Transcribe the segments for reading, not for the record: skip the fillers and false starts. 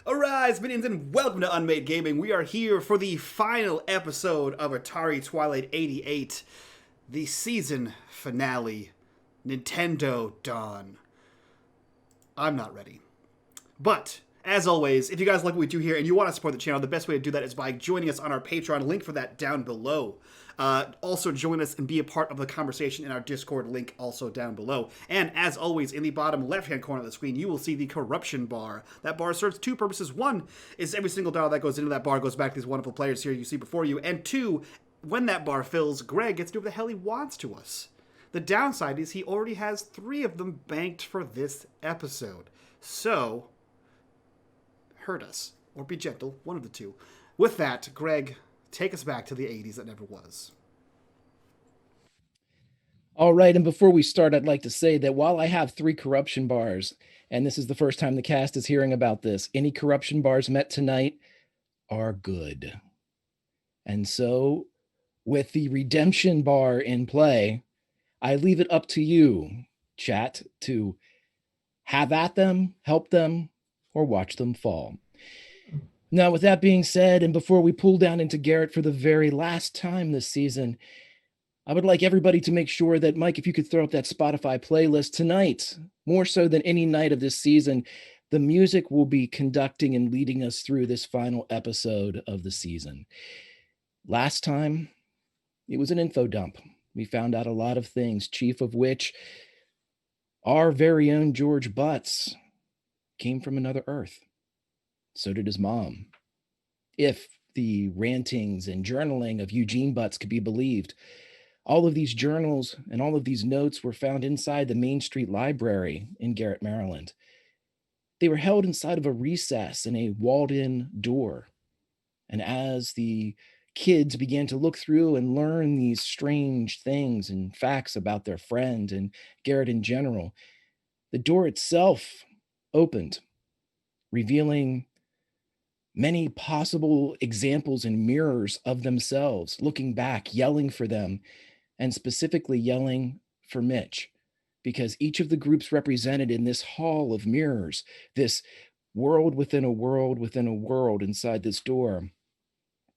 Arise, minions, and welcome to unMadeGaming. We are here for the final episode of Atari Twilight 88, the season finale, Nintendo Dawn. I'm not ready. But, as always, if you guys like what we do here and you want to support the channel, the best way to do that is by joining us on our Patreon. Link for that down below. Also join us and be a part of the conversation in our Discord, link also down below. And as always, in the bottom left-hand corner of the screen, you will see the corruption bar. That bar serves two purposes. One is every single dollar that goes into that bar goes back to these wonderful players here you see before you. And two, when that bar fills, Greg gets to do what the hell he wants to us. The downside is he already has 3 of them banked for this episode. So, hurt us. Or be gentle, one of the two. With that, Greg, take us back to the 80s that never was. All right, and before we start, I'd like to say that while I have 3 corruption bars, and this is the first time the cast is hearing about this, any corruption bars met tonight are good. And so, with the redemption bar in play, I leave it up to you, chat, to have at them, help them, or watch them fall. Now, with that being said, and before we pull down into Garrett for the very last time this season, I would like everybody to make sure that, Mike, if you could throw up that Spotify playlist tonight, more so than any night of this season, the music will be conducting and leading us through this final episode of the season. Last time, it was an info dump. We found out a lot of things, chief of which our very own George Butts came from another Earth. So did his mom. If the rantings and journaling of Eugene Butts could be believed, all of these journals and all of these notes were found inside the Main Street Library in Garrett, Maryland. They were held inside of a recess in a walled-in door. And as the kids began to look through and learn these strange things and facts about their friend and Garrett in general, the door itself opened, revealing many possible examples and mirrors of themselves, looking back, yelling for them, and specifically yelling for Mitch, because each of the groups represented in this hall of mirrors, this world within a world within a world inside this door,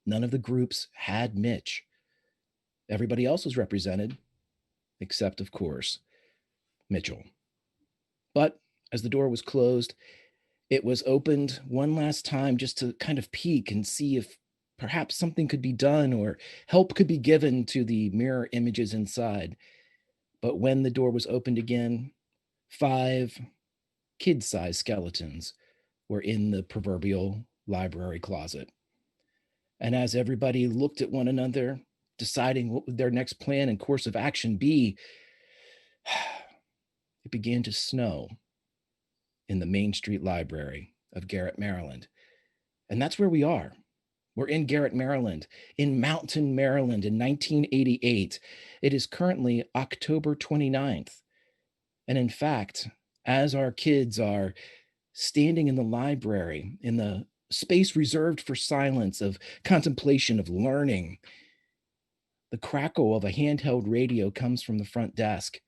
none of the groups had Mitch. Everybody else was represented, except, of course, Mitchell. But as the door was closed, it was opened one last time just to kind of peek and see if perhaps something could be done or help could be given to the mirror images inside. But when the door was opened again, 5 kid-sized skeletons were in the proverbial library closet. And as everybody looked at one another, deciding what would their next plan and course of action be, it began to snow in the Main Street Library of Garrett, Maryland. And that's where we are. We're in Garrett, Maryland, in Mountain, Maryland in 1988. It is currently October 29th. And in fact, as our kids are standing in the library, in the space reserved for silence, of contemplation, of learning, the crackle of a handheld radio comes from the front desk.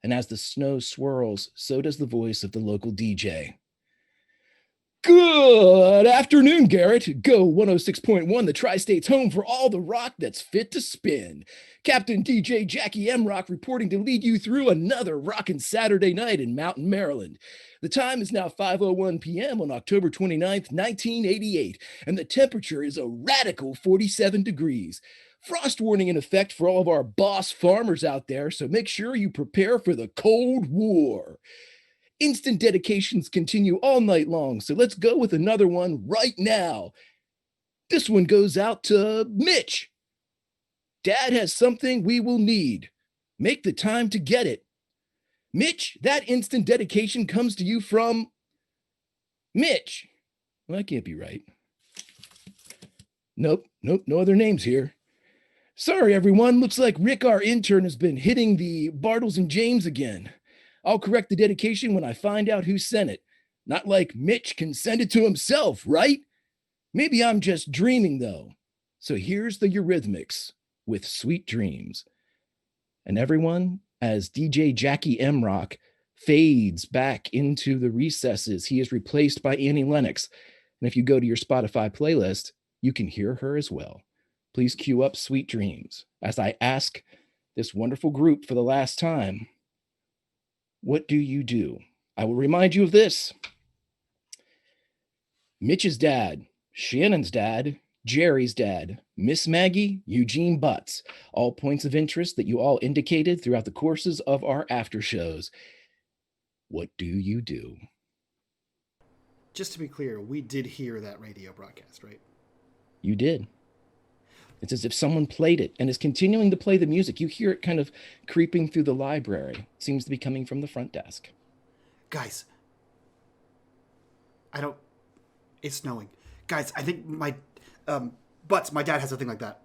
And as the snow swirls, so does the voice of the local DJ. Good afternoon, Garrett. Go 106.1, the Tri-State's home for all the rock that's fit to spin. Captain DJ Jackie M. Rock reporting to lead you through another rockin' Saturday night in Mountain, Maryland. The time is now 5:01 p.m. on October 29th, 1988, and the temperature is a radical 47 degrees. Frost warning in effect for all of our boss farmers out there, so make sure you prepare for the Cold War. Instant dedications continue all night long, so let's go with another one right now. This one goes out to Mitch. Dad has something we will need. Make the time to get it. Mitch, that instant dedication comes to you from Mitch. Well, that can't be right. Nope, no other names here. Sorry, everyone. Looks like Rick, our intern, has been hitting the Bartles and James again. I'll correct the dedication when I find out who sent it. Not like Mitch can send it to himself, right? Maybe I'm just dreaming, though. So here's the Eurythmics with Sweet Dreams. And everyone, as DJ Jackie M. Rock fades back into the recesses, he is replaced by Annie Lennox. And if you go to your Spotify playlist, you can hear her as well. Please cue up Sweet Dreams as I ask this wonderful group for the last time, what do you do? I will remind you of this. Mitch's dad, Shannon's dad, Jerry's dad, Miss Maggie, Eugene Butts, all points of interest that you all indicated throughout the courses of our after shows. What do you do? Just to be clear, we did hear that radio broadcast, right? You did. It's as if someone played it and is continuing to play the music. You hear it kind of creeping through the library. It seems to be coming from the front desk. Guys, it's snowing. Guys, I think my dad has a thing like that.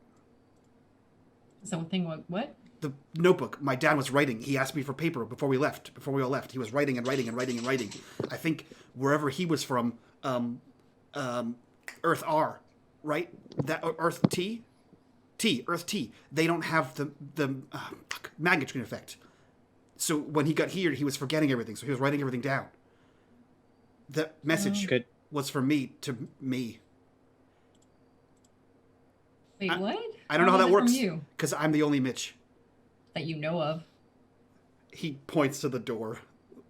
Something what? The notebook. My dad was writing. He asked me for paper before we all left. He was writing. I think wherever he was from, Earth R, right? That Earth T, Earth T. They don't have the magnet screen effect. So when he got here, he was forgetting everything. So he was writing everything down. The message was from me to me. Wait, what? I don't know how that works. Because I'm the only Mitch that you know of. He points to the door,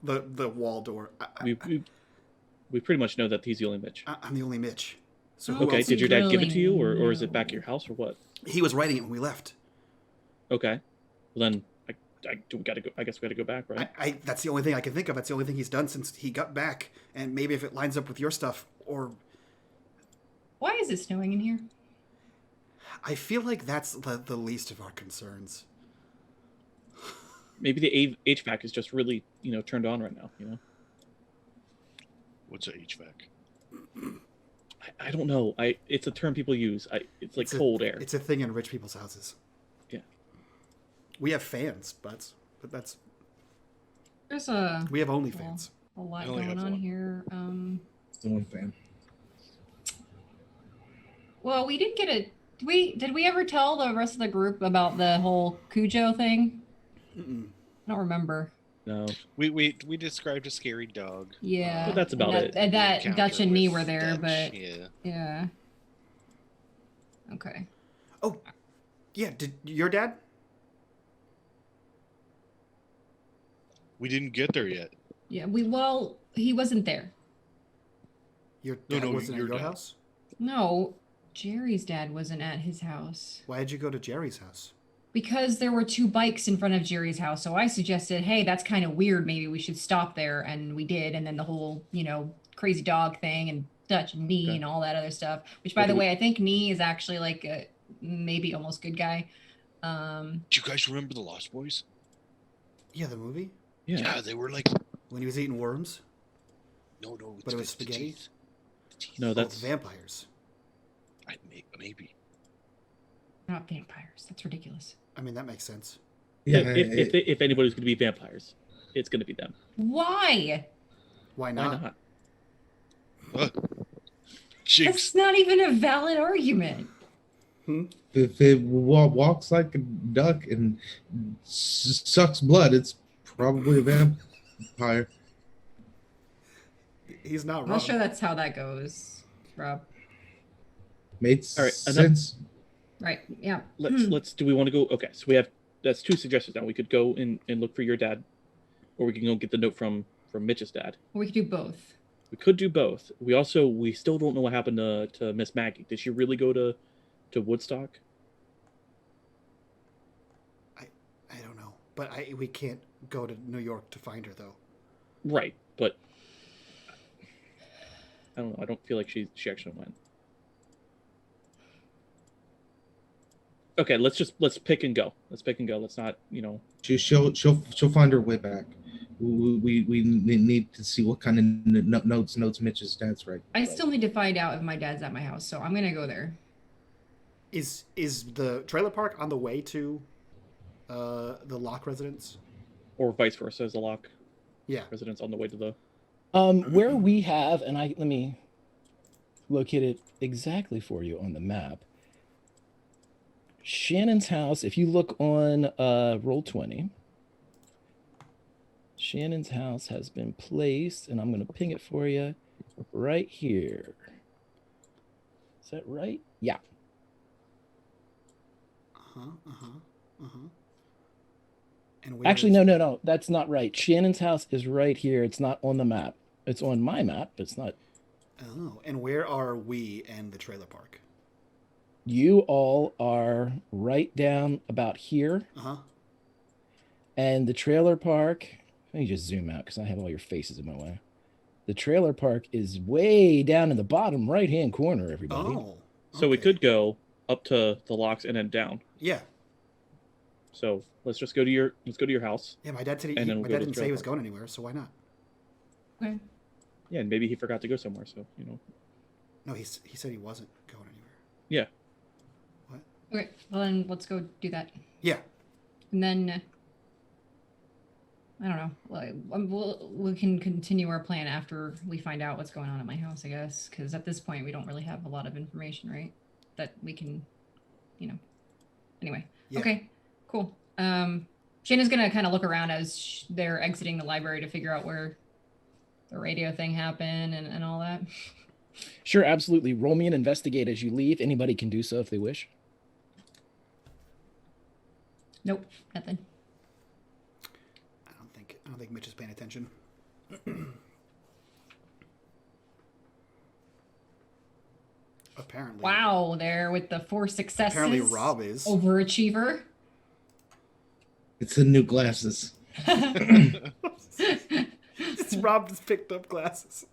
the wall door. We pretty much know that he's the only Mitch. I'm the only Mitch. So okay, did your dad give it to you, or is it back at your house, or what? He was writing it when we left. Okay, well then we gotta go. I guess we gotta go back, right? That's the only thing I can think of. That's the only thing he's done since he got back. And maybe if it lines up with your stuff, or why is it snowing in here? I feel like that's the least of our concerns. Maybe the HVAC is just really, turned on right now. What's a HVAC? I don't know. It's a term people use. It's like cold air. It's a thing in rich people's houses. Yeah. We have fans, but that's. We have OnlyFans. A lot going on here. Still one fan. Well, we didn't get a. Did we ever tell the rest of the group about the whole Cujo thing? Mm-mm. I don't remember. No. We described a scary dog. Yeah. But that's about it. And that Dutch and me were there, Dutch, but yeah. Okay. Oh, yeah. Did your dad? We didn't get there yet. Yeah. He wasn't there. Your dad wasn't at your dad. house? No, Jerry's dad wasn't at his house. Why did you go to Jerry's house? Because there were two bikes in front of Jerry's house. So I suggested, hey, that's kind of weird. Maybe we should stop there. And we did. And then the whole, crazy dog thing and Dutch and Nee and all that other stuff. Which, by the way, I think Nee is actually like a maybe almost good guy. Do you guys remember the Lost Boys? Yeah, the movie? Yeah, they were like... When he was eating worms? No. But it was spaghetti? The teeth. No, that's... vampires. Maybe. Not vampires. That's ridiculous. I mean, that makes sense. Yeah. If anybody's going to be vampires, it's going to be them. Why? Why Why not? not? That's not even a valid argument. If it walks like a duck and sucks blood, it's probably a vampire. He's not wrong. I'm not sure that's how that goes, Rob. Made All right, sense. Right. Yeah. Let's. Do we want to go? Okay, so that's two suggestions now. We could go and look for your dad, or we can go get the note from Mitch's dad. Or we could do both. We could do both. We still don't know what happened to Miss Maggie. Did she really go to Woodstock? I don't know, but we can't go to New York to find her though. Right, but I don't know. I don't feel like she actually went. Okay, let's pick and go. Let's not, She'll find her way back. We need to see what kind of notes Mitch's dad's right. I still need to find out if my dad's at my house, so I'm gonna go there. Is the trailer park on the way to the Locke residence? Or vice versa, is the Locke Yeah. residence on the way to the... Where we have, and let me locate it exactly for you on the map. Shannon's house, if you look on Roll20, Shannon's house has been placed, and I'm going to ping it for you right here. Is that right? Yeah. And where Actually, is- no. That's not right. Shannon's house is right here. It's not on the map. It's on my map, but it's not. Oh, and where are we and the trailer park? You all are right down about here. Uh-huh. And the trailer park, let me just zoom out because I have all your faces in my way. The trailer park is way down in the bottom right-hand corner, everybody. Oh. So we okay. could go up to the locks and then down. Yeah. So let's just go to your house. Yeah, my dad said And then we'll my go dad to the didn't say trailer he was park. going anywhere, so why not? Okay. Yeah, and maybe he forgot to go somewhere. So No, he said he wasn't going anywhere. Yeah. What? Okay. Well, then let's go do that. Yeah. And then I don't know. Like, we can continue our plan after we find out what's going on at my house, I guess. Because at this point, we don't really have a lot of information, right? That we can, Anyway. Yeah. Okay. Cool. Shannon's gonna kind of look around as they're exiting the library to figure out where the radio thing happened and all that. Sure, absolutely. Roll me an investigate as you leave. Anybody can do so if they wish. Nope. Nothing. I don't think Mitch is paying attention. Apparently. Wow. There with the 4 successes. Apparently Rob is. Overachiever. It's the new glasses. Rob just picked up glasses.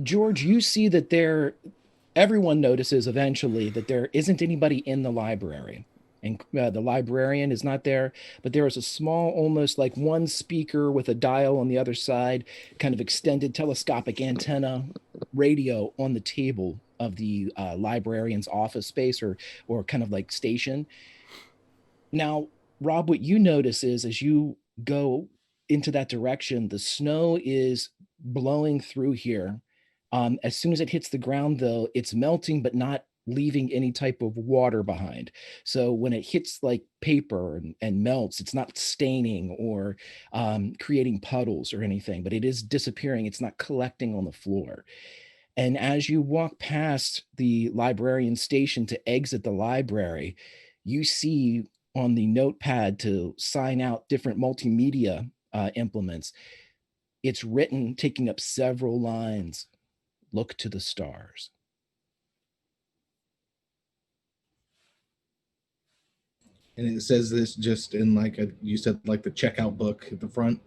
George, you see that everyone notices eventually that there isn't anybody in the library. And the librarian is not there, but there is a small, almost like one speaker with a dial on the other side, kind of extended telescopic antenna radio on the table of the librarian's office space or kind of like station. Now, Rob, what you notice is as you go into that direction, the snow is blowing through here. As soon as it hits the ground, though, it's melting, but not leaving any type of water behind. So when it hits like paper and melts, it's not staining or creating puddles or anything, but it is disappearing. It's not collecting on the floor. And as you walk past the librarian station to exit the library, you see on the notepad to sign out different multimedia implements, it's written, taking up several lines, "Look to the stars." And it says this just in you said like the checkout book at the front.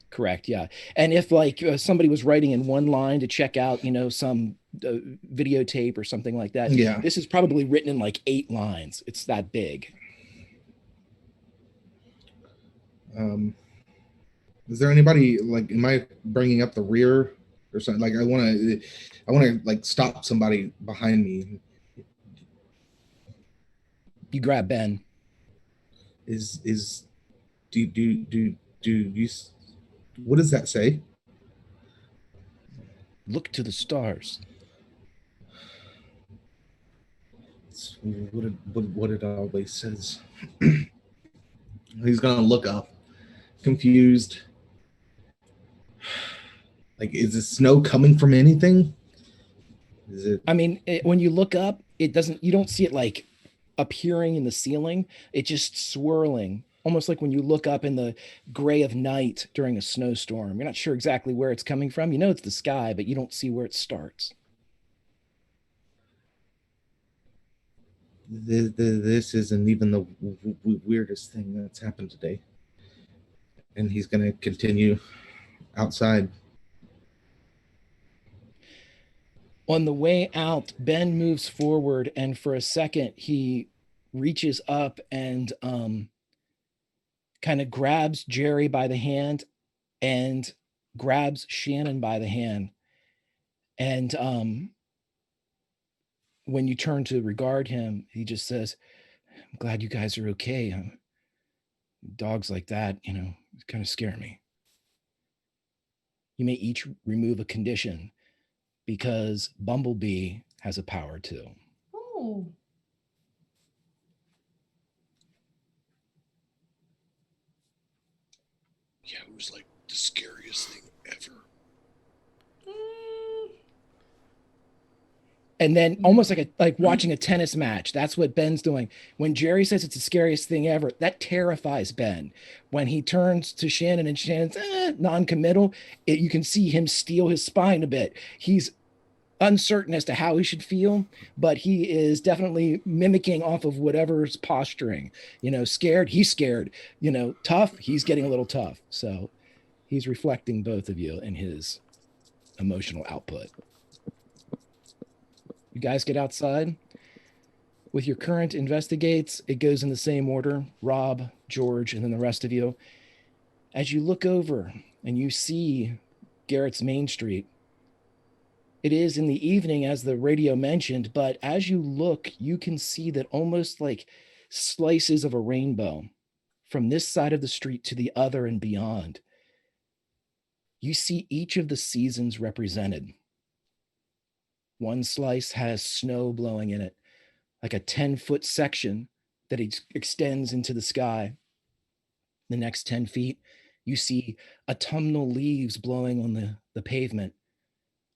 Correct. Yeah. And if like somebody was writing in one line to check out, some videotape or something like that. Yeah. This is probably written in like 8 lines. It's that big. Is there anybody am I bringing up the rear or something? Like I want to like stop somebody behind me. You grab Ben. Do you what does that say? Look to the stars. It's what it always says. He's gonna look up, confused. Like, is the snow coming from anything? Is it? I mean, when you look up, you don't see it like appearing in the ceiling. It's just swirling, almost like when you look up in the gray of night during a snowstorm. You're not sure exactly where it's coming from. You know it's the sky, but you don't see where it starts. This isn't even the weirdest thing that's happened today. And he's going to continue outside. On the way out, Ben moves forward, and for a second, he reaches up and kind of grabs Jerry by the hand and grabs Shannon by the hand. And when you turn to regard him, he just says, "I'm glad you guys are okay. Dogs like that, kind of scare me. You may each remove a condition because Bumblebee has a power too." Oh. Yeah, it was like the scariest thing ever. And then almost like watching a tennis match. That's what Ben's doing. When Jerry says it's the scariest thing ever, that terrifies Ben. When he turns to Shannon and Shannon's non-committal, you can see him steel his spine a bit. He's uncertain as to how he should feel, but he is definitely mimicking off of whatever's posturing. Scared, he's scared. Tough, he's getting a little tough. So he's reflecting both of you in his emotional output. You guys get outside. With your current investigates, it goes in the same order. Rob, George, and then the rest of you. As you look over and you see Garrett's Main Street, it is in the evening, as the radio mentioned, but as you look, you can see that almost like slices of a rainbow from this side of the street to the other and beyond. You see each of the seasons represented. One slice has snow blowing in it, like a 10-foot section that extends into the sky. The next 10 feet, you see autumnal leaves blowing on the pavement.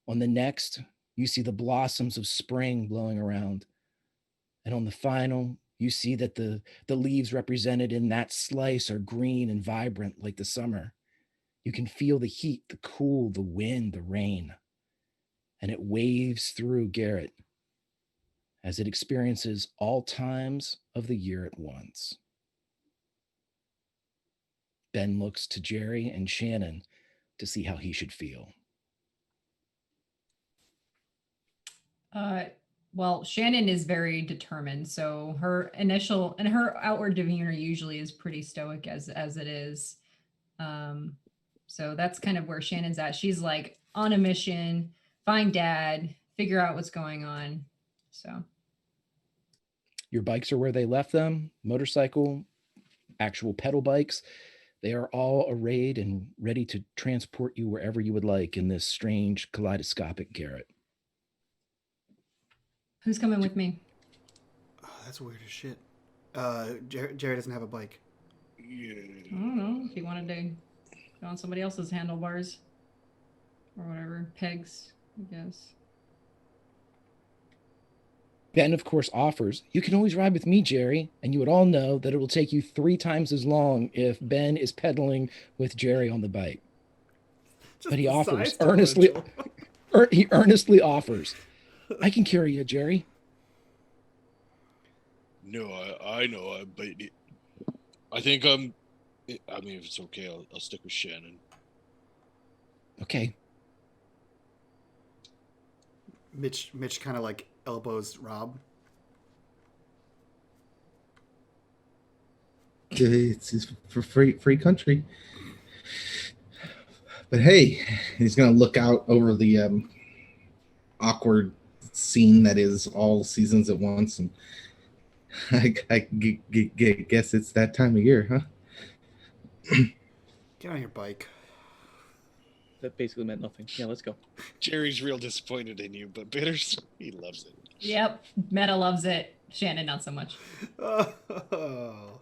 On the next, you see the blossoms of spring blowing around. And on the final, you see that the leaves represented in that slice are green and vibrant like the summer. You can feel the heat, the cool, the wind, the rain. And it waves through Garrett as it experiences all times of the year at once. Ben looks to Jerry and Shannon to see how he should feel. Well, Shannon is very determined, so her initial and her outward demeanor usually is pretty stoic as it is. So that's kind of where Shannon's at. She's like on a mission, find Dad, figure out what's going on. So your bikes are where they left them, motorcycle, actual pedal bikes. They are all arrayed and ready to transport you wherever you would like in this strange kaleidoscopic Garrett. Who's coming with me? Oh, that's weird as shit. Jerry doesn't have a bike. Yeah. I don't know if he wanted to go on somebody else's handlebars or whatever, pegs, I guess. Ben, of course, offers, you can always ride with me, Jerry. And you would all know that it will take you 3 times as long if Ben is pedaling with Jerry on the bike. But he offers earnestly. He earnestly offers. I can carry you, Jerry. No, I know, but I think I mean, if it's okay, I'll stick with Shannon. Okay. Mitch kind of like elbows Rob. It's for free country. But hey, he's gonna look out over the awkward scene that is all seasons at once, and I guess it's that time of year, huh? Get on your bike. That basically meant nothing. Yeah, let's go. Jerry's real disappointed in you, but Bitters, he loves it. Yep, Meta loves it. Shannon, not so much. Oh.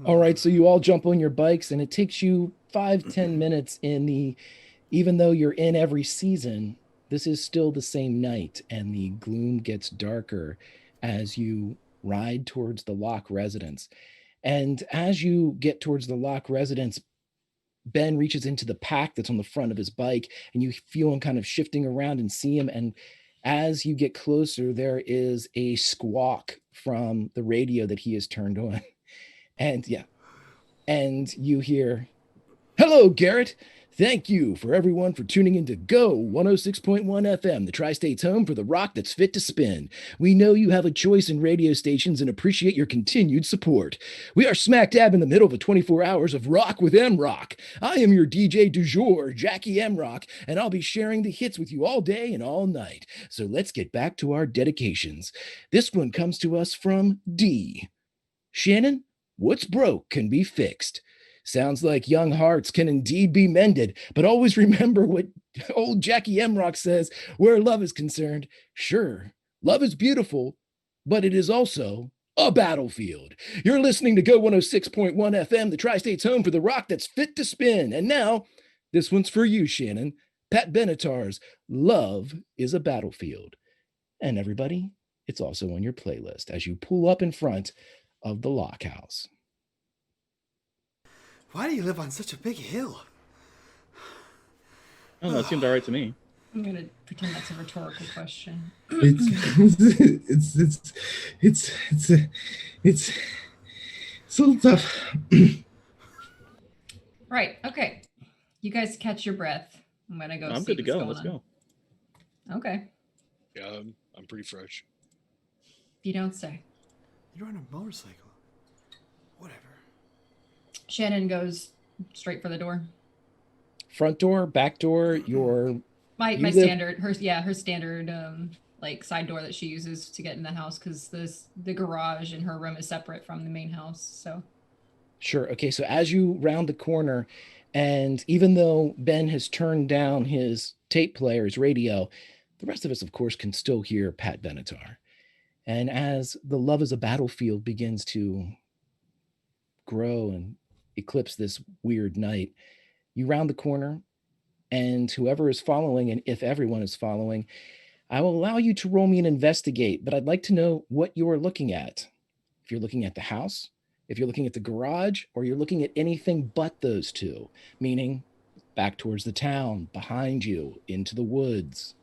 All right, so you all jump on your bikes, and it takes you 5-10 minutes even though you're in every season, this is still the same night, and the gloom gets darker as you ride towards the Locke residence. And as you get towards the Locke residence, Ben reaches into the pack that's on the front of his bike, and you feel him kind of shifting around and see him. And as you get closer, there is a squawk from the radio that he has turned on. And you hear, "Hello, Garrett. Thank you for everyone for tuning in to Go 106.1 FM, the Tri-State's home for the rock that's fit to spin. We know you have a choice in radio stations and appreciate your continued support. We are smack dab in the middle of a 24 hours of rock with M-Rock. I am your DJ du jour, Jackie M-Rock, and I'll be sharing the hits with you all day and all night. So let's get back to our dedications. This one comes to us from D. Shannon, what's broke can be fixed. Sounds like young hearts can indeed be mended, but always remember what old Jackie M-Rock says, where love is concerned. Sure, love is beautiful, but it is also a battlefield. You're listening to Go 106.1 FM, the Tri-State's home for the rock that's fit to spin. And now, this one's for you, Shannon. Pat Benatar's Love is a Battlefield. And everybody, it's also on your playlist as you pull up in front of the lock house. Why do you live on such a big hill? I don't know. It seemed all right to me. I'm gonna pretend that's a rhetorical question. It's a little tough. Right. Okay. You guys catch your breath. I'm gonna go. I'm see good to what's go. going Let's on. go. Okay. Yeah, I'm pretty fresh. You don't say. You're on a motorcycle. Whatever. Shannon goes straight for the door. Front door, back door, your My You live- standard, her standard like side door that she uses to get in the house, because the garage in her room is separate from the main house. So Sure. Okay. So as you round the corner, and even though Ben has turned down his tape player, his radio, the rest of us, of course, can still hear Pat Benatar. And as the Love is a Battlefield begins to grow and eclipse this weird night, you round the corner, and whoever is following, and if everyone is following, I will allow you to roll me an investigate, but I'd like to know what you are looking at. If you're looking at the house, if you're looking at the garage, or you're looking at anything but those two, meaning back towards the town, behind you, into the woods.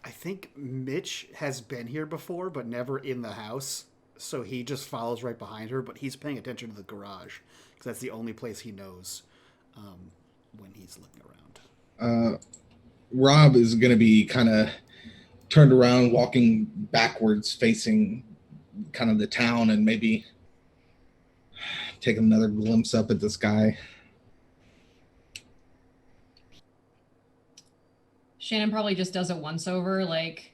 I think Mitch has been here before, but never in the house. So he just follows right behind her, but he's paying attention to the garage because that's the only place he knows when he's looking around. Rob is going to be kind of turned around, walking backwards, facing kind of the town, and maybe taking another glimpse up at the sky. Shannon probably just does a once over, like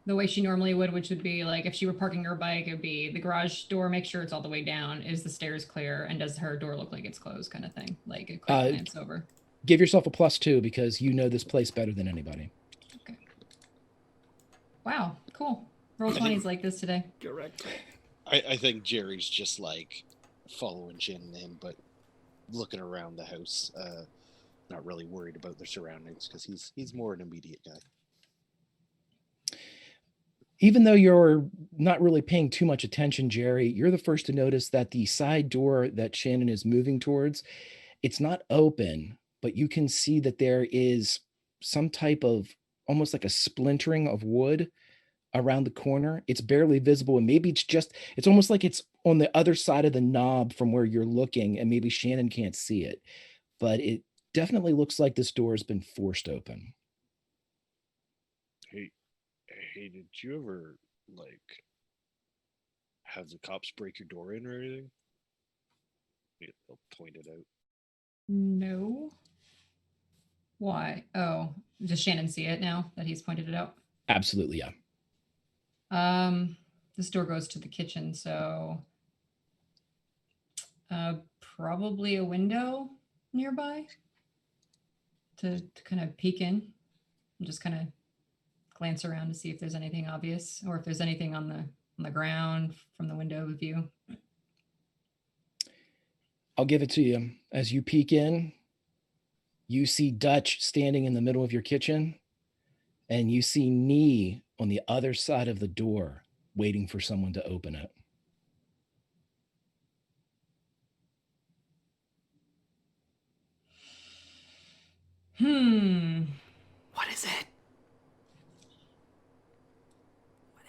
the way she normally would, which would be like if she were parking her bike, it'd be the garage door, make sure it's all the way down. Is the stairs clear? And does her door look like it's closed, kind of thing? Like a quick glance over. Give yourself a +2 because you know this place better than anybody. Okay. Wow, cool. Roll 20s like this today. Correct. I think Jerry's just like following Shannon in, but looking around the house, not really worried about their surroundings because he's more an immediate guy. Even though you're not really paying too much attention, Jerry, you're the first to notice that the side door that Shannon is moving towards, it's not open, but you can see that there is some type of almost like a splintering of wood around the corner. It's barely visible, and maybe it's almost like it's on the other side of the knob from where you're looking, and maybe Shannon can't see it, but it definitely looks like this door has been forced open. Hey, did you ever like have the cops break your door in or anything? They'll point it out. No. Why? Oh, does Shannon see it now that he's pointed it out? Absolutely, yeah. This door goes to the kitchen, so probably a window nearby to kind of peek in and just kind of glance around to see if there's anything obvious or if there's anything on the ground from the window view. I'll give it to you. As you peek in, you see Dutch standing in the middle of your kitchen, and you see Nee on the other side of the door waiting for someone to open it. What is it?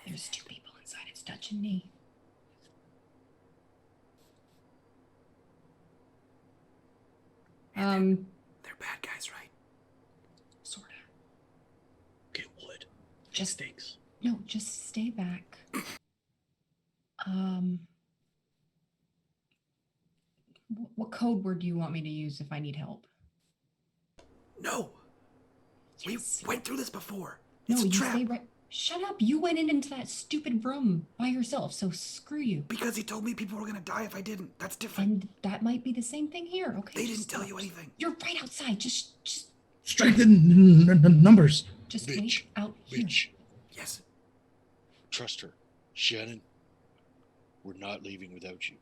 There's two people inside. It's Dutch and Nee. They're bad guys, right? Sorta. Get wood. Just Stakes. No, just stay back. What code word do you want me to use if I need help? No. Yes. We went through this before. No, It's a you trap. stay right. Shut up! You went into that stupid room by yourself, so screw you. Because he told me people were gonna die if I didn't. That's different. And that might be the same thing here. Okay. They didn't just tell stop. you anything. You're right outside. Just Strike the numbers. wait Mitch, out here. Mitch, Yes. trust her. Shannon, we're not leaving without you.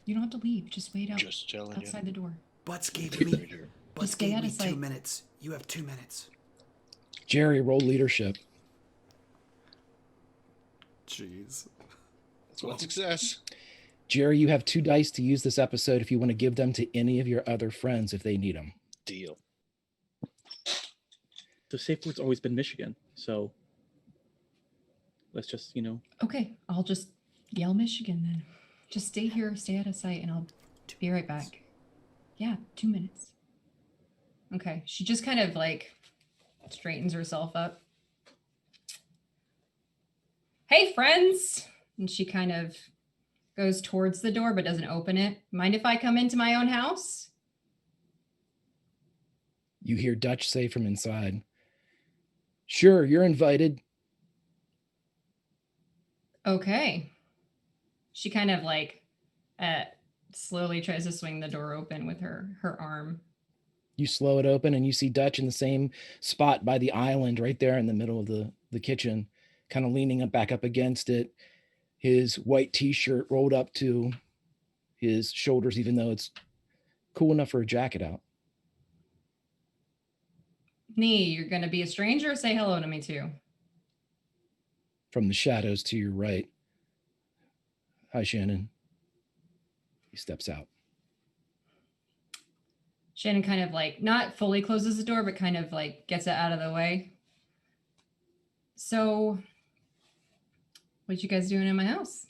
You don't have to leave. Just wait out Just telling you. outside the door. Butts gave Right me. here. Butts stay gave out me of 2 sight. minutes. You have 2 minutes. Jerry, roll leadership. Jeez. That's one success. Jerry, you have 2 dice to use this episode if you want to give them to any of your other friends if they need them. Deal. The safe word's always been Michigan, so let's just, Okay, I'll just yell Michigan then. Just stay here, stay out of sight, and I'll be right back. Yeah, 2 minutes. Okay, she just kind of like straightens herself up. Hey, friends! And she kind of goes towards the door but doesn't open it. Mind if I come into my own house? You hear Dutch say from inside, "Sure, you're invited." Okay. She kind of like slowly tries to swing the door open with her arm. You slow it open and you see Dutch in the same spot by the island right there in the middle of the kitchen, kind of leaning back up against it, his white t-shirt rolled up to his shoulders, even though it's cool enough for a jacket out. Nee, you're gonna be a stranger or say hello to me too? From the shadows to your right. "Hi, Shannon." He steps out. Shannon kind of like not fully closes the door, but kind of like gets it out of the way. So, what you guys doing in my house?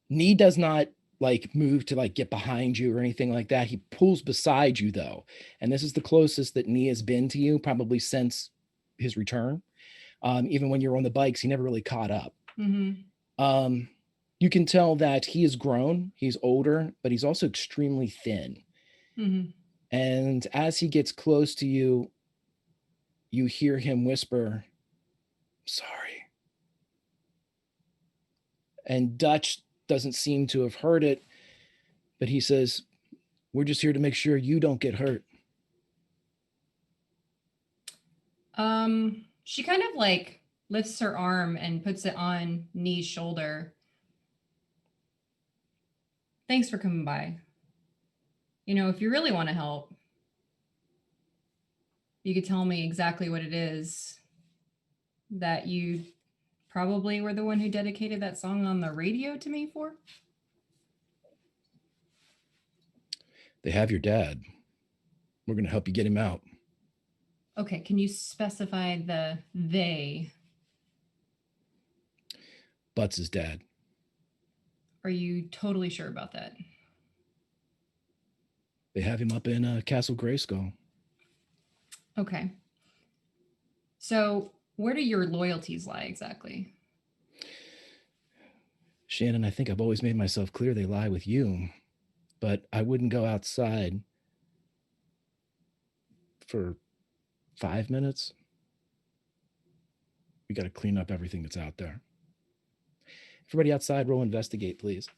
Nee does not like move to like get behind you or anything like that. He pulls beside you though. And this is the closest that Nee has been to you probably since his return. Even when you were on the bikes, he never really caught up. Mm-hmm. You can tell that he has grown, he's older, but he's also extremely thin. Mm-hmm. And as he gets close to you, you hear him whisper, "Sorry." And Dutch doesn't seem to have heard it, but he says, "We're just here to make sure you don't get hurt." She kind of like lifts her arm and puts it on Nee's shoulder. Thanks for coming by. You know, if you really want to help, you could tell me exactly what it is that you probably were the one who dedicated that song on the radio to me for. "They have your dad. We're going to help you get him out." Okay, can you specify the they? Butts' dad. Are you totally sure about that? They have him up in Castle Grayskull. Okay. So where do your loyalties lie exactly? Shannon, I think I've always made myself clear they lie with you, but I wouldn't go outside for 5 minutes. We got to clean up everything that's out there. Everybody outside, roll investigate, please.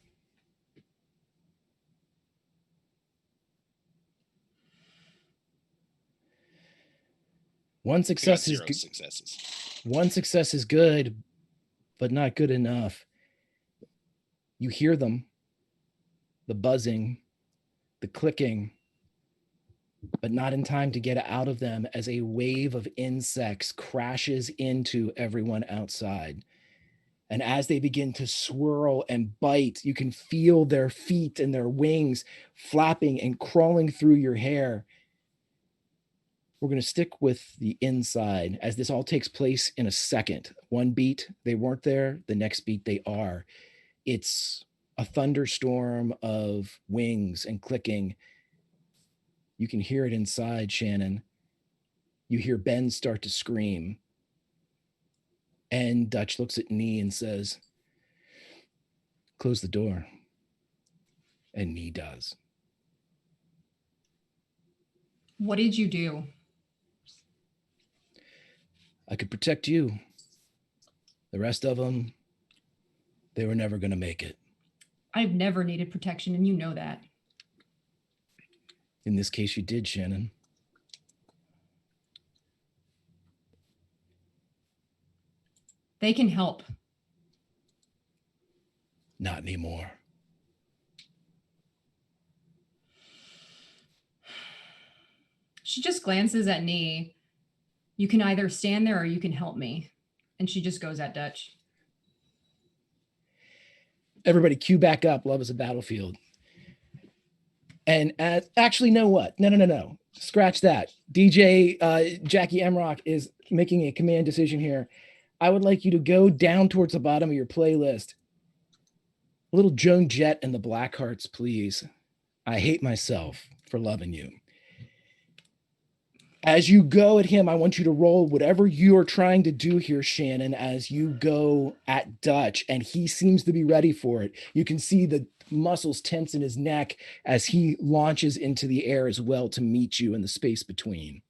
One success is good. Successes. One success is good, but not good enough. You hear them, the buzzing, the clicking, but not in time to get out of them as a wave of insects crashes into everyone outside. And as they begin to swirl and bite, you can feel their feet and their wings flapping and crawling through your hair. We're going to stick with the inside as this all takes place in a second. One beat, they weren't there. The next beat, they are. It's a thunderstorm of wings and clicking. You can hear it inside, Shannon. You hear Ben start to scream. And Dutch looks at Nee and says, "Close the door." And Nee does. What did you do? "I could protect you. The rest of them, they were never going to make it." I've never needed protection, and you know that. In this case, you did, Shannon. They can help. Not anymore. She just glances at Nee, You can either stand there or you can help me. And she just goes at Dutch. Everybody cue back up. Love is a battlefield. And actually, know what? No. Scratch that. DJ Jackie Emrock is making a command decision here. I would like you to go down towards the bottom of your playlist. A little Joan Jett and the Blackhearts, please. I hate myself for loving you. As you go at him, I want you to roll whatever you are trying to do here, Shannon, as you go at Dutch, and he seems to be ready for it. You can see the muscles tense in his neck as he launches into the air as well to meet you in the space between.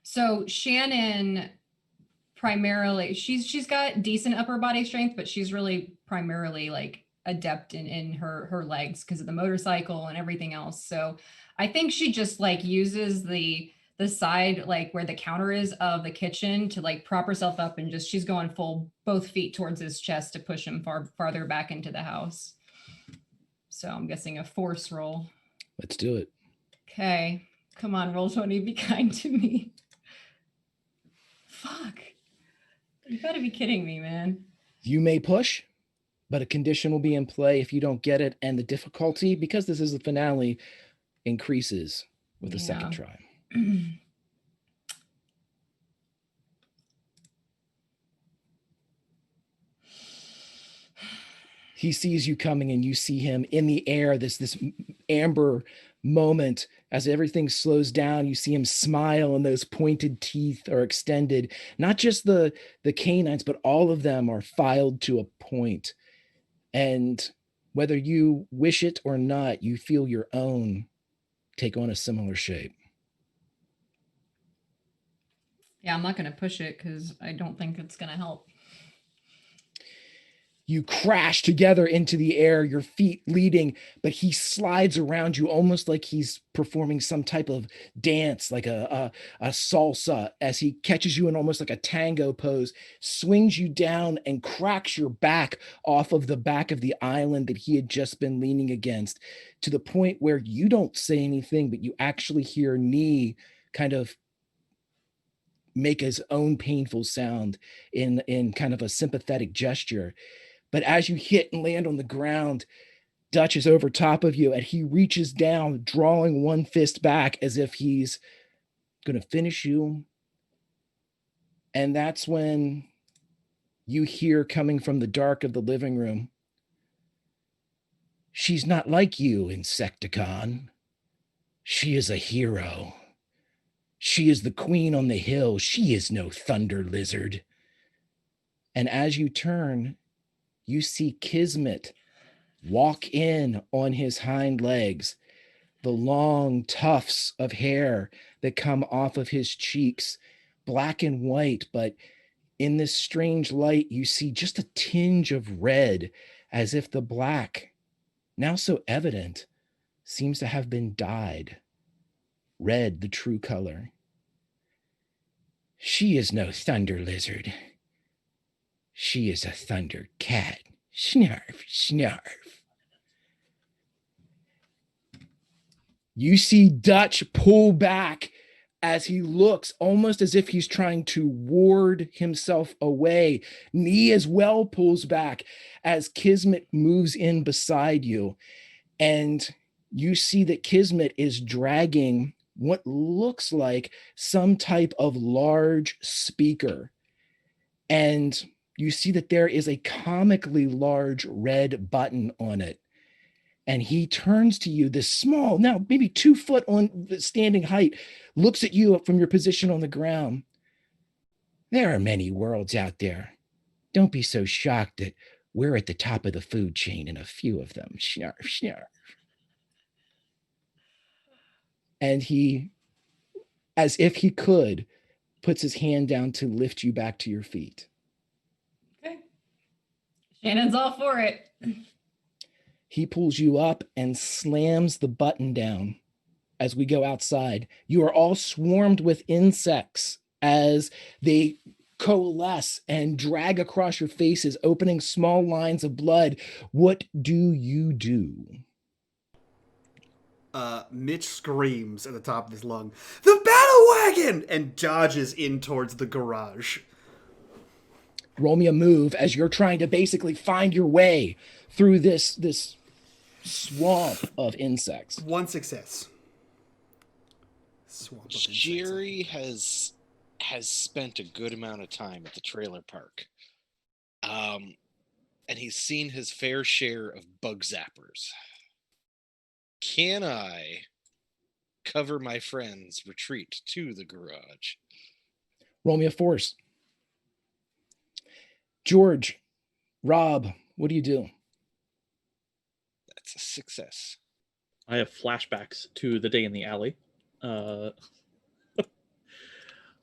So Shannon primarily, she's got decent upper body strength, but she's really primarily like adept in her legs because of the motorcycle and everything else. So I think she just like uses the side, like where the counter is of the kitchen to like prop herself up, and just she's going full both feet towards his chest to push him farther back into the house. So I'm guessing a force roll. Let's do it. Okay. Come on, roll 20, be kind to me. Fuck. You gotta be kidding me, man. You may push, but a condition will be in play if you don't get it, and the difficulty, because this is the finale, increases with the second try. He sees you coming, and you see him in the air, this amber moment. As everything slows down, you see him smile, and those pointed teeth are extended. Not just the canines, but all of them are filed to a point. And whether you wish it or not, you feel your own take on a similar shape. Yeah, I'm not going to push it because I don't think it's going to help. You crash together into the air, your feet leading, but he slides around you almost like he's performing some type of dance, like a salsa, as he catches you in almost like a tango pose, swings you down and cracks your back off of the back of the island that he had just been leaning against, to the point where you don't say anything, but you actually hear Nee kind of make his own painful sound in kind of a sympathetic gesture. But as you hit and land on the ground, Dutch is over top of you, and he reaches down, drawing one fist back as if he's going to finish you. And that's when you hear, coming from the dark of the living room, "She's not like you, Insecticon. She is a hero. She is the queen on the hill. She is no thunder lizard." And as you turn, you see Kismet walk in on his hind legs, the long tufts of hair that come off of his cheeks, black and white, but in this strange light, you see just a tinge of red, as if the black, now so evident, seems to have been dyed. Red, the true color. "She is no thunder lizard. She is a thunder cat. Snarf, snarf." You see Dutch pull back as he looks almost as if he's trying to ward himself away. Nee as well pulls back as Kismet moves in beside you. And you see that Kismet is dragging what looks like some type of large speaker. And you see that there is a comically large red button on it. And he turns to you, this small, now maybe 2 foot on the standing height, looks at you from your position on the ground. "There are many worlds out there. Don't be so shocked that we're at the top of the food chain in a few of them. Snarf, snarf." And he, as if he could, puts his hand down to lift you back to your feet. Okay. Shannon's all for it. He pulls you up and slams the button down. As we go outside, you are all swarmed with insects as they coalesce and drag across your faces, opening small lines of blood. What do you do? Mitch screams at the top of his lung, "The battle wagon!" and dodges in towards the garage. Roll me a move as you're trying to basically find your way through this swamp of insects. One success. Swamp of insects. Jerry has spent a good amount of time at the trailer park. And he's seen his fair share of bug zappers. Can I cover my friend's retreat to the garage? Roll me a force. George, Rob, what do you do? That's a success. I have flashbacks to the day in the alley.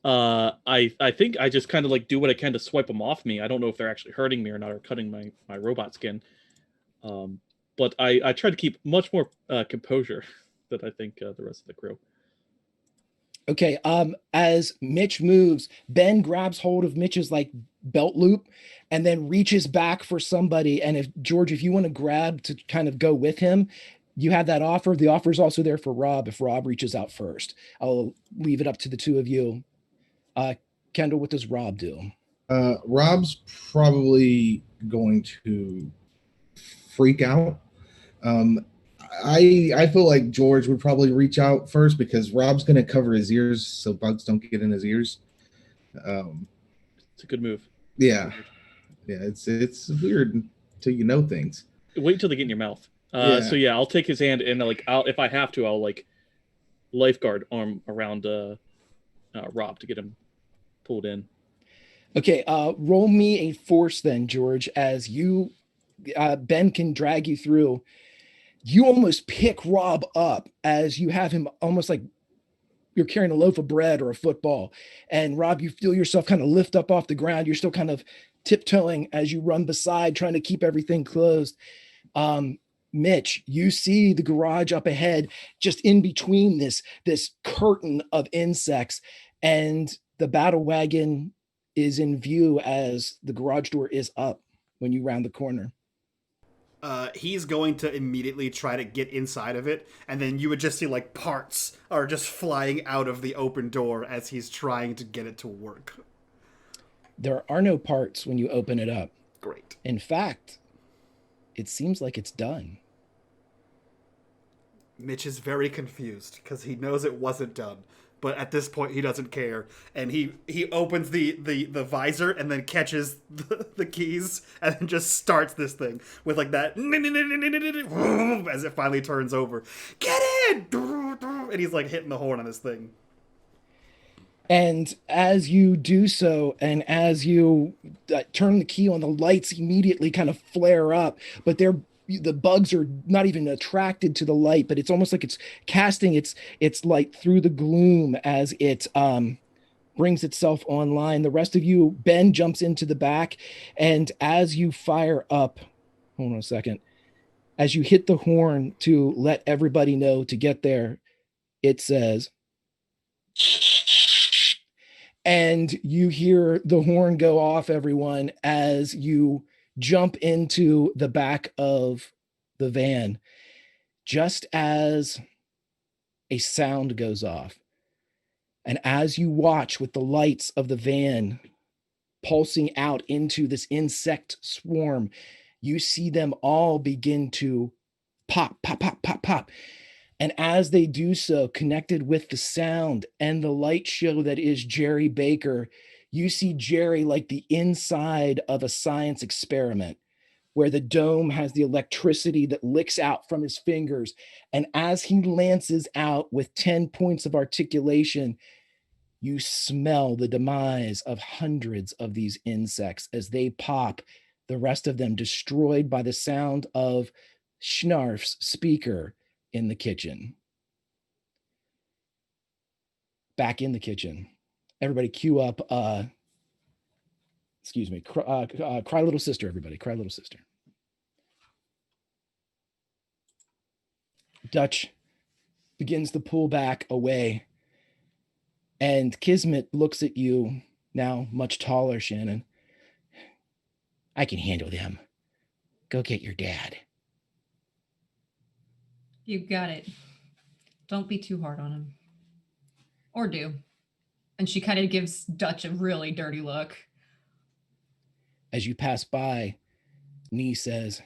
I think I just kind of like do what I can to swipe them off me. I don't know if they're actually hurting me or not, or cutting my robot skin. But I try to keep much more composure than I think the rest of the crew. Okay. As Mitch moves, Ben grabs hold of Mitch's like belt loop and then reaches back for somebody. And if George, if you want to grab to kind of go with him, you have that offer. The offer is also there for Rob if Rob reaches out first. I'll leave it up to the two of you. Kendall, what does Rob do? Rob's probably going to freak out. I feel like George would probably reach out first because Rob's going to cover his ears so bugs don't get in his ears. It's a good move. Yeah, it's weird until you know things. Wait till they get in your mouth. Yeah. So yeah, I'll take his hand and like if I have to, I'll like lifeguard arm around Rob to get him pulled in. Okay, roll me a force then, George, as you Ben can drag you through. You almost pick Rob up as you have him almost like you're carrying a loaf of bread or a football. And Rob, you feel yourself kind of lift up off the ground. You're still kind of tiptoeing as you run beside, trying to keep everything closed. Mitch, you see the garage up ahead, just in between this curtain of insects, and the battle wagon is in view as the garage door is up when you round the corner. He's going to immediately try to get inside of it, and then you would just see like parts are just flying out of the open door as he's trying to get it to work. There are no parts when you open it up. Great. In fact, it seems like it's done. Mitch is very confused because he knows it wasn't done, but at this point he doesn't care, and he opens the visor and then catches the keys and then just starts this thing with like that as it finally turns over. Get in! And he's like hitting the horn on this thing. And as you do so, and as you turn the key on, the lights immediately kind of flare up, but the bugs are not even attracted to the light, but it's almost like it's casting its light through the gloom as it brings itself online. The rest of you, Ben jumps into the back, and as you fire up, hold on a second, as you hit the horn to let everybody know to get there, it says, and you hear the horn go off, everyone, as you jump into the back of the van, just as a sound goes off. And as you watch with the lights of the van pulsing out into this insect swarm, you see them all begin to pop, pop, pop, pop, pop. And as they do so, connected with the sound and the light show that is Jerry Baker, you see Jerry like the inside of a science experiment where the dome has the electricity that licks out from his fingers. And as he lances out with 10 points of articulation, you smell the demise of hundreds of these insects as they pop, the rest of them destroyed by the sound of Schnarf's speaker in the kitchen. Back in the kitchen. Everybody cue up, Cry Little Sister, everybody. Cry Little Sister. Dutch begins to pull back away. And Kismet looks at you, now much taller, Shannon. I can handle them. Go get your dad. You got it. Don't be too hard on him. Or do. And she kind of gives Dutch a really dirty look. As you pass by, Nee says,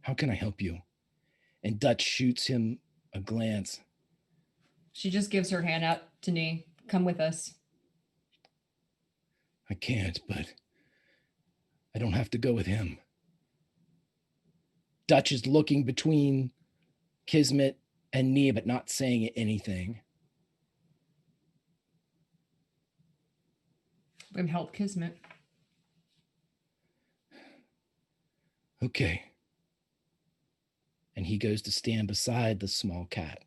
"How can I help you?" And Dutch shoots him a glance. She just gives her hand out to Nee. Come with us. "I can't, but I don't have to go with him." Dutch is looking between Kismet and Nee, but not saying anything. We've helped Kismet. Okay. And he goes to stand beside the small cat.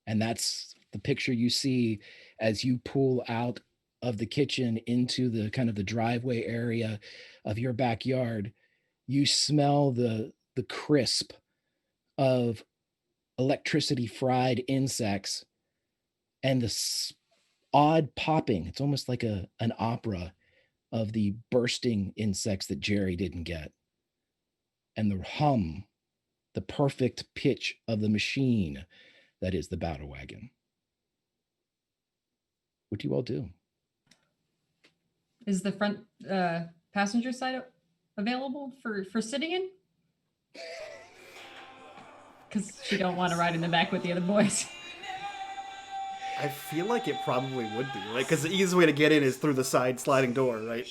And that's the picture you see as you pull out of the kitchen into the kind of the driveway area of your backyard. You smell the crisp of electricity fried insects and the odd popping. It's almost like an opera of the bursting insects that Jerry didn't get. And the hum, the perfect pitch of the machine that is the battle wagon. What do you all do? Is the front passenger side available for sitting in? Because she don't want to ride in the back with the other boys. I feel like it probably would be, right? Because the easiest way to get in is through the side sliding door, right?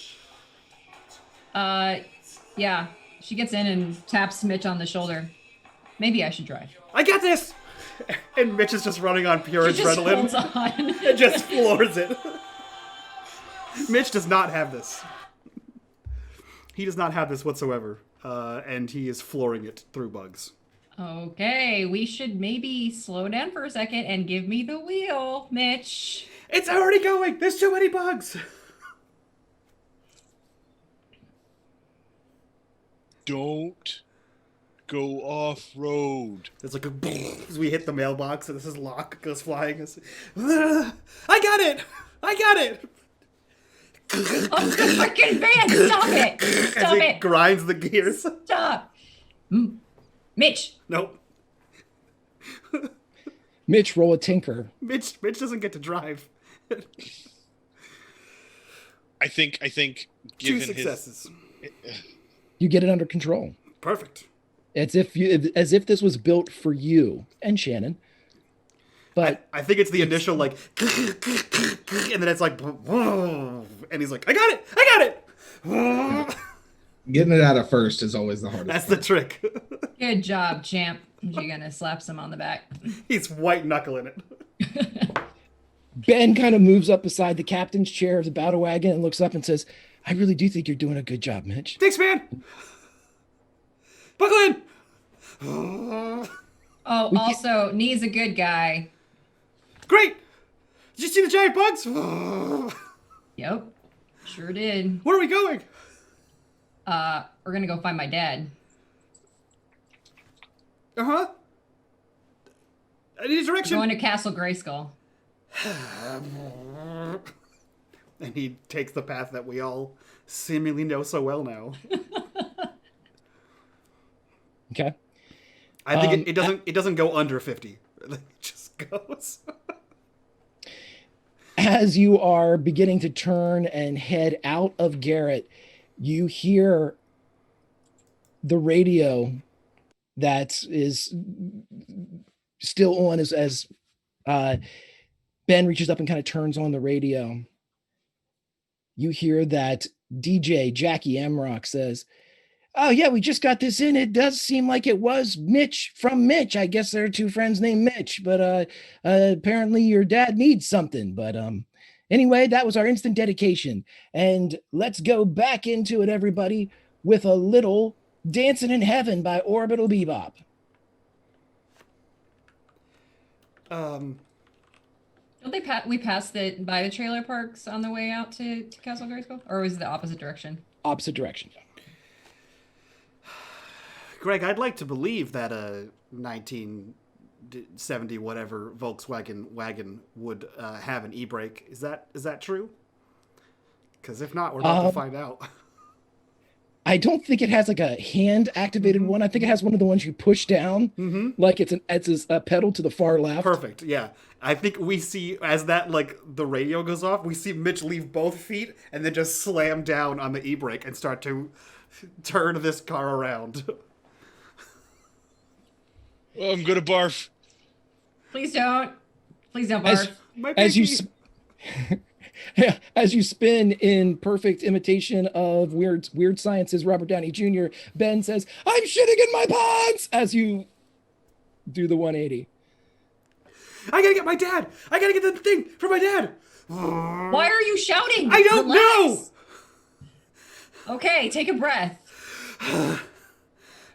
Yeah. She gets in and taps Mitch on the shoulder. Maybe I should drive. I got this! And Mitch is just running on pure She just adrenaline. holds on. And just floors it. Mitch does not have this. He does not have this whatsoever. And he is flooring it through bugs. Okay, we should maybe slow down for a second and give me the wheel, Mitch. It's already going! There's too many bugs! Don't go off-road. There's like a as we hit the mailbox and this is lock goes flying. I got it! I got it! Oh, the freaking van! Stop it! Stop As he it! grinds the gears. Stop! Mitch! Nope. Mitch, roll a tinker. Mitch doesn't get to drive. I think Two given successes. You get it under control. Perfect. As if this was built for you and Shannon. But I think it's the initial like, and then it's like, and he's like, I got it! I got it! Getting it out at first is always the hardest. That's the trick. Good job, champ. You're gonna slap some on the back. He's white knuckling it. Ben kind of moves up beside the captain's chair of the battle wagon and looks up and says, "I really do think you're doing a good job, Mitch." Thanks, man. Buckle in. Oh, also, Nee's a good guy. Great. Did you see the giant bugs? Yep, sure did. Where are we going? We're gonna go find my dad. Uh-huh. I need a We're direction. going to Castle Grayskull. And he takes the path that we all seemingly know so well now. Okay. I think it doesn't go under 50. It just goes. As you are beginning to turn and head out of Garrett, you hear the radio that is still on as Ben reaches up and kind of turns on the radio. You hear that DJ Jackie Amrock says, "Oh yeah, we just got this in. It does seem like it was Mitch from Mitch. I guess there are two friends named Mitch, but apparently your dad needs something. But anyway, that was our instant dedication. And let's go back into it, everybody, with a little Dancing in Heaven by Orbital Bebop." Don't they we passed it by the trailer parks on the way out to Castle Grayskull? Or was it the opposite direction? Opposite direction. Greg, I'd like to believe that a 1970 whatever Volkswagen wagon would have an e-brake. Is that true? Because if not, we're about to find out. I don't think it has like a hand activated one. I think it has one of the ones you push down, like it's a pedal to the far left. Perfect. Yeah. I think we see as that like the radio goes off, we see Mitch leave both feet and then just slam down on the e-brake and start to turn this car around. Oh, I'm gonna barf. Please don't. Please don't barf. As you spin in perfect imitation of Weird Science's Robert Downey Jr., Ben says, "I'm shitting in my pants," as you do the 180. I gotta get my dad. I gotta get the thing for my dad. Why are you shouting? I don't Relax. Okay, take a breath.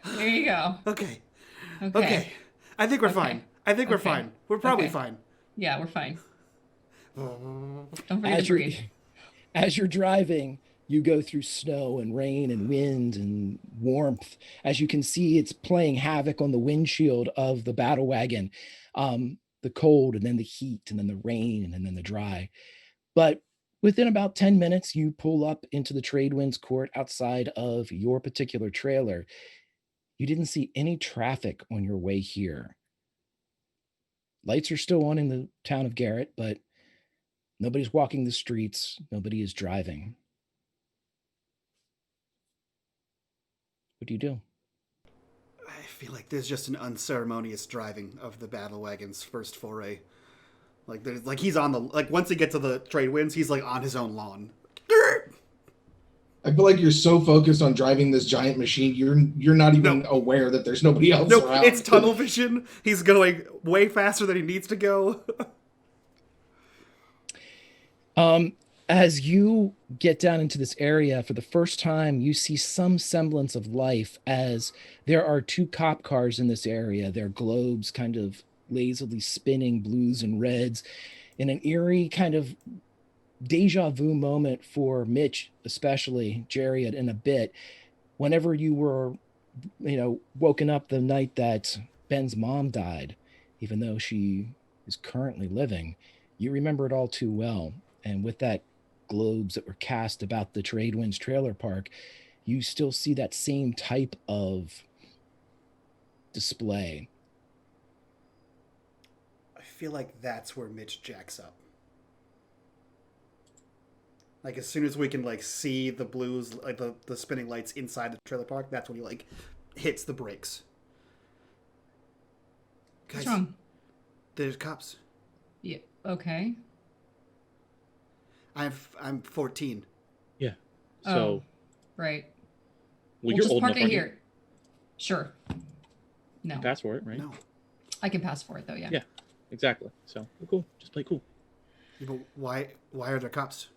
There you go. Okay. Okay. Okay. I think we're fine. I think we're fine. We're probably fine. Yeah, we're fine. Don't forget to breathe. As you're driving, you go through snow and rain and wind and warmth. As you can see, it's playing havoc on the windshield of the battle wagon. The cold and then the heat and then the rain and then the dry. But within about 10 minutes, you pull up into the Tradewinds court outside of your particular trailer. You didn't see any traffic on your way here. Lights are still on in the town of Garrett, but nobody's walking the streets. Nobody is driving. What do you do? I feel like there's just an unceremonious driving of the battle wagon's first foray. Like there's like he's on the like once he gets to the Tradewinds, he's like on his own lawn. I feel like you're so focused on driving this giant machine, you're not even aware that there's nobody else around. It's tunnel vision. He's going way faster than he needs to go. As you get down into this area for the first time, you see some semblance of life as there are 2 cop cars in this area. Their globes kind of lazily spinning blues and reds in an eerie kind of deja vu moment for Mitch, especially Jerry in a bit. Whenever you were, woken up the night that Ben's mom died, even though she is currently living, you remember it all too well. And with that globes that were cast about the Tradewinds trailer park, you still see that same type of display. I feel like that's where Mitch jacks up. Like as soon as we can like see the blues, like the spinning lights inside the trailer park, that's when he like hits the brakes. Guys, What's wrong? There's cops. Yeah. Okay. I'm 14. Yeah. So. Right. Well, We'll you're just old park enough. it aren't you? here. Sure. No. Pass for it, right? No. I can pass for it though. Yeah. Yeah. Exactly. So we're cool. Just play cool. Yeah, but why are there cops?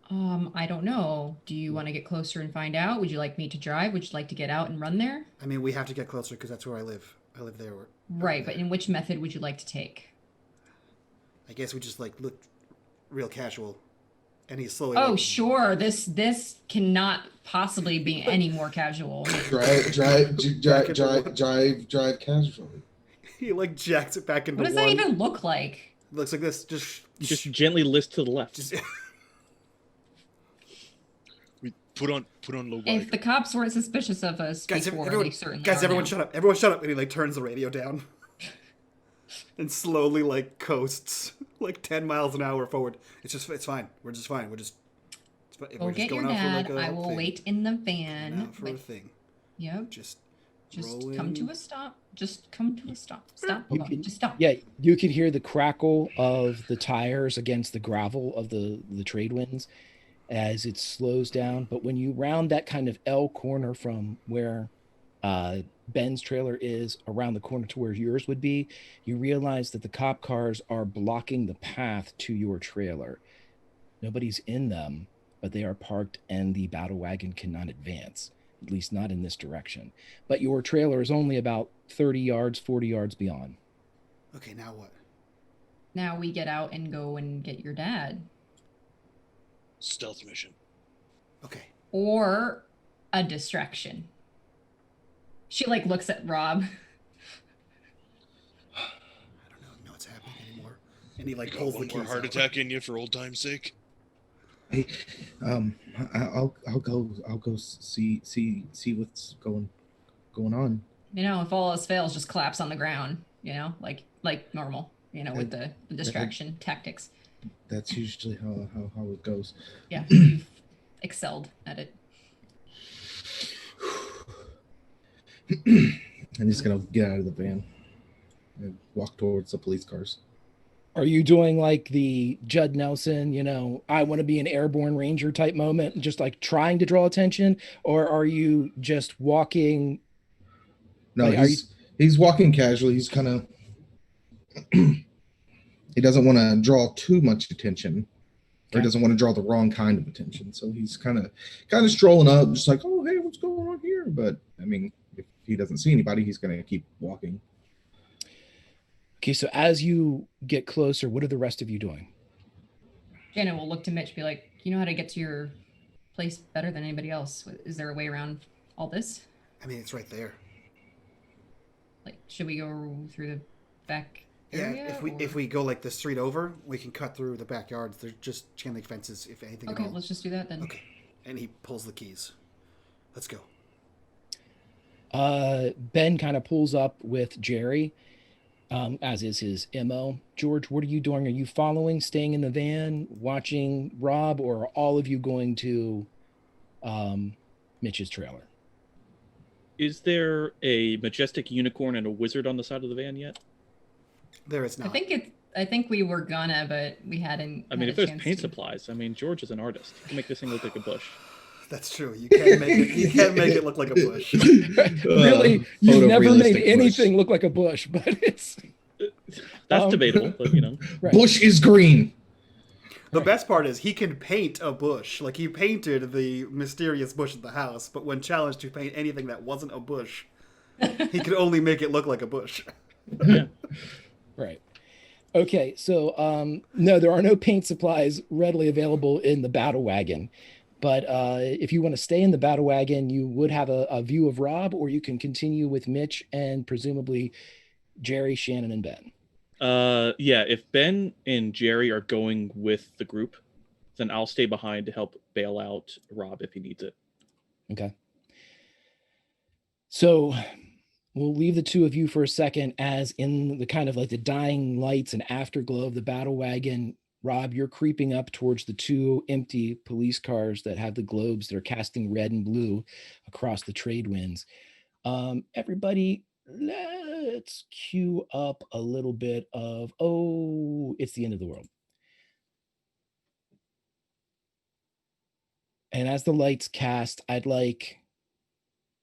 I don't know. Do you want to get closer and find out? Would you like me to drive? Would you like to get out and run there? I mean, we have to get closer because that's where I live. I live there. Right, but in which method would you like to take? I guess we just like look real casual, and he's slowly. Oh, like, sure. This cannot possibly be any more casual. drive casually. He like jacks it back into What does one. that even look like? Looks like this. Just gently list to the left. Just We put on low If ride. the cops weren't suspicious of us before, they certainly are everyone now. shut up. Everyone shut up. And he like turns the radio down. And slowly like coasts like 10 miles an hour forward. It's fine. We're just fine. We're just Go get your dad. I will wait in the van. For a thing. Yep. Just come to a stop. Just come to a stop. Stop. Just stop. Yeah, you can hear the crackle of the tires against the gravel of the Tradewinds as it slows down. But when you round that kind of L corner from where Ben's trailer is around the corner to where yours would be, you realize that the cop cars are blocking the path to your trailer. Nobody's in them, but they are parked and the battle wagon cannot advance, at least not in this direction. But your trailer is only about 30 yards, 40 yards beyond. Okay, now what? Now we get out and go and get your dad. Stealth mission. Okay. Or a distraction. She like looks at Rob. I don't know what's happening anymore. And he like Got pulls one the more keys heart out. attack in you for old time's sake. Hey, I'll go see what's going on. If all else fails, just collapse on the ground, like normal, with the distraction tactics. That's usually how it goes. Yeah, you've excelled at it. I'm just gonna get out of the van and walk towards the police cars. Are you doing like the Judd Nelson, I want to be an airborne ranger type moment, just like trying to draw attention? Or are you just walking? No, Like, are you he's walking casually. He's kind of he doesn't want to draw too much attention, or he doesn't want to draw the wrong kind of attention. So he's kind of strolling up, just like, oh hey, what's going on here? But I mean, if he doesn't see anybody, he's gonna keep walking. Okay, so as you get closer, what are the rest of you doing? Jenna will look to Mitch, be like, you know how to get to your place better than anybody else. Is there a way around all this? I mean, it's right there. Like, should we go through the back Yeah, area? if we go like the street over, we can cut through the backyards. There's just chain link fences, if anything Okay, at all. let's just do that then. Okay. And he pulls the keys. Let's go. Ben kind of pulls up with Jerry, as is his MO. George, what are you doing? Are you following, staying in the van, watching Rob, or are all of you going to Mitch's trailer? Is there a majestic unicorn and a wizard on the side of the van yet? There is not. I think we were gonna, but we hadn't. I mean, had if a there's chance paint to. supplies, I mean, George is an artist. He can make this thing look like a bush. That's true. You can't make it. You can't make it look like a bush. Really, you've never made photorealistic anything bush. look like a bush, but it's That's debatable, but right. Bush is green. The best part is he can paint a bush. Like he painted the mysterious bush at the house, but when challenged to paint anything that wasn't a bush, he could only make it look like a bush. yeah. Right. Okay, so no, there are no paint supplies readily available in the battle wagon. But if you want to stay in the battle wagon, you would have a view of Rob, or you can continue with Mitch and presumably Jerry, Shannon, and Ben. Yeah, if Ben and Jerry are going with the group, then I'll stay behind to help bail out Rob if he needs it. Okay. So we'll leave the two of you for a second, as in the kind of like the dying lights and afterglow of the battle wagon. Rob, you're creeping up towards the two empty police cars that have the globes that are casting red and blue across the trade winds. Everybody, let's cue up a little bit of, oh, it's the end of the world. And as the lights cast, I'd like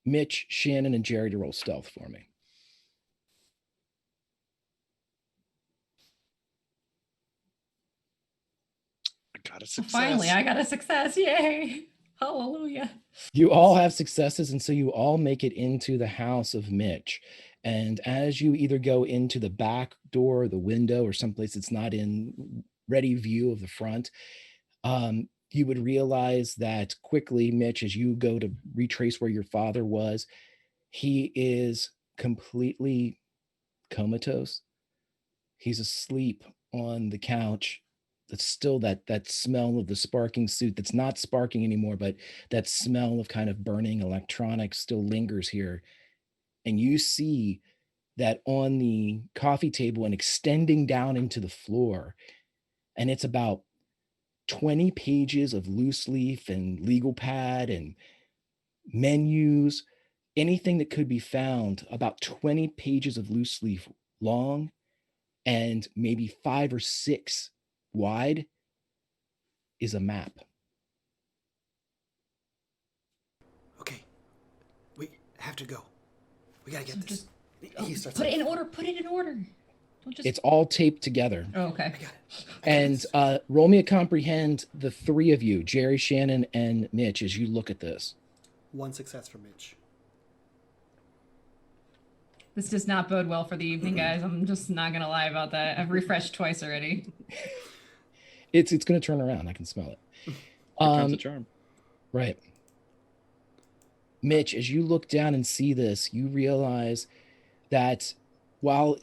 Mitch, Shannon, and Jerry to roll stealth for me. I got a success. Finally, I got a success. Yay. Hallelujah. You all have successes, and so you all make it into the house of Mitch. And as you either go into the back door, the window, or someplace that's not in ready view of the front, you would realize that quickly, Mitch, as you go to retrace where your father was, he is completely comatose. He's asleep on the couch. That's still that smell of the sparking suit that's not sparking anymore, but that smell of kind of burning electronics still lingers here. And you see that on the coffee table and extending down into the floor, and it's about 20 pages of loose leaf and legal pad and menus, anything that could be found, about 20 pages of loose leaf long and maybe 5 or 6 wide, is a map. Okay, we have to go. We gotta get So this. just He starts put it like, in order. Put it in order. Don't just. It's all taped together. Oh, okay. I got it. I got And this. roll me a comprehend, the three of you, Jerry, Shannon, and Mitch, as you look at this. 1 success for Mitch. This does not bode well for the evening, guys. I'm just not gonna lie about that. I've refreshed twice already. It's going to turn around. I can smell it. Time's a charm. Right. Mitch, as you look down and see this, you realize that while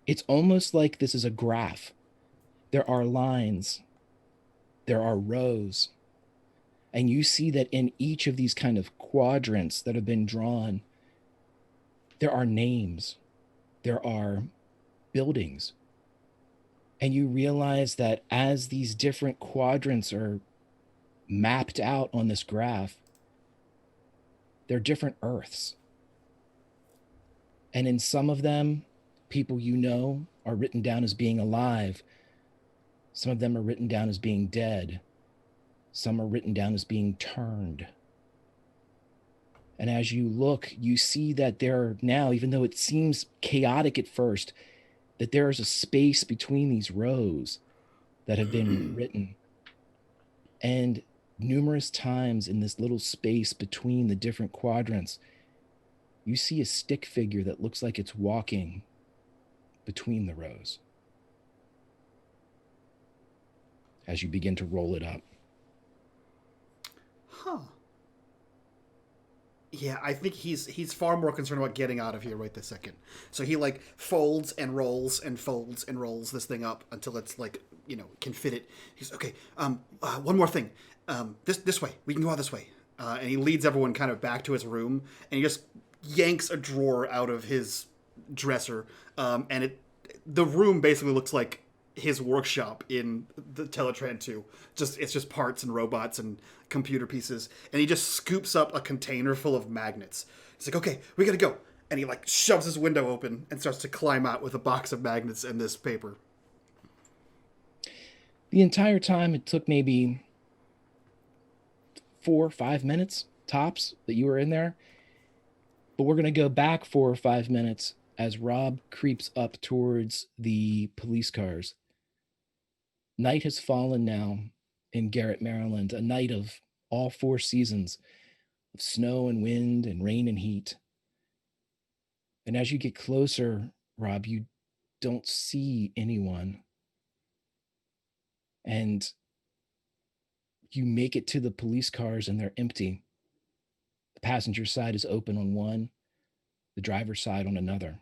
it's almost like this is a graph, there are lines there are rows. And you see that in each of these kind of quadrants that have been drawn, there are names, there are buildings. And you realize that as these different quadrants are mapped out on this graph, they're different Earths. And in some of them, people you know are written down as being alive. Some of them are written down as being dead. Some are written down as being turned. And as you look, you see that there are now, even though it seems chaotic at first, that there is a space between these rows that have been written. And numerous times in this little space between the different quadrants, you see a stick figure that looks like it's walking between the rows as you begin to roll it up. Huh. Yeah, I think he's far more concerned about getting out of here right this second. So he like folds and rolls this thing up until it's like, you know, can fit it. He's okay. One more thing. This way. We can go out this way. And he leads everyone kind of back to his room, and he just yanks a drawer out of his dresser. And the room basically looks like his workshop in the Teletran 2. It's just parts and robots and computer pieces. And he just scoops up a container full of magnets. He's like, okay, we gotta go. And he like shoves his window open and starts to climb out with a box of magnets and this paper. The entire time it took maybe 4 or 5 minutes tops that you were in there. But we're going to go back 4 or 5 minutes as Rob creeps up towards the police cars. Night has fallen now in Garrett, Maryland, a night of all 4 seasons of snow and wind and rain and heat. And as you get closer, Rob, you don't see anyone. And you make it to the police cars and they're empty. The passenger side is open on one, the driver's side on another.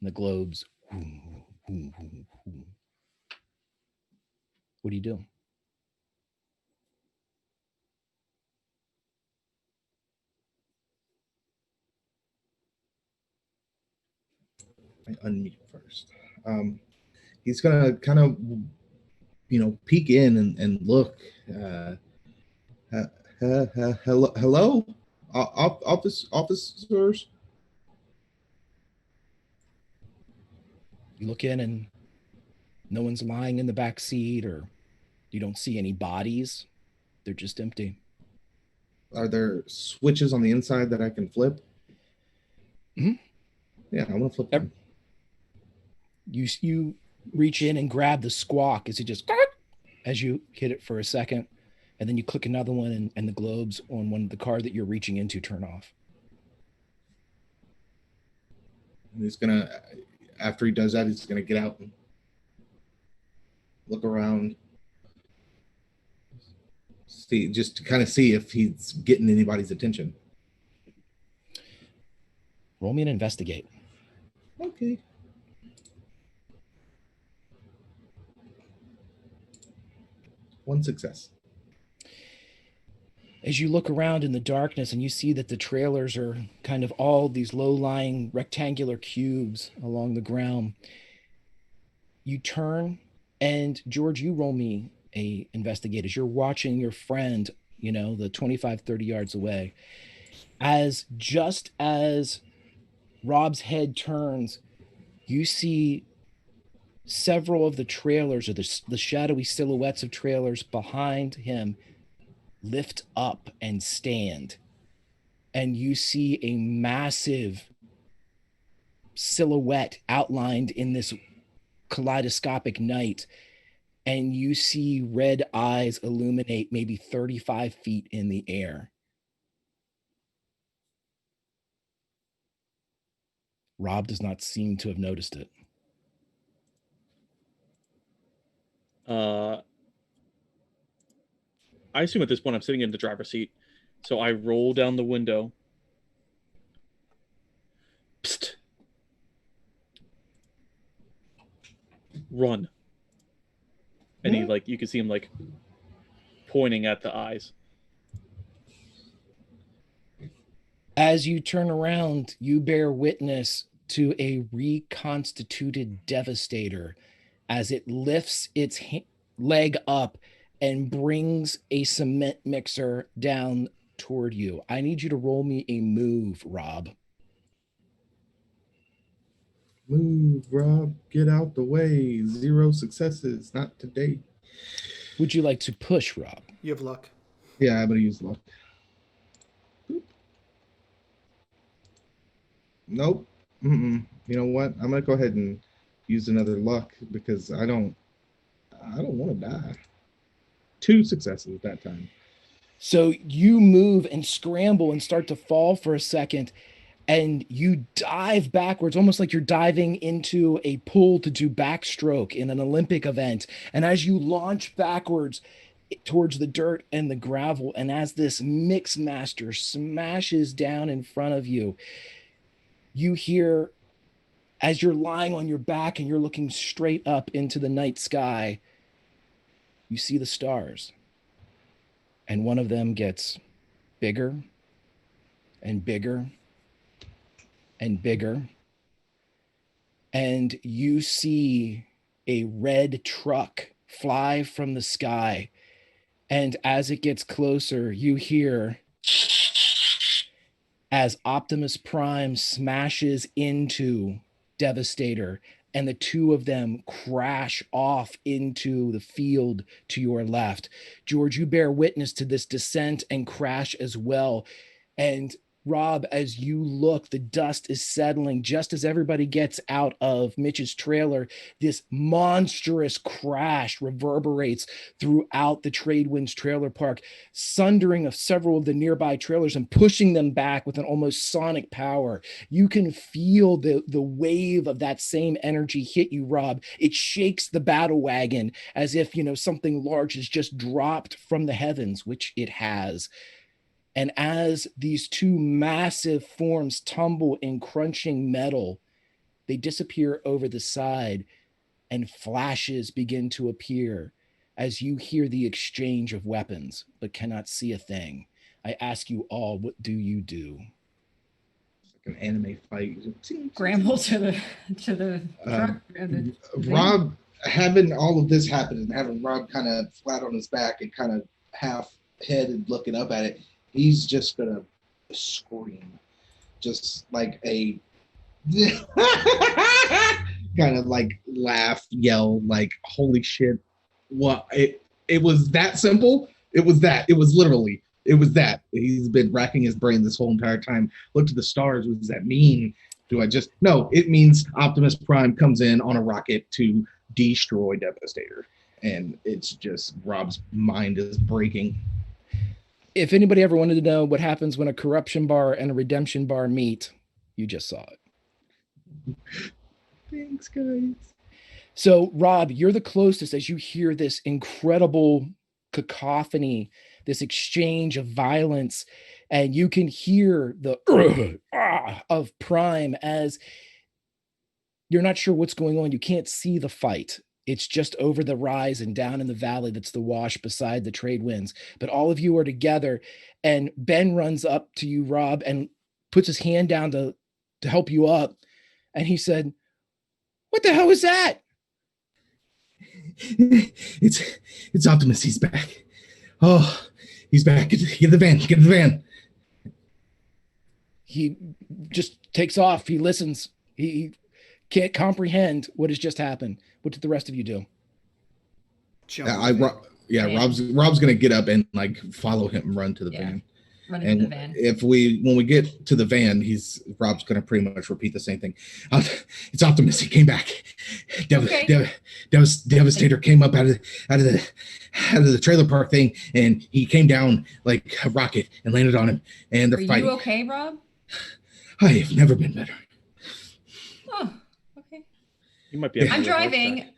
And the globes. What do you do? I unmute first. He's gonna kind of, peek in and look. Hello, officers. You look in and no one's lying in the back seat, or you don't see any bodies. They're just empty. Are there switches on the inside that I can flip? Mm-hmm. Yeah, I want to flip them. You reach in and grab the squawk as you hit it for a second, and then you click another one, and the globes on the car that you're reaching into turn off. And he's gonna, after he does that, he's gonna get out and look around, just to kind of see if he's getting anybody's attention. Roll me an investigate. Okay. One success. As you look around in the darkness and you see that the trailers are kind of all these low-lying rectangular cubes along the ground, you turn, and George, you roll me a investigate as you're watching your friend, the 25, 30 yards away. Just as Rob's head turns, you see several of the trailers, or the shadowy silhouettes of trailers behind him, lift up and stand. And you see a massive silhouette outlined in this kaleidoscopic night. And you see red eyes illuminate maybe 35 feet in the air. Rob does not seem to have noticed it. I assume at this point I'm sitting in the driver's seat, so I roll down the window. Psst. Run. And he you can see him pointing at the eyes. As you turn around, you bear witness to a reconstituted Devastator as it lifts its leg up and brings a cement mixer down toward you. I need you to roll me a move, Rob. Move, Rob. Get out the way. 0 successes. Not today. Would you like to push, Rob? You have luck. Yeah, I'm going to use luck. Nope. You know what? I'm going to go ahead and use another luck because I don't want to die. 2 successes that time. So you move and scramble and start to fall for a second, and you dive backwards, almost like you're diving into a pool to do backstroke in an Olympic event. And as you launch backwards towards the dirt and the gravel, and as this mix master smashes down in front of you, you hear, as you're lying on your back and you're looking straight up into the night sky, you see the stars. And one of them gets bigger and bigger and bigger. And you see a red truck fly from the sky. And as it gets closer, you hear as Optimus Prime smashes into Devastator, and the two of them crash off into the field to your left. George, you bear witness to this descent and crash as well. And Rob, as you look, the dust is settling just as everybody gets out of Mitch's trailer. This monstrous crash reverberates throughout the Tradewinds trailer park, sundering of several of the nearby trailers and pushing them back with an almost sonic power. You can feel the wave of that same energy hit you, Rob. It shakes the battle wagon as if, something large has just dropped from the heavens, which it has. And as these two massive forms tumble in crunching metal, they disappear over the side, and flashes begin to appear as you hear the exchange of weapons, but cannot see a thing. I ask you all, what do you do? Like an anime fight. Scramble to the truck. Rob, having all of this happen and having Rob kind of flat on his back and kind of half headed looking up at it, he's just gonna scream, just like a kind of like laugh, yell, like holy shit! What? It was that simple. It was that. It was literally. It was that. He's been racking his brain this whole entire time. Looked at the stars. What does that mean? No, it means Optimus Prime comes in on a rocket to destroy Devastator, and it's just Rob's mind is breaking. If anybody ever wanted to know what happens when a corruption bar and a redemption bar meet, you just saw it. Thanks, guys. So, Rob, you're the closest as you hear this incredible cacophony, this exchange of violence, and you can hear the of Prime as you're not sure what's going on. You can't see the fight. It's just over the rise and down in the valley that's the wash beside the Tradewinds. But all of you are together, and Ben runs up to you, Rob, and puts his hand down to help you up. And he said, "What the hell is that?" It's Optimus. He's back. Oh, he's back. Get the van. Get the van. He just takes off. He listens. He can't comprehend what has just happened. What did the rest of you do? Rob's gonna get up and like follow him and run to the van. Run into the van. When we get to the van, Rob's gonna pretty much repeat the same thing. It's Optimus. He came back. Devastator came up out of the trailer park thing, and he came down like a rocket and landed on him. And they're fighting. Are you okay, Rob? I have never been better. Oh, okay. You might be. I'm driving.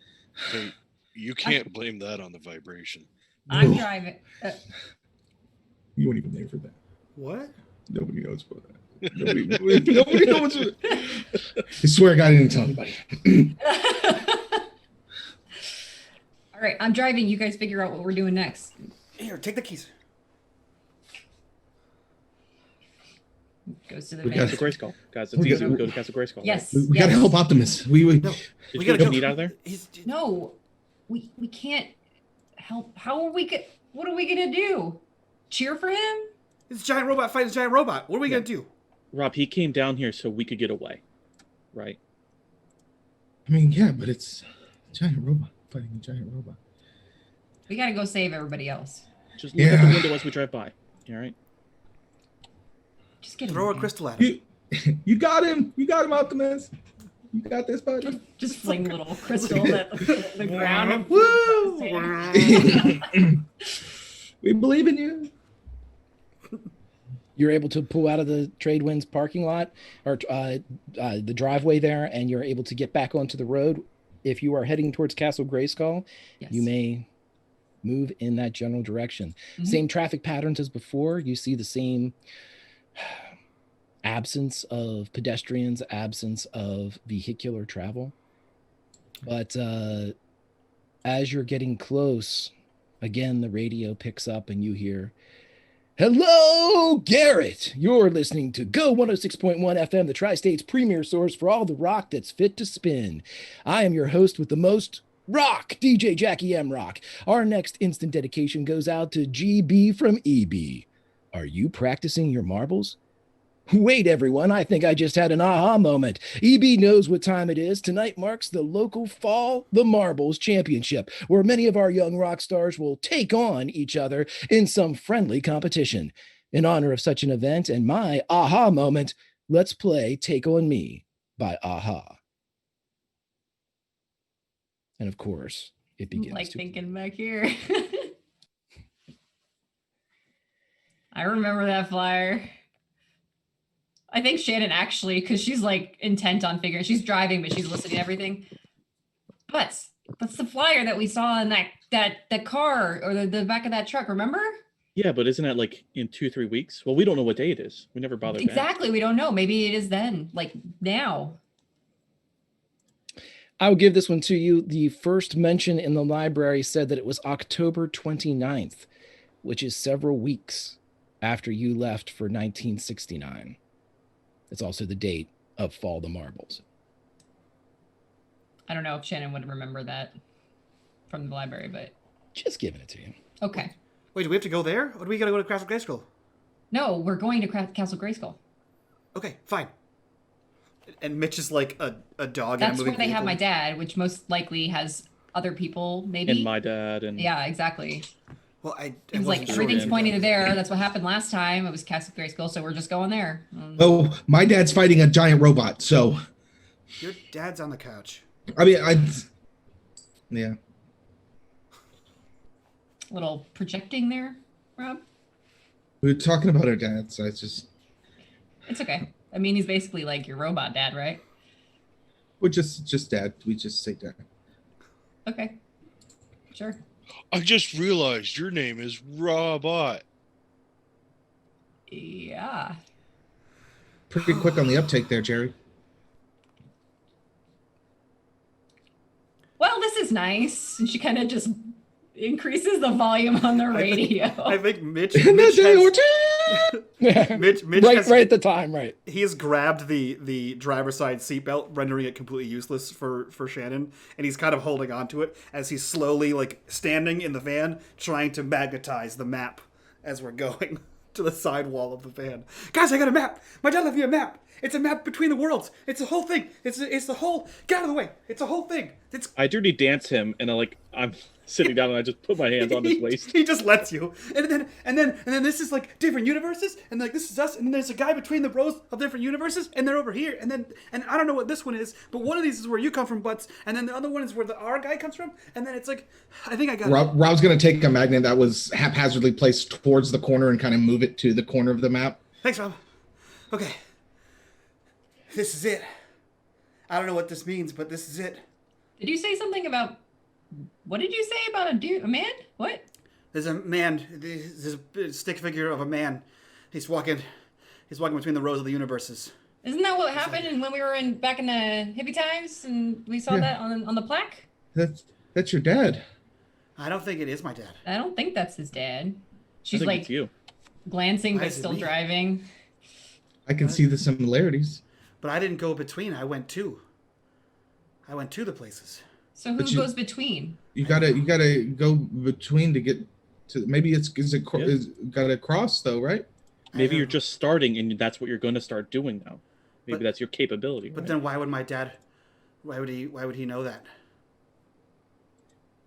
Hey, you can't blame that on the vibration. I'm driving. You weren't even there for that. What? Nobody knows about that. Nobody knows. I swear God, I didn't tell anybody. All right, I'm driving. You guys figure out what we're doing next. Here, take the keys. Goes to the We van. got- Castle Grayskull, guys. It's We easy. got- We go to Castle Grayskull. right? Yes. We gotta help Optimus. We No, Did we you gotta get go. meat out of there? No, we can't help. How are we get? What are we gonna do? Cheer for him? This giant robot fighting a giant robot. What are we Yeah. gonna do? Rob, he came down here so we could get away, right? I mean, yeah, but it's a giant robot fighting a giant robot. We gotta go save everybody else. Just look out the Yeah. window as we drive by. All right. Just get him. Throw a man. crystal at him. You got him. You got him, Optimus. You got this, buddy. Just fling little crystals at the ground. Woo! We believe in you. You're able to pull out of the Tradewinds parking lot or the driveway there, and you're able to get back onto the road. If you are heading towards Castle Grayskull, Yes. you may move in that general direction. Mhm. Same traffic patterns as before. You see the same absence of pedestrians, absence of vehicular travel. But as you're getting close, again, the radio picks up and you hear, "Hello, Garrett. You're listening to Go 106.1 FM, the Tri-State's premier source for all the rock that's fit to spin. I am your host with the most rock, DJ Jackie M. Rock. Our next instant dedication goes out to GB from EB. Are you practicing your marbles? Wait, everyone, I think I just had an aha moment. EB knows what time it is. Tonight marks the local Fall the Marbles Championship, where many of our young rock stars will take on each other in some friendly competition. In honor of such an event and my aha moment, let's play Take On Me by Aha. And of course, it begins Like to... thinking back here. I remember that flyer. I think Shannon actually, because she's like intent on figuring, she's driving, but she's listening to everything. But that's the flyer that we saw in that car or the back of that truck, remember? Yeah, but isn't that like in 2-3 weeks? Well, we don't know what day it is. We never bothered to ask. Exactly. We don't know. Maybe it is then, like now. I'll give this one to you. The first mention in the library said that it was October 29th, which is several weeks after you left for 1969. It's also the date of Fall the Marbles. I don't know if Shannon would remember that from the library, but Just giving it to you. okay. Wait, do we have to go there? Or do we gotta go to Castle Grayskull? No, we're going to Castle Grayskull. Okay, fine. And Mitch is like a dog. That's in a where moving they have vehicle. my dad, which most likely has other people, maybe. And my dad and Yeah, exactly. Well, I It was like wasn't sure. everything's Yeah. pointing to there. That's what happened last time. It was Castle Grayskull, so we're just going there. Oh, my dad's fighting a giant robot. So, Your dad's on the couch. I mean, yeah. Little projecting there, Rob. We were talking about our dads. So it's just, It's okay. I mean, he's basically like your robot dad, right? we're just dad. We just say dad. Okay. Sure. I just realized your name is Robot. Yeah. Pretty quick on the uptake there, Jerry. Well, this is nice. And she kind of just increases the volume on the radio. I think Mitch has, Mitch right, has, right at the time, right. he has grabbed the driver's side seatbelt, rendering it completely useless for Shannon, and he's kind of holding onto it as he's slowly like standing in the van, trying to magnetize the map as we're going to the side wall of the van. Guys, I got a map. My dad left me a map. It's a map between the worlds. It's a whole thing. It's the whole. Get out of the way. It's a whole thing. It's. I dirty dance him, and I'm sitting down, and I just put my hands on his waist. He just lets you, and then this is like different universes, and like this is us, and then there's a guy between the rows of different universes, and they're over here, and I don't know what this one is, but one of these is where you come from, Butts, and then the other one is where our guy comes from, and then it's like, I think I got it. Rob's going to take a magnet that was haphazardly placed towards the corner and kind of move it to the corner of the map. Thanks, Rob. Okay, this is it. I don't know what this means, but this is it. Did you say something about? What did you say about a man? What? There's a man. There's a stick figure of a man. He's walking between the rows of the universes. Isn't that what happened when we were back in the hippie times and we saw Yeah. that on the plaque? That's your dad. I don't think it is my dad. I don't think that's his dad. I She's think like it's you. glancing Why but is it still me? driving. I can see the similarities. But I didn't go between. I went to the places. So who But you- goes between? You gotta go between to get to. Maybe is gotta cross though, right? Maybe I you're don't- just starting and that's what you're going to start doing now. Maybe But- that's your capability. But right? then why would my dad? Why would he know that?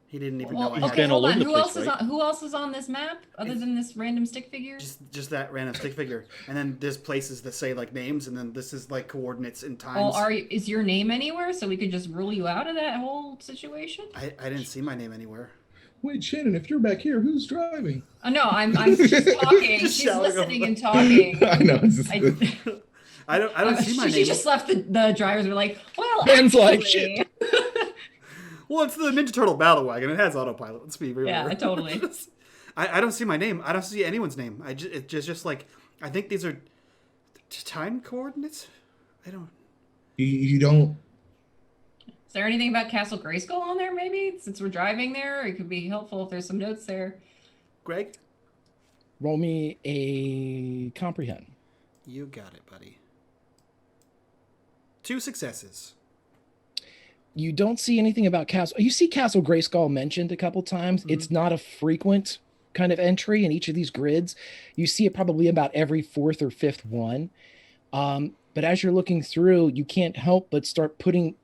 He didn't even know I He's had okay, been hold all on. over the Who place, else is right? on? Who else is on this map other than this random stick figure? just that random stick figure. And then there's places that say like names, and then this is like coordinates and Well, times. is your name anywhere so we could just rule you out of that whole situation? I didn't see my name anywhere. Wait, Shannon, if you're back here, who's driving? Oh no, I'm just talking. Just She's shouting listening over. and talking. I know. It's just, I don't see my she name. just left the drivers were like, well, Ben's like, actually- Well, it's the Ninja Turtle Battle Wagon. It has autopilot. Let's be real. Yeah, totally. I don't see my name. I don't see anyone's name. It's just like I think these are time coordinates. I don't. you don't. Is there anything about Castle Grayskull on there? Maybe since we're driving there, it could be helpful if there's some notes there. Greg, Roll me a comprehend. you got it, buddy. 2 successes. You don't see anything about Castle. You see Castle Grayskull mentioned a couple times. Mhm. It's not a frequent kind of entry in each of these grids. You see it probably about every 4th or 5th one. But as you're looking through, you can't help but start putting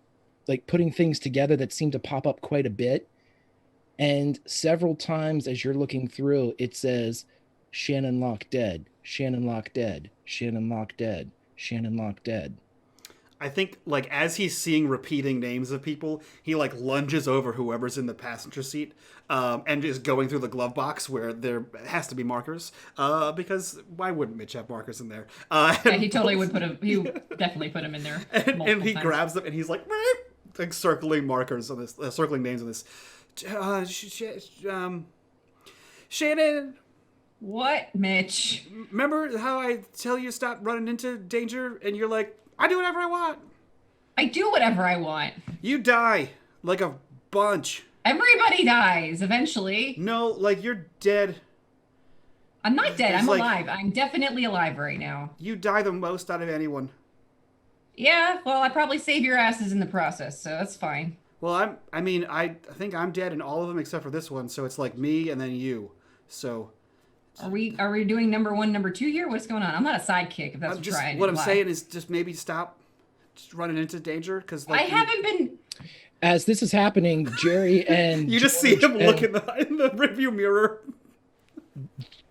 things together that seem to pop up quite a bit. And several times as you're looking through, it says Shannon Locke dead, Shannon Locke dead, Shannon Locke dead, Shannon Locke dead. I think like as he's seeing repeating names of people, he like lunges over whoever's in the passenger seat, and is going through the glove box where there has to be markers, because why wouldn't Mitch have markers in there? Yeah, he totally would he would definitely put him in there. and multiple he times. grabs them and he's like circling markers on this, circling names on this. Shannon, What, Mitch? remember how I tell you to stop running into danger, and you're like, I do whatever I want. I do whatever I want. You die like a bunch. Everybody dies eventually. No, like you're dead. I'm not dead. It's I'm like- alive. I'm definitely alive right now. You die the most out of anyone. Yeah, well, I probably save your asses in the process, so that's fine. Well, I think I'm dead in all of them except for this one, so it's like me and then you. So Are we doing number 1, number 2 here? What's going on? I'm not a sidekick if that's what you're trying. what I'm imply. saying is just maybe stop just running into danger, because like I haven't been. As this is happening, Jerry and you just see him George look and- in the rearview mirror.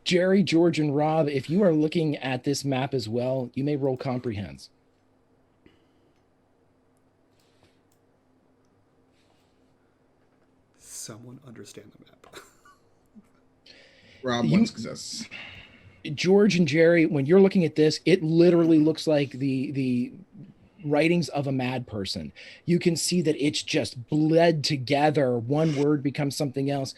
Jerry, George, and Rob, if you are looking at this map as well, you may roll comprehends. Someone understand the map. Rob You- one success. George and Jerry, when you're looking at this, it literally looks like the writings of a mad person. You can see that it's just bled together. One word becomes something else.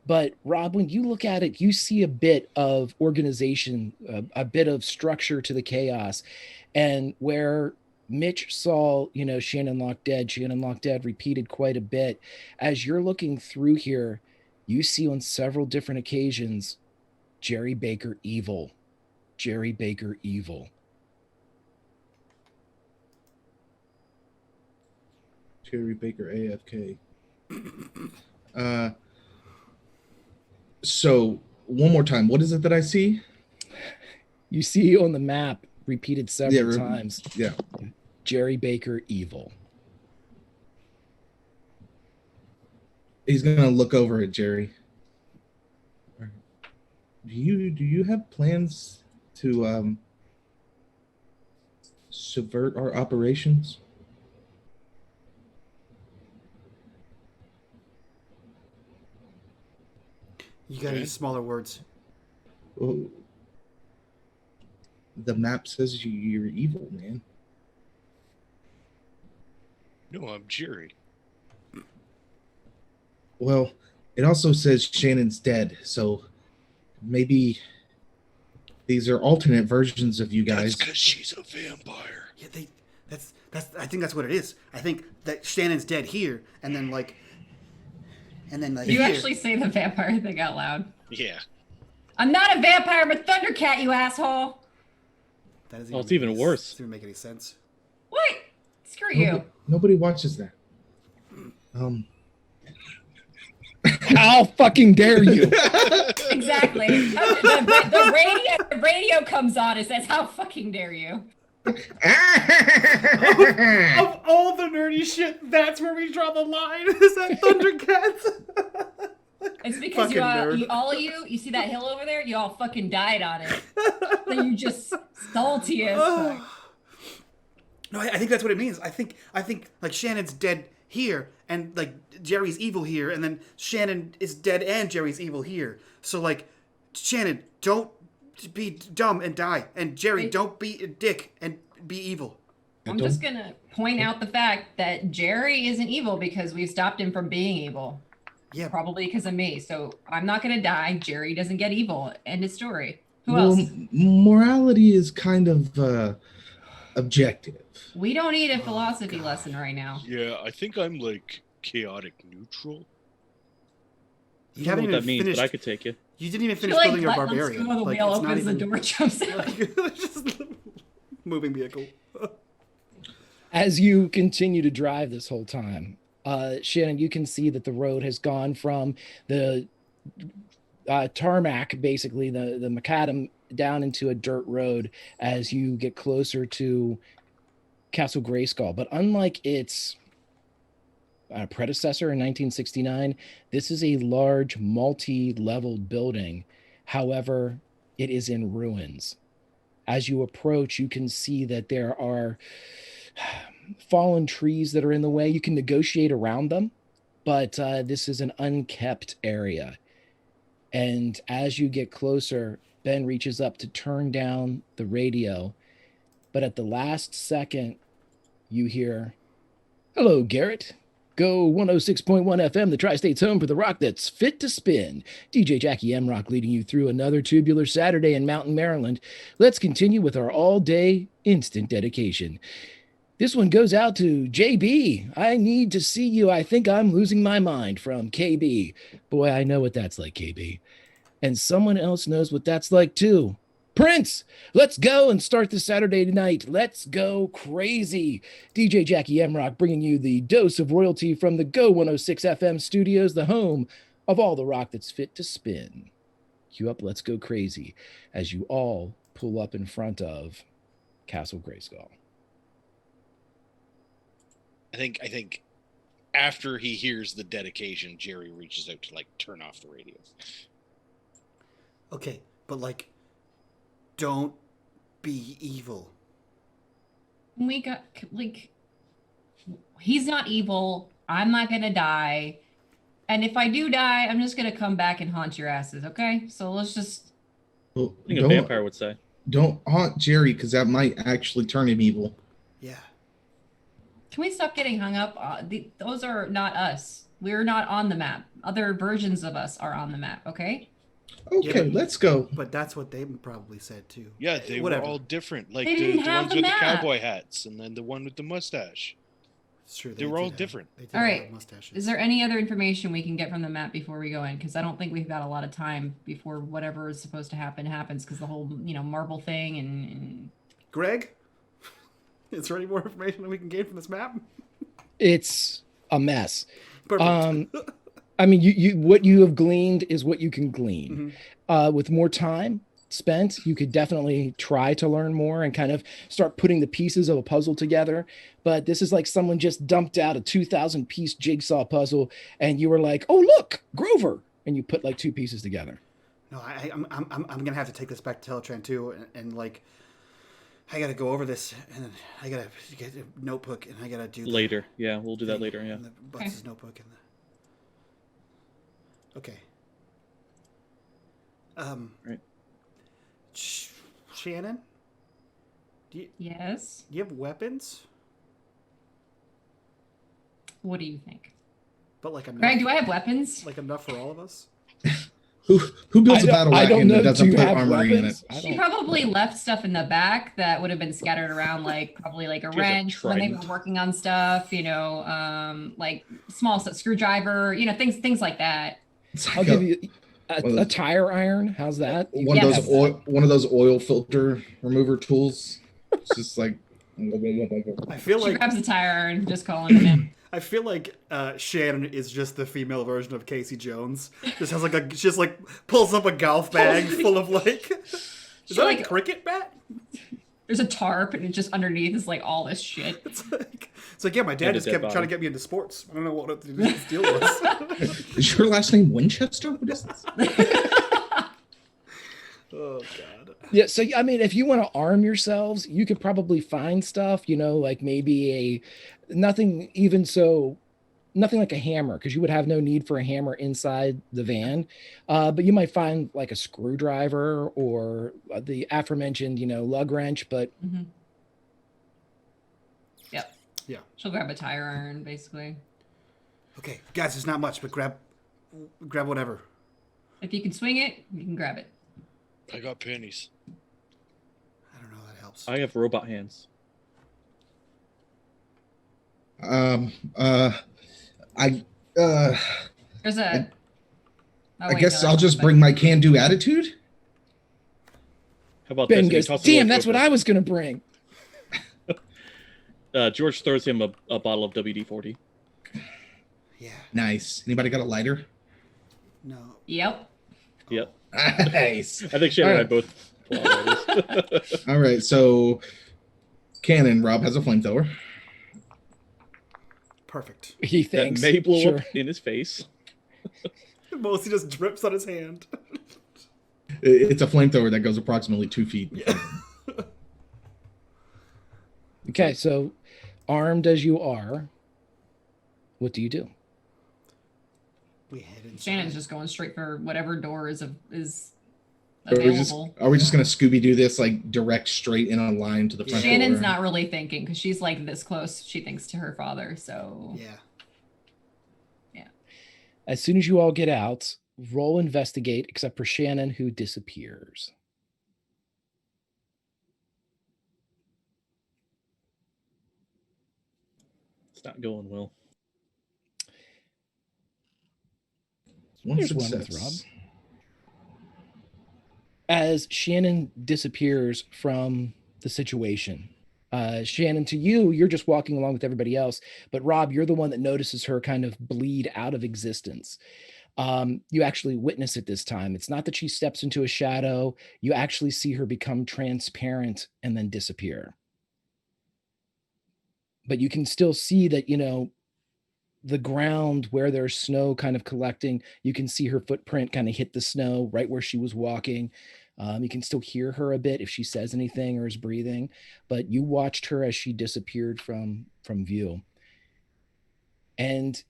But Rob, when you look at it, you see a bit of organization, a bit of structure to the chaos. And where Mitch saw, Shannon Locke dead repeated quite a bit. As you're looking through here, you see on several different occasions, Jerry Baker evil. Jerry Baker evil. Jerry Baker AFK. So one more time, what is it that I see? You see on the map repeated several Yeah, times, Yeah. Jerry Baker evil. He's gonna look over at Jerry. Do you have plans to subvert our operations? You gotta Okay. use smaller words. Well, the map says you're evil, man. No, I'm Jerry. Well, it also says Shannon's dead, so maybe these are alternate versions of you That's guys. because she's a vampire. Yeah, that's I think that's what it is. I think that Shannon's dead here, and then like And then like You here. actually say the vampire thing out loud. Yeah. I'm not a vampire, I'm a Thundercat, you asshole. That doesn't Oh, it's make even any- worse. Doesn't even make any sense. What? Screw you. Nobody watches that. How fucking dare you? Exactly. The radio comes on and says, "How fucking dare you?" Of all the nerdy shit, that's where we draw the line. Is that Thundercats? It's because Fucking nerd. all of you see that hill over there? You all fucking died on it. So you just salty as fuck. No, I think that's what it means. I think like Shannon's dead here, and like Jerry's evil here, and then Shannon is dead and Jerry's evil here. So like, Shannon, don't be dumb and die, and Jerry, don't be a dick and be evil. I'm just gonna point out the fact that Jerry isn't evil because we've stopped him from being evil. Yeah, Probably because of me. So I'm not gonna die. Jerry doesn't get evil. End of story. Who else? Morality is kind of objective. We don't need a philosophy lesson right now. Yeah, I think I'm like chaotic neutral. you I don't haven't know even what that means, finished. but I could take you. You didn't even finish You're building your Let's barbarian. go, the Like, wheel it's not opens, the even door jumps out. like, just moving vehicle. As you continue to drive this whole time, Shannon, you can see that the road has gone from the tarmac, basically the macadam, down into a dirt road as you get closer to Castle Grayskull. But unlike its predecessor in 1969, this is a large multi-leveled building. However, it is in ruins. As you approach, you can see that there are fallen trees that are in the way. You can negotiate around them, but this is an unkept area. And as you get closer, Ben reaches up to turn down the radio, but at the last second, you hear, "Hello, Garrett. Go 106.1 FM, the Tri-State's home for the rock that's fit to spin. DJ Jackie M. Rock leading you through another tubular Saturday in Mountain, Maryland. Let's continue with our all-day instant dedication. This one goes out to JB. I need to see you. I think I'm losing my mind, from KB. Boy, I know what that's like, KB. And someone else knows what that's like too. Prince, let's go and start this Saturday night. Let's go crazy. DJ Jackie M. Rock bringing you the dose of royalty from the Go 106 FM studios, the home of all the rock that's fit to spin." Cue up Let's Go Crazy as you all pull up in front of Castle Grayskull. I think after he hears the dedication, Jerry reaches out to like turn off the radio. Okay, but like, don't be evil. We got like, he's not evil. I'm not gonna die. And if I do die, I'm just gonna come back and haunt your asses. Okay, so let's just. Well, I think a vampire would say. Don't haunt Jerry, because that might actually turn him evil. Yeah. Can we stop getting hung up? Those are not us. We're not on the map. Other versions of us are on the map. Okay. Okay, but- let's go. But that's what they probably said too. Yeah, they Whatever. were all different. Like They the didn't have ones the with map. the cowboy hats, and then the one with the mustache. It's true. They were did all have- different. They did All have right. mustaches. Is there any other information we can get from the map before we go in? Because I don't think we've got a lot of time before whatever is supposed to happen happens. Because the whole marble thing and Greg? Is there any more information that we can gain from this map? It's a mess. Perfect. I mean, you what you have gleaned is what you can glean. With more time spent, you could definitely try to learn more and kind of start putting the pieces of a puzzle together. But this is like someone just dumped out a 2,000 piece jigsaw puzzle, and you were like, "Oh, look, Grover," and you put like two pieces together. No, I'm gonna have to take this back to Teletran too, and like, I gotta go over this, and I gotta get a notebook, and I gotta do Later. Yeah, we'll do that later. Yeah. The Butts' notebook and the. Okay. Right. Shannon, yes. do you have weapons? What do you think, But like enough, Greg? Do I have weapons? like enough for all of us? Who builds a battle I don't wagon know. that Do doesn't you put have armory in it? weapons? I She don't- probably left stuff in the back that would have been scattered around, like probably like a She has a wrench when they were trident. working on stuff, like small stuff, screwdriver, things like that. It's I'll like give you one of a tire iron. How's that? You one can of have those one of those oil filter remover tools. It's just like I feel She like grabs a tire and just calling him in. I feel like Shannon is just the female version of Casey Jones. Just has like she just like pulls up a golf bag full of like. Is that like- a cricket bat? There's a tarp and it just underneath is like all this shit. It's like yeah, my dad And a just dead kept body. trying to get me into sports. I don't know what his deal was. is your last name Winchester? What is this? Oh god. Yeah, so I mean, if you want to arm yourselves, you could probably find stuff, like maybe nothing like a hammer, because you would have no need for a hammer inside the van. But you might find like a screwdriver or the aforementioned, lug wrench. But Mhm. Yep. Yeah. She'll grab a tire iron, basically. Okay, guys, it's not much, but grab whatever. If you can swing it, you can grab it. I got pennies. I don't know. That helps. I have robot hands. There's a. Oh, I wait, guess no, I'll that's just not bring my can-do attitude. How about Ben this? goes, He tosses away damn, that's what paper. I was going to bring. George throws him a bottle of WD-40. Yeah. Nice. Anybody got a lighter? No. Yep. Yep. Nice. I think Shannon and I Alright. both pull out lighters. All right, so cannon. Rob has a flamethrower. Perfect. He That thinks. may blow sure. up in his face. Mostly just drips on his hand. It's a flamethrower that goes approximately 2 feet. Yeah. Okay, so armed as you are, what do you do? We head inside. Shannon's just going straight for whatever door is Are we just available. gonna Scooby Doo this like direct straight in a line to the front Shannon's door? not really thinking because she's like this close, she thinks, to her father. So Yeah. As soon as you all get out, roll investigate, except for Shannon, who disappears. It's not going well. One Here's one with success. Rob. As Shannon disappears from the situation, Shannon, to you, you're just walking along with everybody else. But Rob, you're the one that notices her kind of bleed out of existence. You actually witness it this time. It's not that she steps into a shadow. You actually see her become transparent and then disappear. But you can still see that, the ground where there's snow kind of collecting, you can see her footprint kind of hit the snow right where she was walking. You can still hear her a bit if she says anything or is breathing, but you watched her as she disappeared from view. And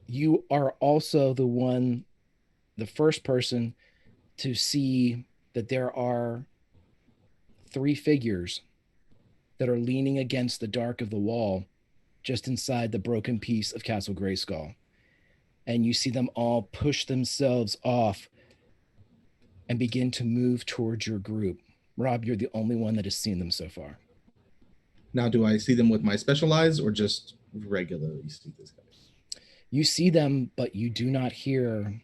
you are also the first person to see that there are 3 figures that are leaning against the dark of the wall just inside the broken piece of Castle Grayskull. And you see them all push themselves off and begin to move towards your group. Rob, you're the only one that has seen them so far. Now, do I see them with my special eyes or just regularly see these guys? You see them, but you do not hear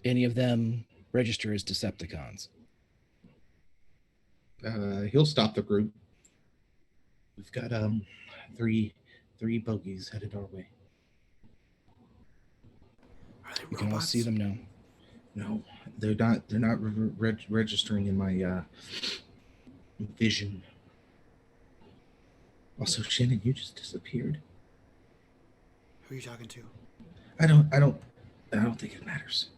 any of them register as Decepticons. He'll stop the group. We've got three bogies headed our way. Are they You can all robots? see them now. No, they're not registering in my vision. Also, Shannon, you just disappeared. Who are you talking to? I don't think it matters.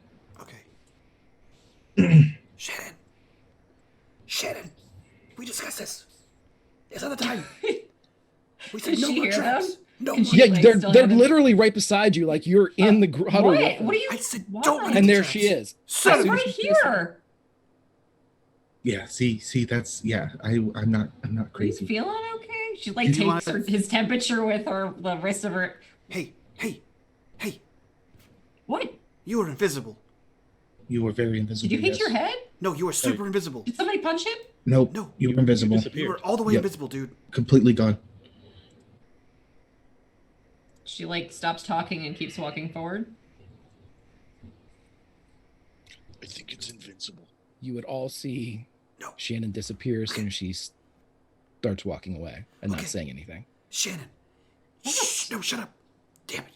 Okay. Shannon, we discussed this. It's not the time. We said Did no she more hear traps. them? No Can more. she- Yeah, like, they're still they're hear them? literally right beside you, like you're in the huddle. with What? them. What are you? I said why? don't let And there traps. she is. Son of It's a right here. Yeah, see, that's I'm not Are you crazy. feeling okay? She like Did you takes wanna- his temperature with her, the wrist of her. Hey, What? you are invisible. You were very invisible. Did you hit yes. your head? No, you were super invisible. Did somebody punch him? Nope. No. You were invisible. You disappeared. were all the way Yep. invisible, dude. Completely gone. She like stops talking and keeps walking forward. I think it's invincible. You would all see No. Shannon disappear as soon as she starts walking away and Okay. not saying anything. Shannon. Shh. No, shut up. Damn it.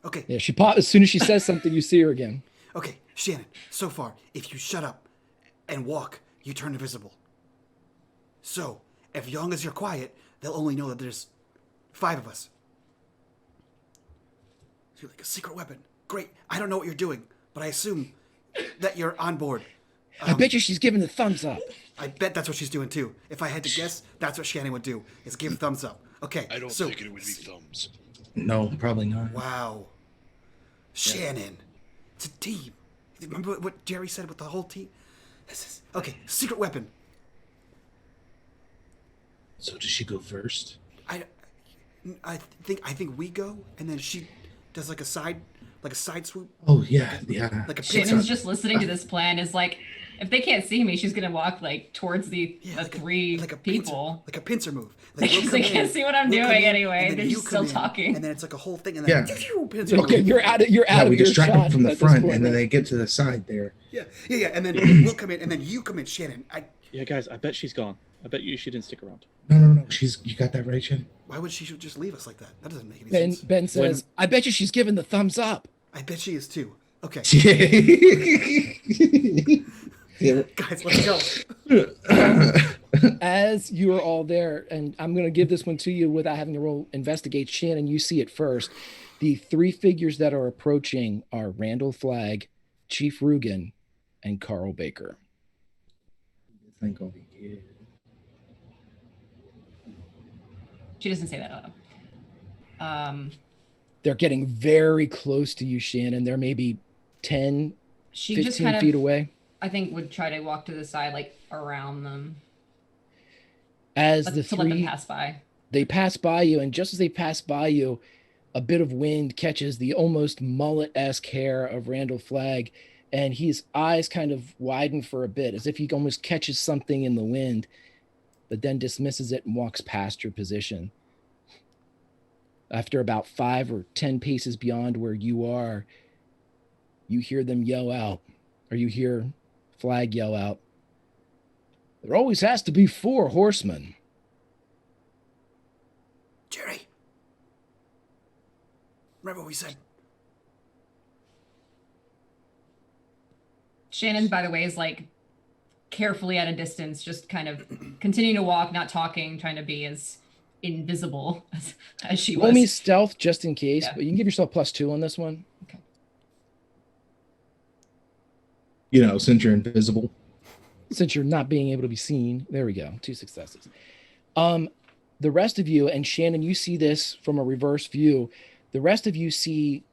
Okay. Yeah, she pop as soon as she says something, you see her again. Okay, Shannon. So far, if you shut up and walk, you turn invisible. So, as long as you're quiet, they'll only know that there's 5 of us. You're like a secret weapon. Great. I don't know what you're doing, but I assume that you're on board. I bet you she's giving the thumbs up. I bet that's what she's doing too. If I had to guess, that's what Shannon would do, is give thumbs up. Okay, I don't so, think it would be thumbs. No, probably not. Wow. Shannon. It's a team. Remember what Jerry said with the whole team? This is okay, secret weapon. So does she go first? I think we go, and then she does like a side swoop. Oh yeah, yeah. Like a Shannon's pizza. just listening to this plan. Is like, if they can't see me, she's gonna walk like towards the like three like a people. Like a pincer move. Because they can't see what I'm we'll come doing in, anyway. and then They're you just come still in, talking. And then it's like a whole thing, and then pincer Okay, move. you're out of your we your distract shot them from the at this front, point. and then they get to the side there. Yeah, and then we'll come in, and then you come in, Shannon. Yeah, guys, I bet she's gone. I bet she didn't stick around. No. You got that right, Shannon? Why would she just leave us like that? That doesn't make any Ben, sense. ben says, I bet you she's giving the thumbs up. I bet she is too. Okay, Yeah. guys, let's go. As you are all there, and I'm going to give this one to you without having to roll investigate. Shannon, you see it first. The 3 figures that are approaching are Randall Flagg, Chief Rugen, and Carl Baker. Think over here. She doesn't say that out loud. They're getting very close to you, Shannon. They're maybe 10, She 15 just kind feet of, away. I think, would try to walk to the side, like around them, As to the let them 3 pass by. they pass by you, and just as they pass by you, a bit of wind catches the almost mullet-esque hair of Randall Flagg, and his eyes kind of widen for a bit, as if he almost catches something in the wind, but then dismisses it and walks past your position. After about 5 or 10 paces beyond where you are, you hear them yell out, or you hear Flagg yell out, "There always has to be 4 horsemen." Jerry, remember what we said? Shannon, by the way, is like carefully at a distance, just kind of continuing to walk, not talking, trying to be as invisible as she was. Roll me stealth just in case, Yeah. but you can give yourself +2 on this one. Since you're invisible. Since you're not being able to be seen. There we go. 2 successes. The rest of you, and Shannon, you see this from a reverse view. The rest of you see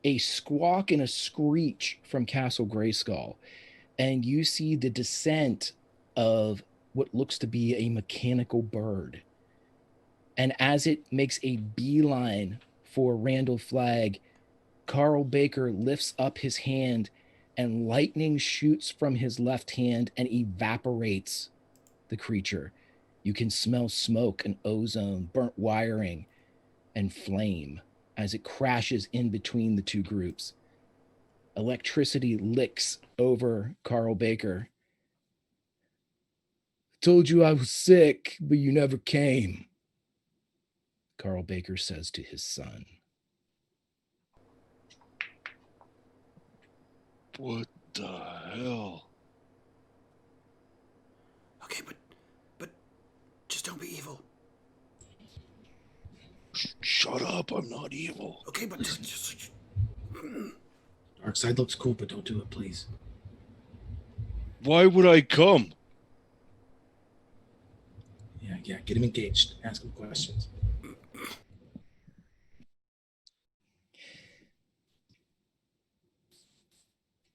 a squawk and a screech from Castle Grayskull. And you see the descent of what looks to be a mechanical bird. And as it makes a beeline for Randall Flagg, Carl Baker lifts up his hand and lightning shoots from his left hand and evaporates the creature. You can smell smoke and ozone, burnt wiring, and flame as it crashes in between the 2 groups. Electricity licks over Carl Baker. "Told you I was sick, but you never came," Carl Baker says to his son. What the hell? Okay, but just don't be evil. Shut up, I'm not evil. Okay, but just Dark side looks cool, but don't do it, please. Why would I come? Yeah, get him engaged. Ask him questions.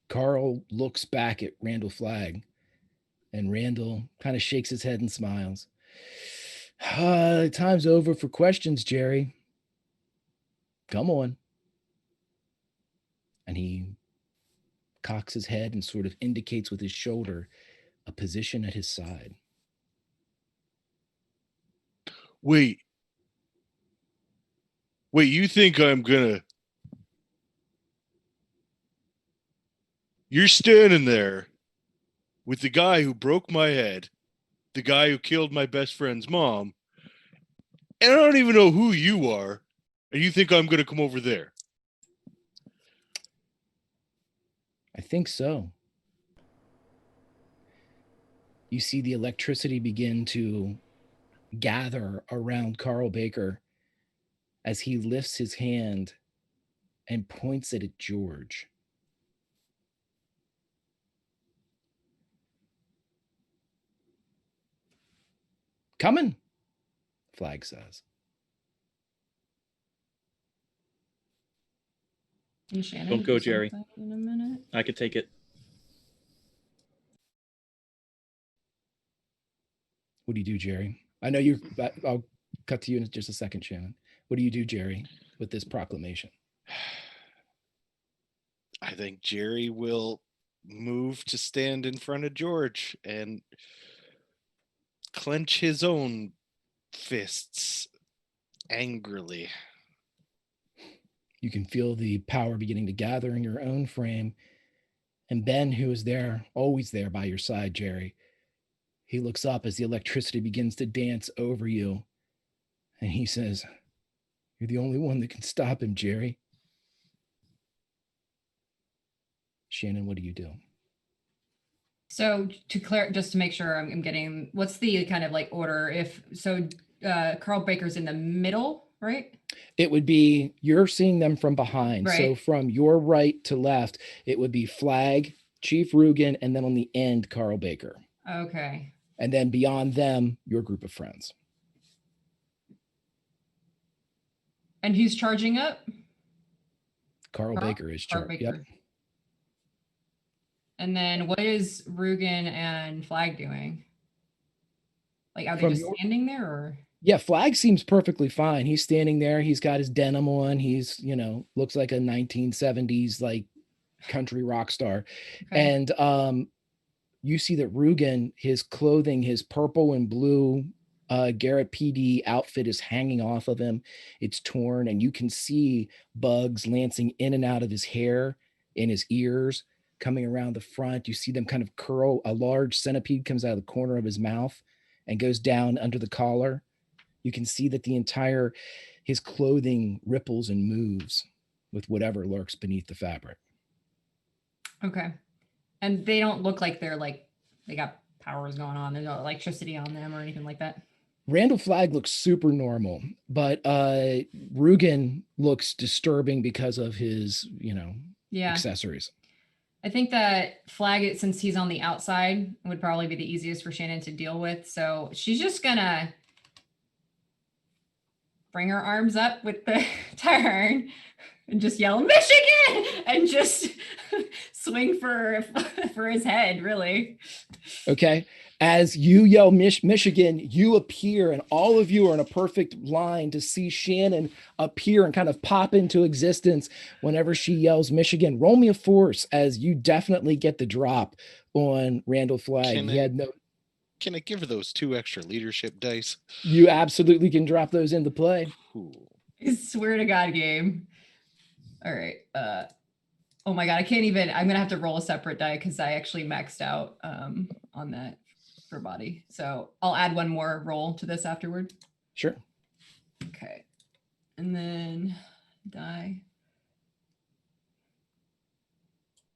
Carl looks back at Randall Flagg, and Randall kind of shakes his head and smiles. Time's over for questions, Jerry. Come on. And he cocks his head and sort of indicates with his shoulder a position at his side. Wait, you think I'm gonna... You're standing there with the guy who broke my head, the guy who killed my best friend's mom, and I don't even know who you are, and you think I'm gonna come over there? I think so. You see the electricity begin to gather around Carl Baker as he lifts his hand and points it at George. Coming, Flag says. And Shannon, Don't go, do Jerry. something in a minute. I could take it. What do you do, Jerry? I know you're, I'll cut to you in just a second, Shannon. What do you do, Jerry, with this proclamation? I think Jerry will move to stand in front of George and clench his own fists angrily. You can feel the power beginning to gather in your own frame. And Ben, who is there, always there by your side, Jerry, he looks up as the electricity begins to dance over you. And he says, "You're the only one that can stop him, Jerry." Shannon, what do you do? So just to make sure I'm getting, what's the kind of like order? Carl Baker's in the middle, right? It would be, you're seeing them from behind. So Right. from your right to left, it would be Flag, Chief Rugen, and then on the end, Carl Baker. Okay. And then beyond them, your group of friends. And who's charging up? Carl Carl? Baker is Carl charged. Yep. Baker. And then what is Rugen and Flag doing? Like, are they just standing there or? Yeah, Flag seems perfectly fine. He's standing there. He's got his denim on. He's, looks like a 1970s like country rock star. Okay. And you see that Rugen, his clothing, his purple and blue Garrett PD outfit is hanging off of him. It's torn, and you can see bugs lancing in and out of his hair, in his ears, coming around the front. You see them kind of curl. A large centipede comes out of the corner of his mouth and goes down under the collar. You can see that his clothing ripples and moves with whatever lurks beneath the fabric. Okay. And they don't look like they got powers going on. There's no electricity on them or anything like that. Randall Flagg looks super normal, but Rugen looks disturbing because of his, accessories. I think that Flag, since he's on the outside, would probably be the easiest for Shannon to deal with. So she's just gonna bring her arms up with the turn and just yell "Michigan" and just swing for his head, really. Okay. As you yell Michigan, you appear, and all of you are in a perfect line to see Shannon appear and kind of pop into existence whenever she yells Michigan. Roll me a force, as you definitely get the drop on Randall Flagg. Can I give her those 2 extra leadership dice? You absolutely can drop those into play. Cool. I swear to God, game. All right. Oh my God, I can't even. I'm gonna have to roll a separate die because I actually maxed out on that for body. So I'll add one more roll to this afterward. Sure. Okay. And then die.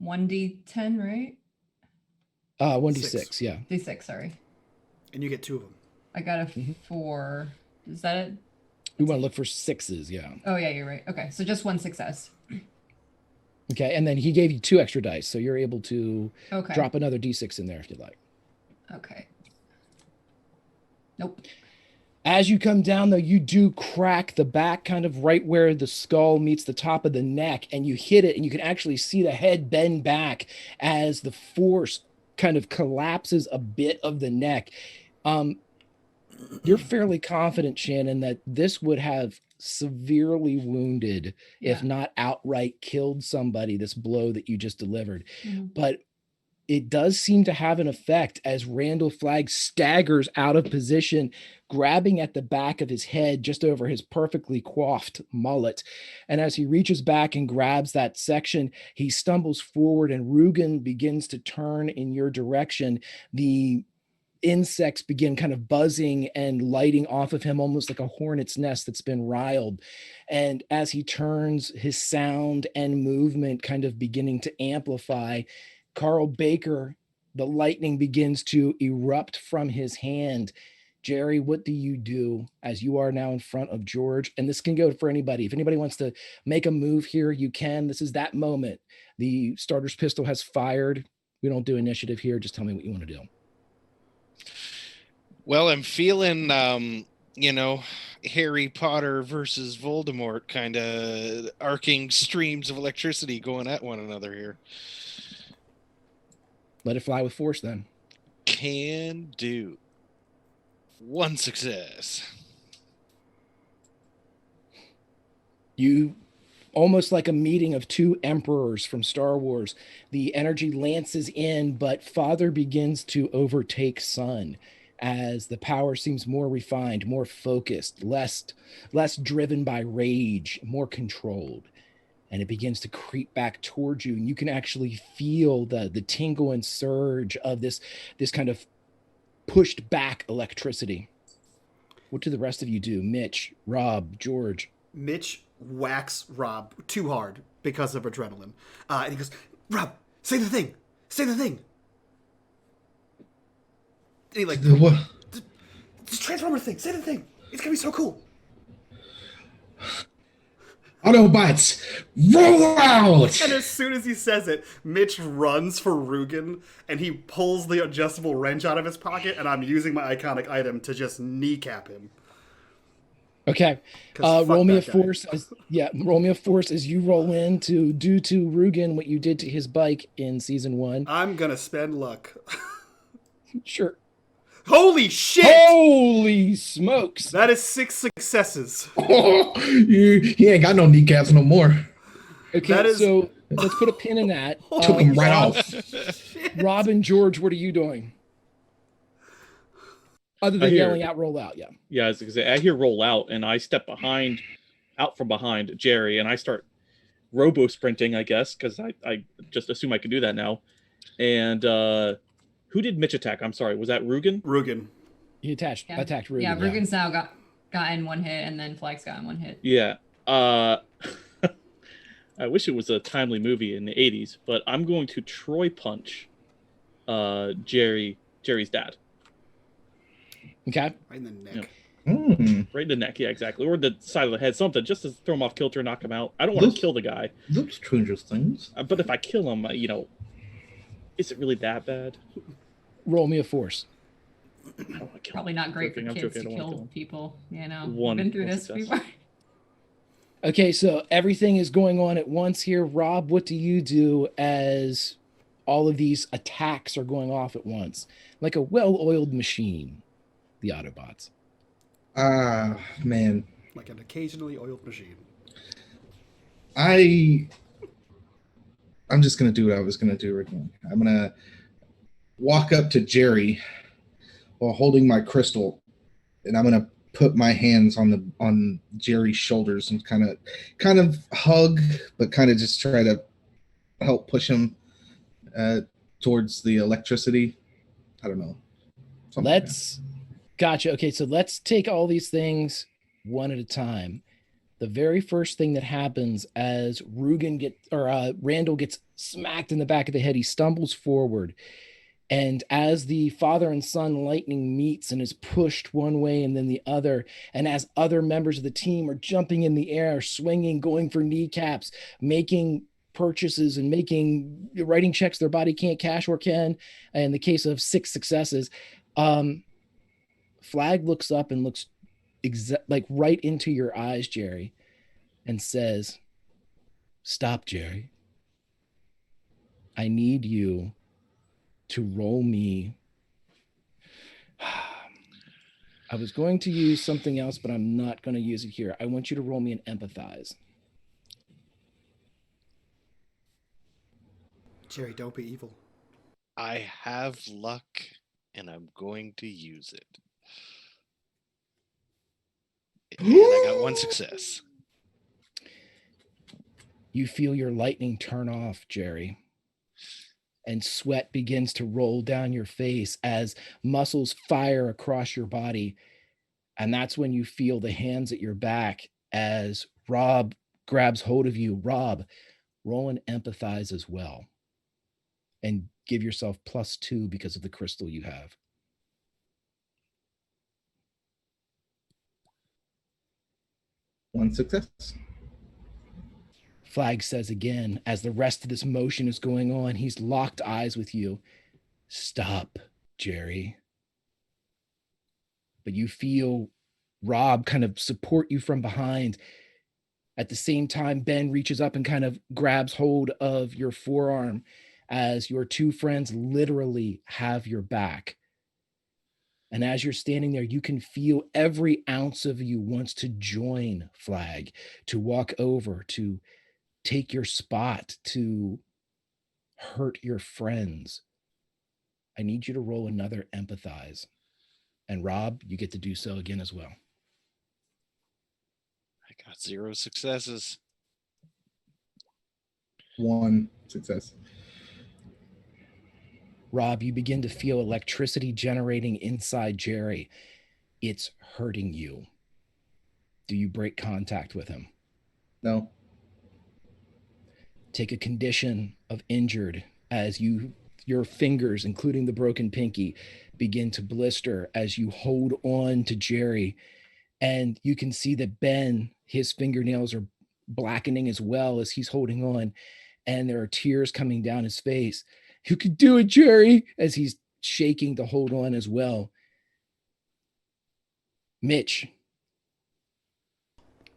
1d10, right? 1d6, yeah. D6, sorry. And you get 2 of them. I got a 4. Is that it? We want to look for 6s, yeah. Oh yeah, you're right. Okay, so just 1 success. Okay, and then he gave you 2 extra dice, so you're able to Okay. drop another d6 in there if you'd like. Okay. Nope. As you come down, though, you do crack the back, kind of right where the skull meets the top of the neck, and you hit it, and you can actually see the head bend back as the force kind of collapses a bit of the neck. You're fairly confident, Shannon, that this would have severely wounded, if Yeah. not outright killed somebody, this blow that you just delivered. Mhm. But it does seem to have an effect as Randall Flagg staggers out of position, grabbing at the back of his head just over his perfectly coiffed mullet. And as he reaches back and grabs that section, he stumbles forward and Rugen begins to turn in your direction. The insects begin kind of buzzing and lighting off of him, almost like a hornet's nest that's been riled. And as he turns, his sound and movement kind of beginning to amplify. Carl Baker, the lightning begins to erupt from his hand. Jerry, what do you do as you are now in front of George? And this can go for anybody. If anybody wants to make a move here, you can. This is that moment. The starter's pistol has fired. We don't do initiative here. Just tell me what you want to do. Well, I'm feeling, Harry Potter versus Voldemort kind of arcing streams of electricity going at one another here. Let it fly with force then. Can do. 1 success. You almost like a meeting of two emperors from Star Wars. The energy lances in, but Father begins to overtake Son as the power seems more refined, more focused, less driven by rage, more controlled. And it begins to creep back towards you, and you can actually feel the tingle and surge of this kind of pushed back electricity. What do the rest of you do? Mitch, Rob, George. Mitch whacks Rob too hard because of adrenaline. And he goes, Rob, say the thing. Say the thing. And he like, What? this Transformer thing. Say the thing. It's going to be so cool. Autobots, roll out! And as soon as he says it, Mitch runs for Rugen, and he pulls the adjustable wrench out of his pocket, and I'm using my iconic item to just kneecap him. Okay. 'Cause fuck Roll me a that guy. force. Roll me a force as you roll in to do to Rugen what you did to his bike in season 1. I'm going to spend luck. Sure. Holy shit! Holy smokes. That is 6 successes. He ain't got no kneecaps no more. Okay, That is- so let's put a pin in that. Took him right Rob- off. Rob and George, what are you doing? Other I than hear- yelling out, roll out, yeah. Yeah, as I say, I hear roll out, and I step out from behind Jerry, and I start robo sprinting, I guess, because I just assume I can do that now. And who did Mitch attack? I'm sorry, was that Rugen? Rugen. He attacked Rugen. Yeah, Rugen's now gotten 1 hit, and then Flagg's gotten 1 hit. Yeah. I wish it was a timely movie in the 80s, but I'm going to Troy punch Jerry's dad. Okay. Right in the neck. Yeah. Right in the neck, yeah, exactly. Or the side of the head, something, just to throw him off kilter, knock him out. I don't want Those- to kill the guy, Those strangest things. but if I kill him, is it really that bad? Roll me a force. I don't wanna kill Probably him. not great I'm for kids joking, I to don't wanna kill kill him. people. One- We've been through one this success. before. Okay, so everything is going on at once here. Rob, what do you do as all of these attacks are going off at once? Like a well-oiled machine, the Autobots. Man. Like an occasionally oiled machine. I'm just gonna do what I was gonna do right now. I'm gonna walk up to Jerry while holding my crystal, and I'm gonna put my hands on Jerry's shoulders and kind of hug, but kind of just try to help push him towards the electricity. I don't know. Something like that. Gotcha. Okay, so let's take all these things one at a time. The very first thing that happens as Randall gets smacked in the back of the head, he stumbles forward. And as the father and son lightning meets and is pushed one way and then the other, and as other members of the team are jumping in the air, swinging, going for kneecaps, making purchases and writing checks their body can't cash or can, in the case of 6 successes, Flag looks up and looks right into your eyes, Jerry, and says, "Stop, Jerry. I need you to roll me I was going to use something else, but I'm not going to use it here. I want you to roll me an empathize. Jerry, don't be evil. I have luck, and I'm going to use it. And I got one success. You feel your lightning turn off, Jerry. And sweat begins to roll down your face as muscles fire across your body. And that's when you feel the hands at your back as Rob grabs hold of you. Rob, roll and empathize as well. And give yourself +2 because of the crystal you have. One success. Flag says again, as the rest of this motion is going on, he's locked eyes with you. Stop, Jerry. But you feel Rob kind of support you from behind. At the same time, Ben reaches up and kind of grabs hold of your forearm as your two friends literally have your back. And as you're standing there, you can feel every ounce of you wants to join Flag, to walk over, to take your spot, to hurt your friends. I need you to roll another empathize. And Rob, you get to do so again as well. I got 0 successes. One success. Rob, you begin to feel electricity generating inside Jerry. It's hurting you. Do you break contact with him? No. Take a condition of injured as your fingers, including the broken pinky, begin to blister as you hold on to Jerry. And you can see that Ben, his fingernails are blackening as well as he's holding on. And there are tears coming down his face. You can do it, Jerry, as he's shaking to hold on as well. Mitch.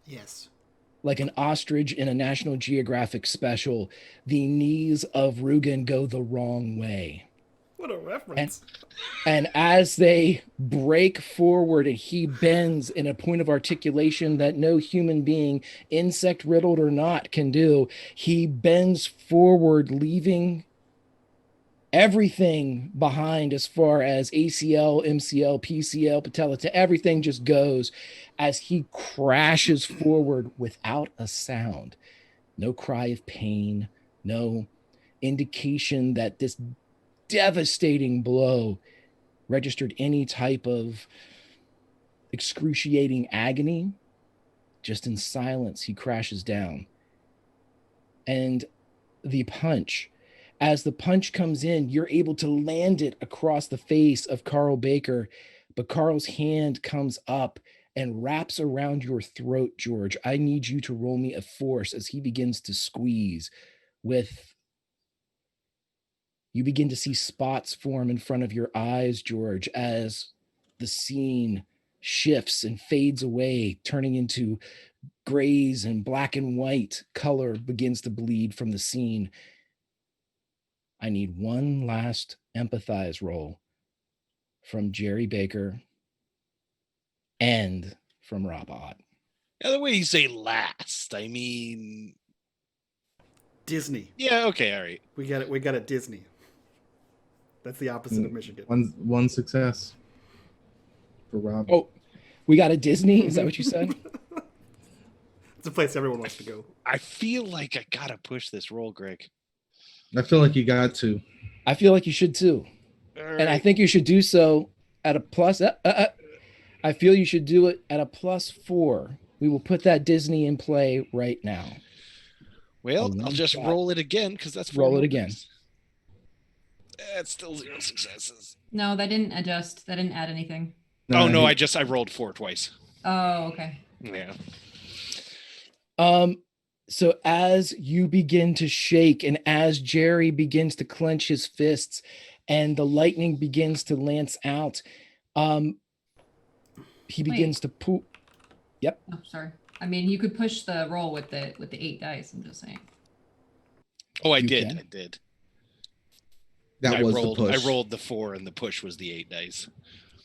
Yes. Like an ostrich in a National Geographic special, the knees of Rugen go the wrong way. What a reference. And as they break forward and he bends in a point of articulation that no human being, insect riddled or not, can do, he bends forward, leaving everything behind as far as ACL, MCL, PCL, patella, everything just goes as he crashes forward without a sound. No cry of pain, no indication that this devastating blow registered any type of excruciating agony. Just in silence, he crashes down. And the punch, as the punch comes in, you're able to land it across the face of Carl Baker, but Carl's hand comes up and wraps around your throat, George. I need you to roll me a force as he begins to squeeze with... You begin to see spots form in front of your eyes, George, as the scene shifts and fades away, turning into grays and black and white. Color begins to bleed from the scene. I need one last empathize roll from Jerry Baker and from Rob Ott. Yeah, the way you say last, I mean... Disney. Yeah, okay, all right. We got it Disney. That's the opposite of Michigan. One success for Rob. Oh, we got a Disney? Is that what you said? It's a place everyone wants to go. I feel like I gotta push this roll, Greg. I feel like you got to. I feel like you should too. And I think you should do so at a plus. I feel you should do it at a +4. We will put that Disney in play right now. Well, I'll just roll it again because that's roll it again. That's still 0 successes. No, that didn't adjust. That didn't add anything. No, I rolled 4 twice. Oh, okay. Yeah. So as you begin to shake and as Jerry begins to clench his fists and the lightning begins to lance out, he begins to poop. Yep. Oh, sorry. I mean, you could push the roll with the 8 dice. I'm just saying. Oh, I You did. can. I did. That was the push. I rolled the 4 and the push was the 8 dice.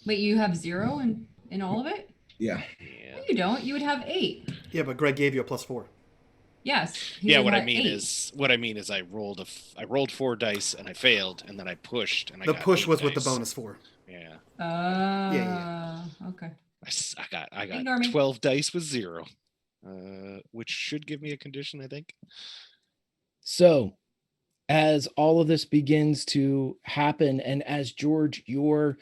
Wait, you have 0 and in all of it? Yeah. Yeah. No, you don't. You would have 8. Yeah, but Greg gave you a +4. Yes. he Yeah, would what I have mean 8. is I rolled 4 dice and I failed, and then I pushed and I The got push 8 was with the dice. bonus 4. Yeah. Okay. I got Ignore me. 12 dice with 0, which should give me a condition, I think. So, as all of this begins to happen, and as George, your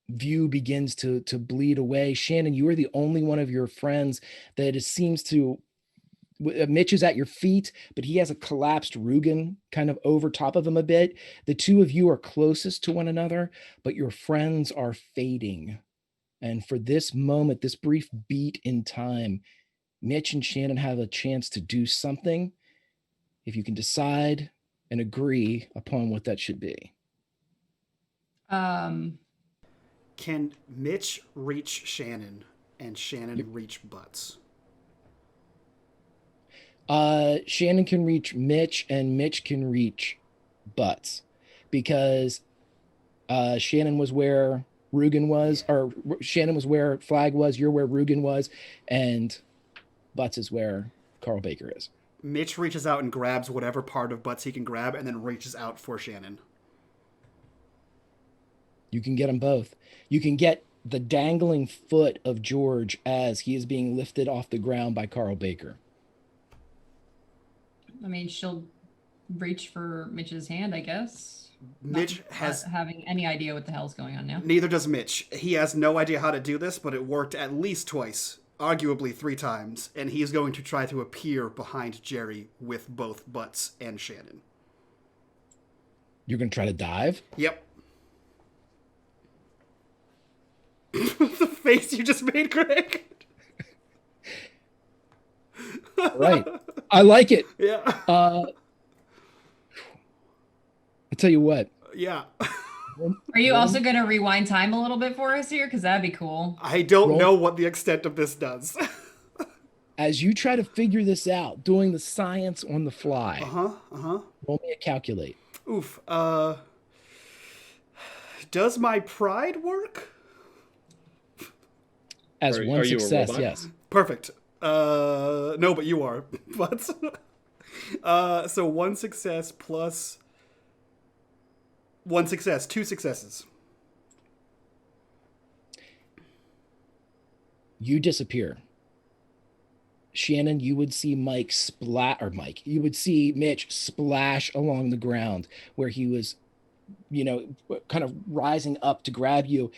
view begins to bleed away, Shannon, you are the only one of your friends that it seems to. Mitch is at your feet, but he has a collapsed Rugen kind of over top of him a bit. The two of you are closest to one another, but your friends are fading. And for this moment, this brief beat in time, Mitch and Shannon have a chance to do something if you can decide and agree upon what that should be. Um, Can Mitch reach Shannon and Shannon reach Butts? Shannon can reach Mitch and Mitch can reach Butts because Shannon was where Rugen was, or Shannon was where Flag was, you're where Rugen was, and Butts is where Carl Baker is. Mitch reaches out and grabs whatever part of Butts he can grab and then reaches out for Shannon. You can get them both. You can get the dangling foot of George as he is being lifted off the ground by Carl Baker. I mean, she'll reach for Mitch's hand, I guess. Mitch Not has... having any idea what the hell's going on now. Neither does Mitch. He has no idea how to do this, but it worked at least twice, arguably 3 times, and he's going to try to appear behind Jerry with both Butts and Shannon. You're going to try to dive? Yep. The face you just made, Greg. Right. I like it. Yeah. I tell you what. Yeah. Are you also going to rewind time a little bit for us here? Because that'd be cool. I don't know what the extent of this does. As you try to figure this out, doing the science on the fly, roll me a calculate. Oof. Does my pride work? As Are one you a success, robot? yes. Perfect. No, but you are. But so 1 success plus 1 success, 2 successes. You disappear. Shannon, you would see you would see Mitch splash along the ground where he was, kind of rising up to grab you.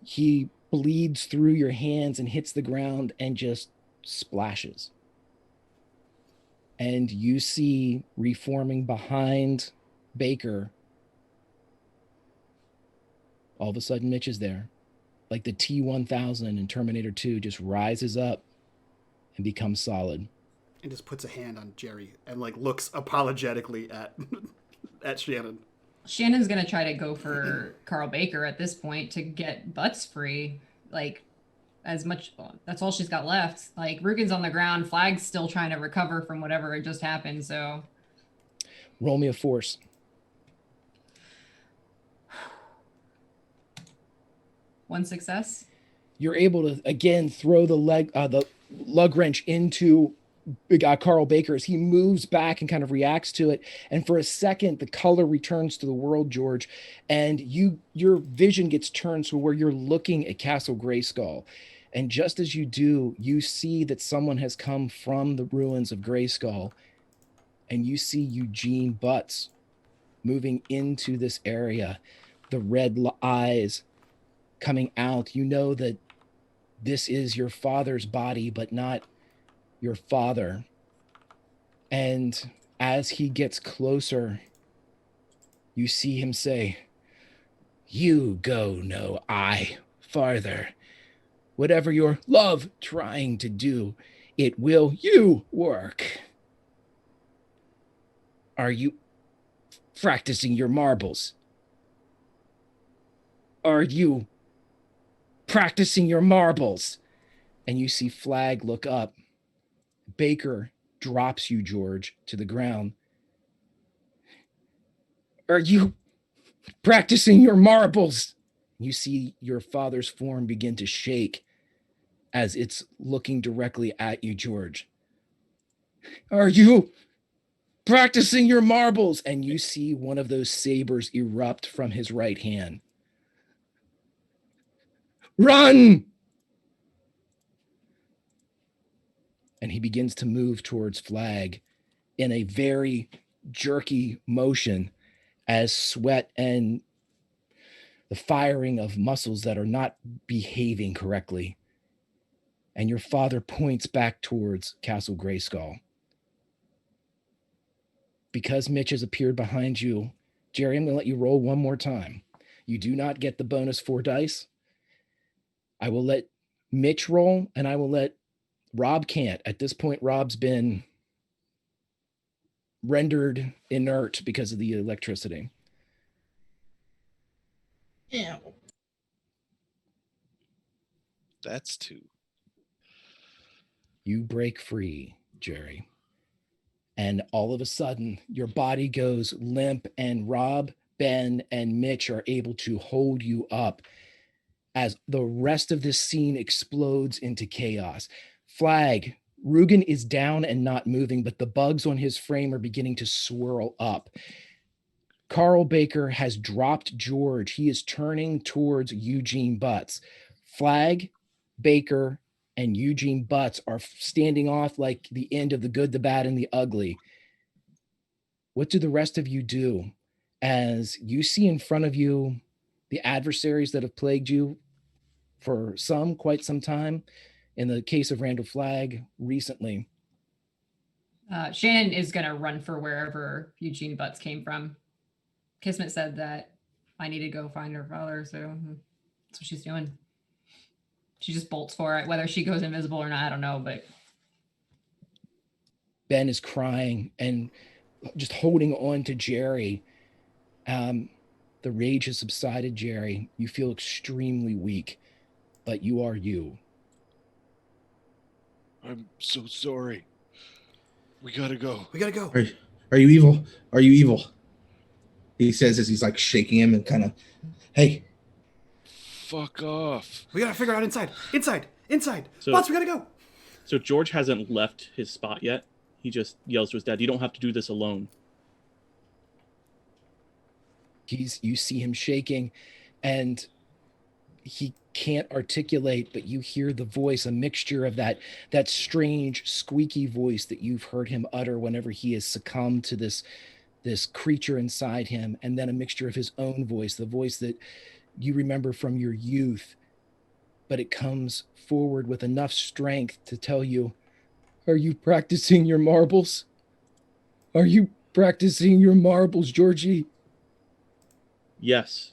He bleeds through your hands and hits the ground and just splashes. And you see reforming behind Baker. All of a sudden, Mitch is there. Like the T-1000 in Terminator 2 just rises up and becomes solid. And just puts a hand on Jerry and looks apologetically at Shannon. Shannon's going to try to go for Carl Baker at this point to get Butts free. That's all she's got left. Rugen's on the ground. Flag's still trying to recover from whatever just happened, so. Roll me a force. One success. You're able to, again, throw the lug wrench into Carl Baker as he moves back and kind of reacts to it. And for a second, the color returns to the world, George, and your vision gets turned to where you're looking at Castle Grayskull. And just as you do, you see that someone has come from the ruins of Grayskull, and you see Eugene Butts moving into this area, the red eyes coming out. You know that this is your father's body, but not your father. And as he gets closer, you see him say, "You go no eye farther. Whatever your love trying to do, it will you work. Are you practicing your marbles? Are you practicing your marbles?" And you see Flag look up. Baker drops you, George, to the ground. "Are you practicing your marbles?" You see your father's form begin to shake as it's looking directly at you, George. Are you practicing your marbles? And you see one of those sabers erupt from his right hand. Run! And he begins to move towards Flag in a very jerky motion as sweat and the firing of muscles that are not behaving correctly. And your father points back towards Castle Grayskull. Because Mitch has appeared behind you, Jerry, I'm going to let you roll one more time. You do not get the bonus 4 dice. I will let Mitch roll, and I will let Rob can't. At this point, Rob's been rendered inert because of the electricity. Yeah. That's 2. You break free, Jerry. And all of a sudden, your body goes limp, and Rob, Ben, and Mitch are able to hold you up as the rest of this scene explodes into chaos. Flag, Rugen is down and not moving, but the bugs on his frame are beginning to swirl up. Carl Baker has dropped George. He is turning towards Eugene Butts. Flag, Baker, and Eugene Butts are standing off like the end of The Good, the Bad, and the Ugly. What do the rest of you do as you see in front of you the adversaries that have plagued you for quite some time? In the case of Randall Flag, recently. Shannon is going to run for wherever Eugene Butts came from. Kismet said that I need to go find her father, so that's what she's doing. She just bolts for it. Whether she goes invisible or not, I don't know, but... Ben is crying and just holding on to Jerry. The rage has subsided, Jerry. You feel extremely weak, but you are you. I'm so sorry. We gotta go. We gotta go. Are you evil? Are you evil? He says as he's like shaking him and kind of, hey. Fuck off. We gotta figure out inside. So- Butts, we gotta go. So George hasn't left his spot yet. He just yells to his dad, "You don't have to do this alone." You see him shaking, and he can't articulate, but you hear the voice, a mixture of that strange squeaky voice that you've heard him utter whenever he has succumbed to this creature inside him, and then a mixture of his own voice, the voice that you remember from your youth, but it comes forward with enough strength to tell you, are you practicing your marbles? Are you practicing your marbles, Georgie? Yes.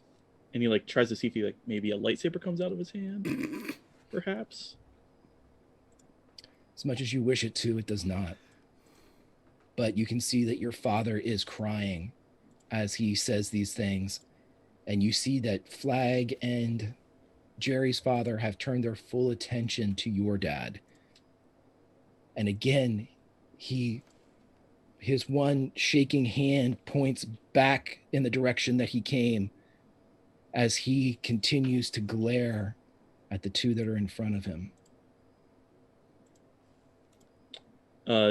And he like tries to see if he like maybe a lightsaber comes out of his hand, perhaps. As much as you wish it to, it does not. But you can see that your father is crying as he says these things. And you see that Flag and Jerry's father have turned their full attention to your dad. And again, his one shaking hand points back in the direction that he came as he continues to glare at the two that are in front of him.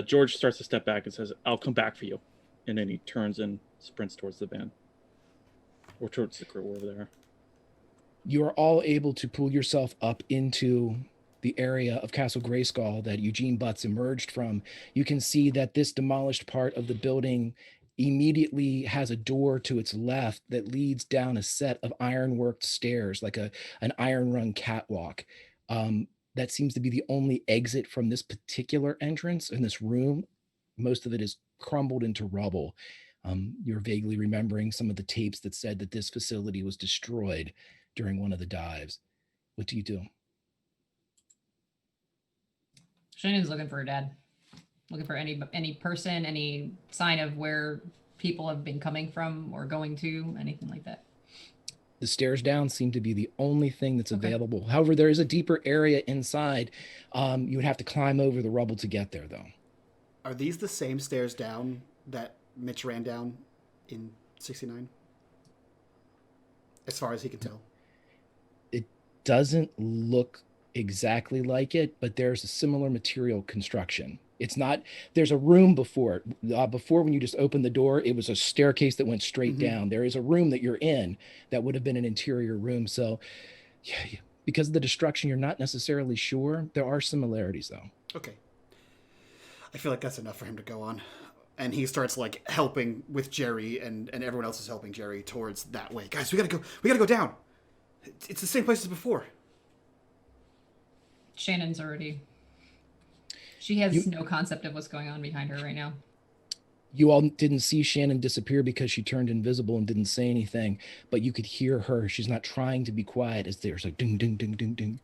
George starts to step back and says, "I'll come back for you." And then he turns and sprints towards the van. Or towards the crew over there. You are all able to pull yourself up into the area of Castle Grayskull that Eugene Butts emerged from. You can see that this demolished part of the building immediately has a door to its left that leads down a set of ironworked stairs, like an iron run catwalk. That seems to be the only exit from this particular entrance in this room. Most of it is crumbled into rubble. You're vaguely remembering some of the tapes that said that this facility was destroyed during one of the dives. What do you do? Shannon's looking for her dad. Looking for any person, any sign of where people have been coming from or going to, anything like that. The stairs down seem to be the only thing that's Okay. available. However, there is a deeper area inside. You would have to climb over the rubble to get there, though. Are these the same stairs down that Mitch ran down in 69? As far as he can tell. doesn't look exactly like it, but there's a similar material construction. It's not, there's a room before it. Before, when you just opened the door, it was a staircase that went straight down. There is a room that you're in that would have been an interior room. So yeah, because of the destruction, you're not necessarily sure. There are similarities though. Okay. I feel like that's enough for him to go on. And he starts like helping with Jerry, and everyone else is helping Jerry towards that way. Guys, we gotta go down. It's the same place as before. Shannon's already. She has no concept of what's going on behind her right now. You all didn't see Shannon disappear because she turned invisible and didn't say anything, but you could hear her. She's not trying to be quiet as there's like ding, ding, ding, ding, ding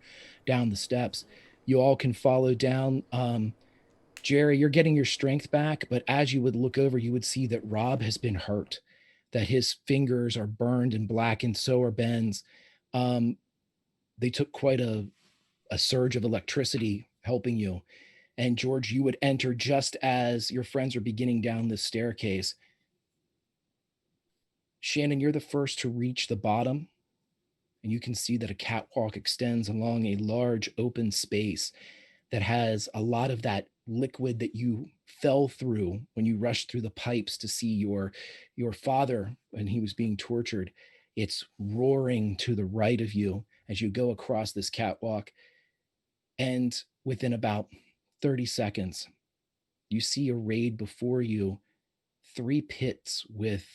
down the steps. You all can follow down. Jerry, you're getting your strength back, but as you would look over, you would see that Rob has been hurt, that his fingers are burned and blackened, so are Ben's. They took quite a surge of electricity helping you. And George, you would enter just as your friends are beginning down the staircase. Shannon, you're the first to reach the bottom, and you can see that a catwalk extends along a large open space that has a lot of that liquid that you fell through when you rushed through the pipes to see your father when he was being tortured. It's roaring to the right of you as you go across this catwalk. And within about 30 seconds, you see arrayed before you 3 pits with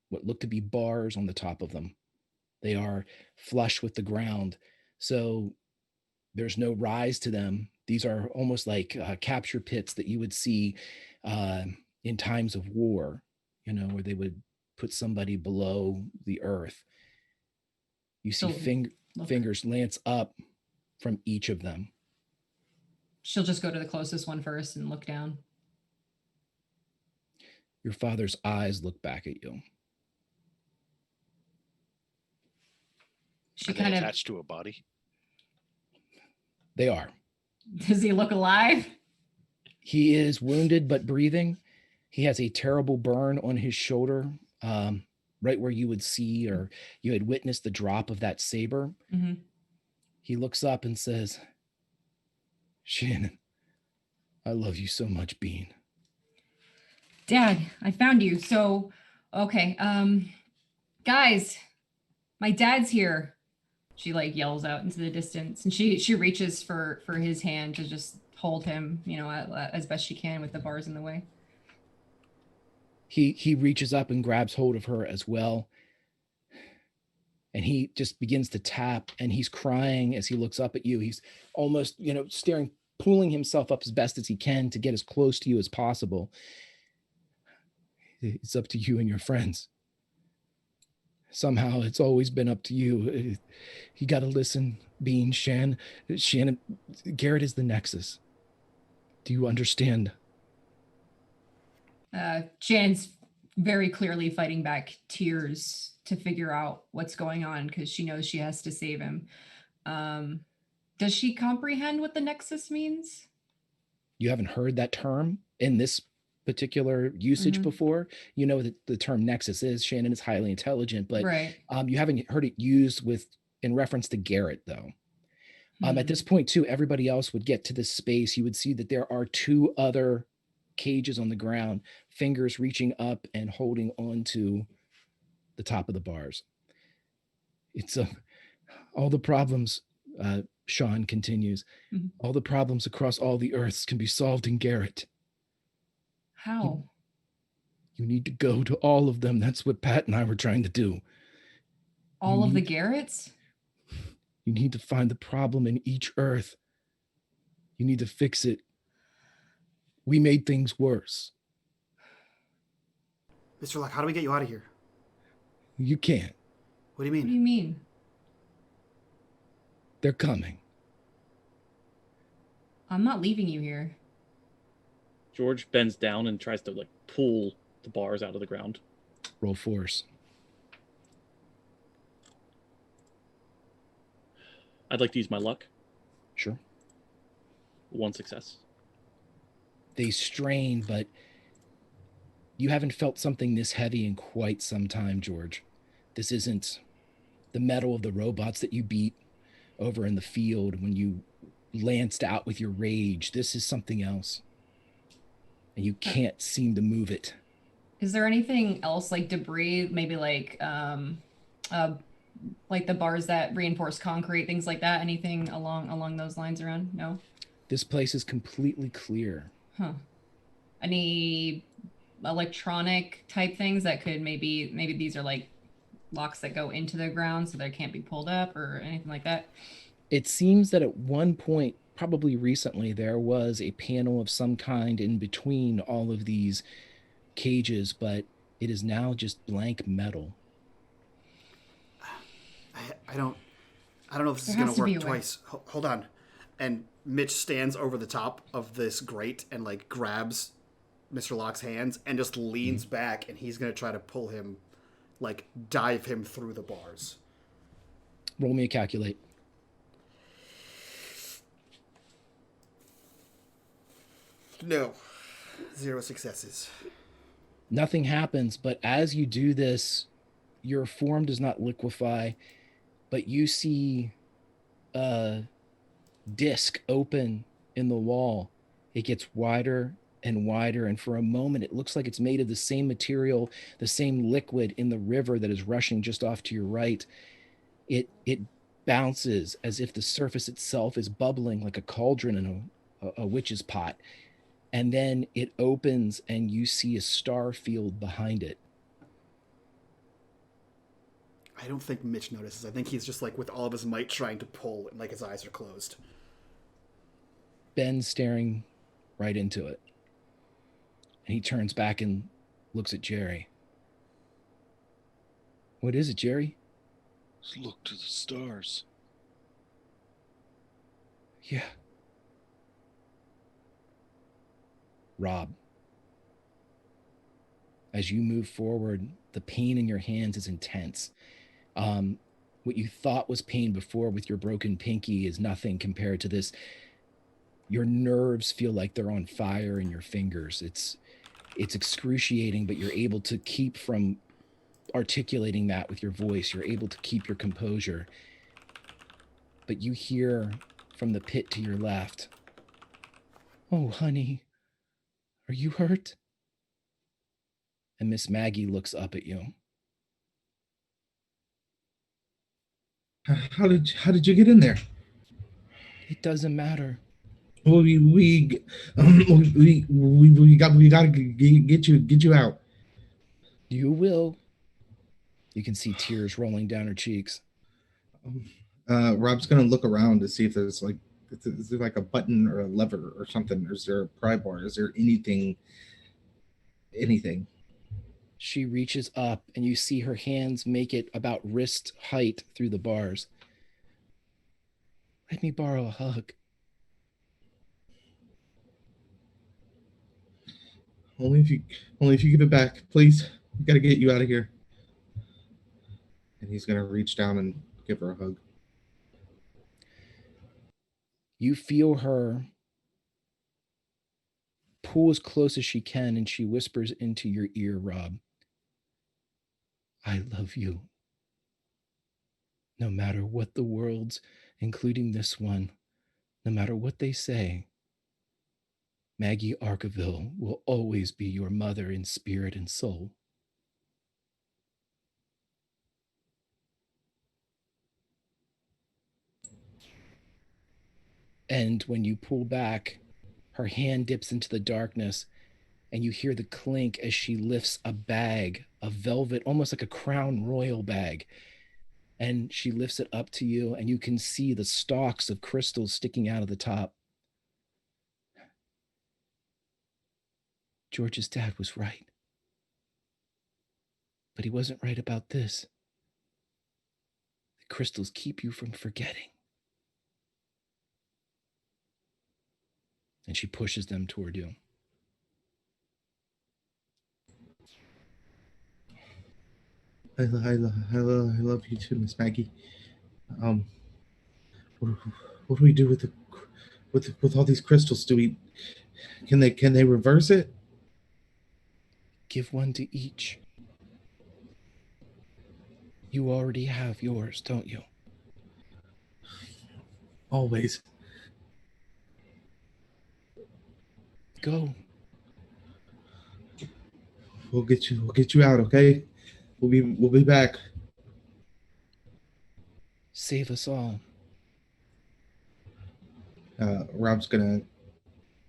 what look to be bars on the top of them. They are flush with the ground, so there's no rise to them. These are almost like capture pits that you would see in times of war, where they would put somebody below the earth. You see fingers lance up from each of them. She'll just go to the closest one first and look down. Your father's eyes look back at you. She Are they kind of attached to a body? They are. Does he look alive? He is wounded but breathing. He has a terrible burn on his shoulder, right where you would see or you had witnessed the drop of that saber. Mm-hmm. He looks up and says, "Shannon, I love you so much, Bean." Dad, I found you. So, okay. Guys, my dad's here. She like yells out into the distance, and she reaches for his hand to just hold him, as best she can with the bars in the way. He reaches up and grabs hold of her as well. And he just begins to tap, and he's crying as he looks up at you. He's almost, staring, pulling himself up as best as he can to get as close to you as possible. It's up to you and your friends. Somehow it's always been up to you. You got to listen, Bean, Shannon, Garrett is the Nexus. Do you understand? Shannon's very clearly fighting back tears to figure out what's going on because she knows she has to save him. Does she comprehend what the Nexus means? You haven't heard that term in this particular usage before. You know that the term Nexus is. Shannon is highly intelligent, but right. You haven't heard it used in reference to Garrett, though. At this point, too, everybody else would get to this space. You would see that there are 2 other cages on the ground, fingers reaching up and holding onto the top of the bars. It's all the problems, Sean continues, all the problems across all the earths can be solved in Garrett. How? You need to go to all of them. That's what Pat and I were trying to do. All of the Garretts? You need to find the problem in each earth. You need to fix it. We made things worse. Mr. Locke, how do we get you out of here? You can't. What do you mean? What do you mean? They're coming. I'm not leaving you here. George bends down and tries to pull the bars out of the ground. Roll force. I'd like to use my luck. Sure. 1 success. They strain, but you haven't felt something this heavy in quite some time, George. This isn't the metal of the robots that you beat. over in the field when you lanced out with your rage. This is something else. And you can't seem to move it. Is there anything else like debris, maybe like the bars that reinforce concrete, things like that? Anything along those lines around? No? This place is completely clear. Huh. Any electronic type things that could maybe these are like locks that go into the ground so they can't be pulled up or anything like that? It seems that at one point, probably recently, there was a panel of some kind in between all of these cages, but it is now just blank metal. I don't know if this is There gonna has to be work a way. twice. Hold on. And Mitch stands over the top of this grate and like grabs Mr. Locke's hands and just leans back, and he's gonna try to pull him, like dive him through the bars. Roll me a calculate. No. 0 successes. Nothing happens, but as you do this, your form does not liquefy, but you see a disc open in the wall. It gets wider and wider, and for a moment it looks like it's made of the same material, the same liquid in the river that is rushing just off to your right. It bounces as if the surface itself is bubbling like a cauldron in a witch's pot. And then it opens and you see a star field behind it. I don't think Mitch notices. I think he's just like with all of his might trying to pull, and like his eyes are closed. Ben's staring right into it. And he turns back and looks at Jerry. What is it, Jerry? Let's look to the stars. Yeah. Rob, as you move forward, the pain in your hands is intense. What you thought was pain before with your broken pinky is nothing compared to this. Your nerves feel like they're on fire in your fingers. It's excruciating, but you're able to keep from articulating that with your voice. You're able to keep your composure. But you hear from the pit to your left, "Oh, honey, are you hurt?" And Miss Maggie looks up at you. How did you get in there? It doesn't matter. Well, we got to get you out. You will. You can see tears rolling down her cheeks. Rob's gonna look around to see if there's like, is there like a button or a lever or something? Is there a pry bar? Is there anything? She reaches up and you see her hands make it about wrist height through the bars. Let me borrow a hug. Only if you give it back, please. We got to get you out of here. And he's gonna reach down and give her a hug. You feel her pull as close as she can, and she whispers into your ear, Rob, I love you. No matter what the world's, including this one, no matter what they say, Maggie Arkaville will always be your mother in spirit and soul. And when you pull back, her hand dips into the darkness, and you hear the clink as she lifts a bag of velvet, almost like a crown royal bag. And she lifts it up to you, and you can see the stalks of crystals sticking out of the top. George's dad was right. But he wasn't right about this. The crystals keep you from forgetting. And she pushes them toward you. I love you too, Miss Maggie. What do we do with all these crystals? Can they reverse it? Give one to each. You already have yours, don't you? Always. Go. We'll get you out, okay? We'll be back. Save us all. Rob's gonna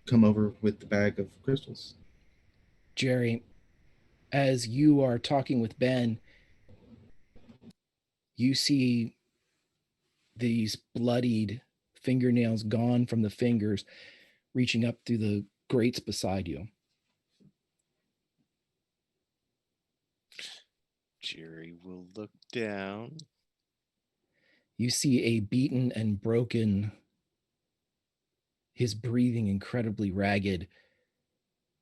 come over with the bag of crystals. Jerry, as you are talking with Ben, you see these bloodied fingernails gone from the fingers reaching up through the grates beside you. Jerry will look down. You see a beaten and broken, his breathing incredibly ragged,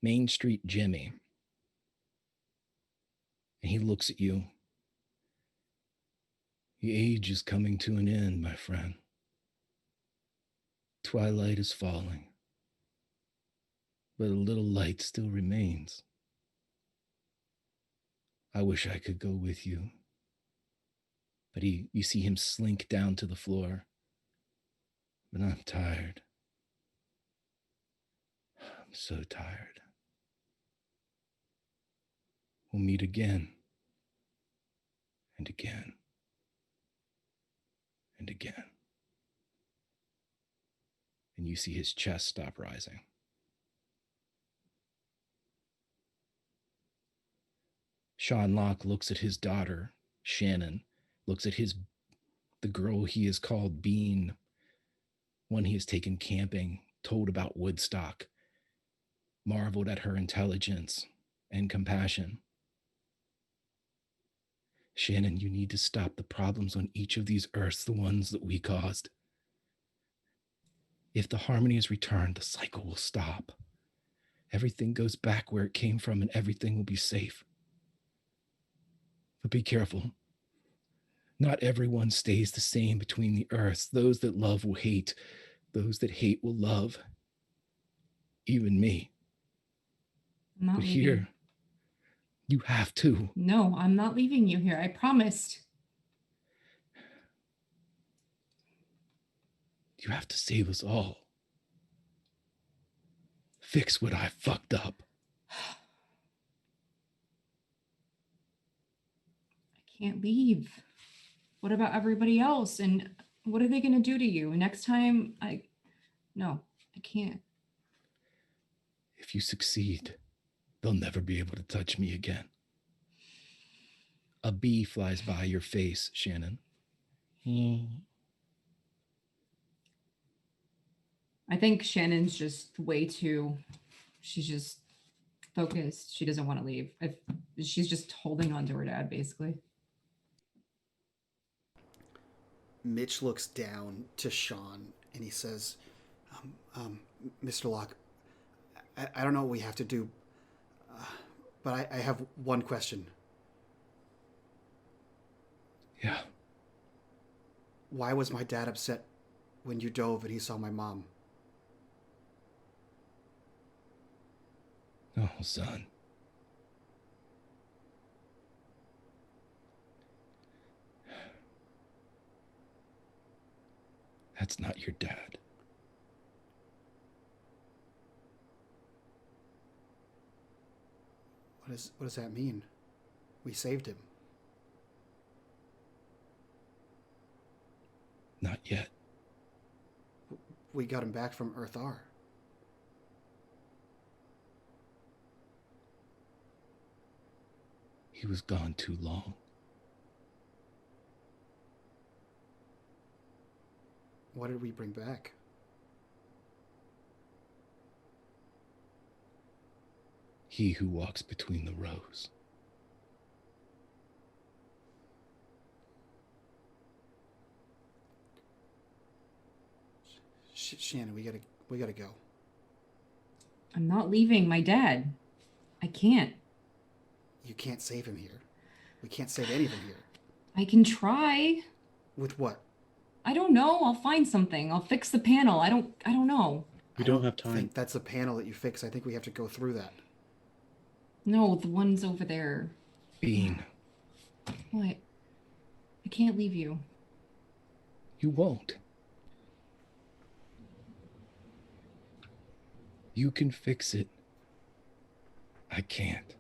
Main Street Jimmy. And he looks at you. The age is coming to an end, my friend. Twilight is falling, but a little light still remains. I wish I could go with you. But you see him slink down to the floor. But I'm tired. I'm so tired. We'll meet again. And again. And again. And you see his chest stop rising. Sean Locke looks at his daughter, Shannon, looks at the girl he has called Bean, one he has taken camping, told about Woodstock, marveled at her intelligence and compassion. Shannon, you need to stop the problems on each of these earths, the ones that we caused. If the harmony is returned, the cycle will stop. Everything goes back where it came from and everything will be safe. But be careful. Not everyone stays the same between the earths. Those that love will hate. Those that hate will love. Even me. I'm not But leaving. here, you have to. No, I'm not leaving you here. I promised. You have to save us all. Fix what I fucked up. I can't leave. What about everybody else? And what are they going to do to you? Next time, no, I can't. If you succeed, they'll never be able to touch me again. A bee flies by your face, Shannon. I think Shannon's just she's just focused. She doesn't want to leave. She's just holding on to her dad, basically. Mitch looks down to Sean and he says, Mr. Locke, I don't know what we have to do, but I have one question. Yeah. Why was my dad upset when you dove and he saw my mom? Oh, son. That's not your dad. What does that mean? We saved him. Not yet. We got him back from Earth R. He was gone too long. What did we bring back? He who walks between the rows. Shannon, we gotta go. I'm not leaving my dad. I can't. You can't save him here. We can't save any of them here. I can try. With what? I don't know. I'll find something. I'll fix the panel. I don't know. We don't have time. I think that's a panel that you fix. I think we have to go through that. No, the one's over there. Bean. What? I can't leave you. You won't. You can fix it. I can't.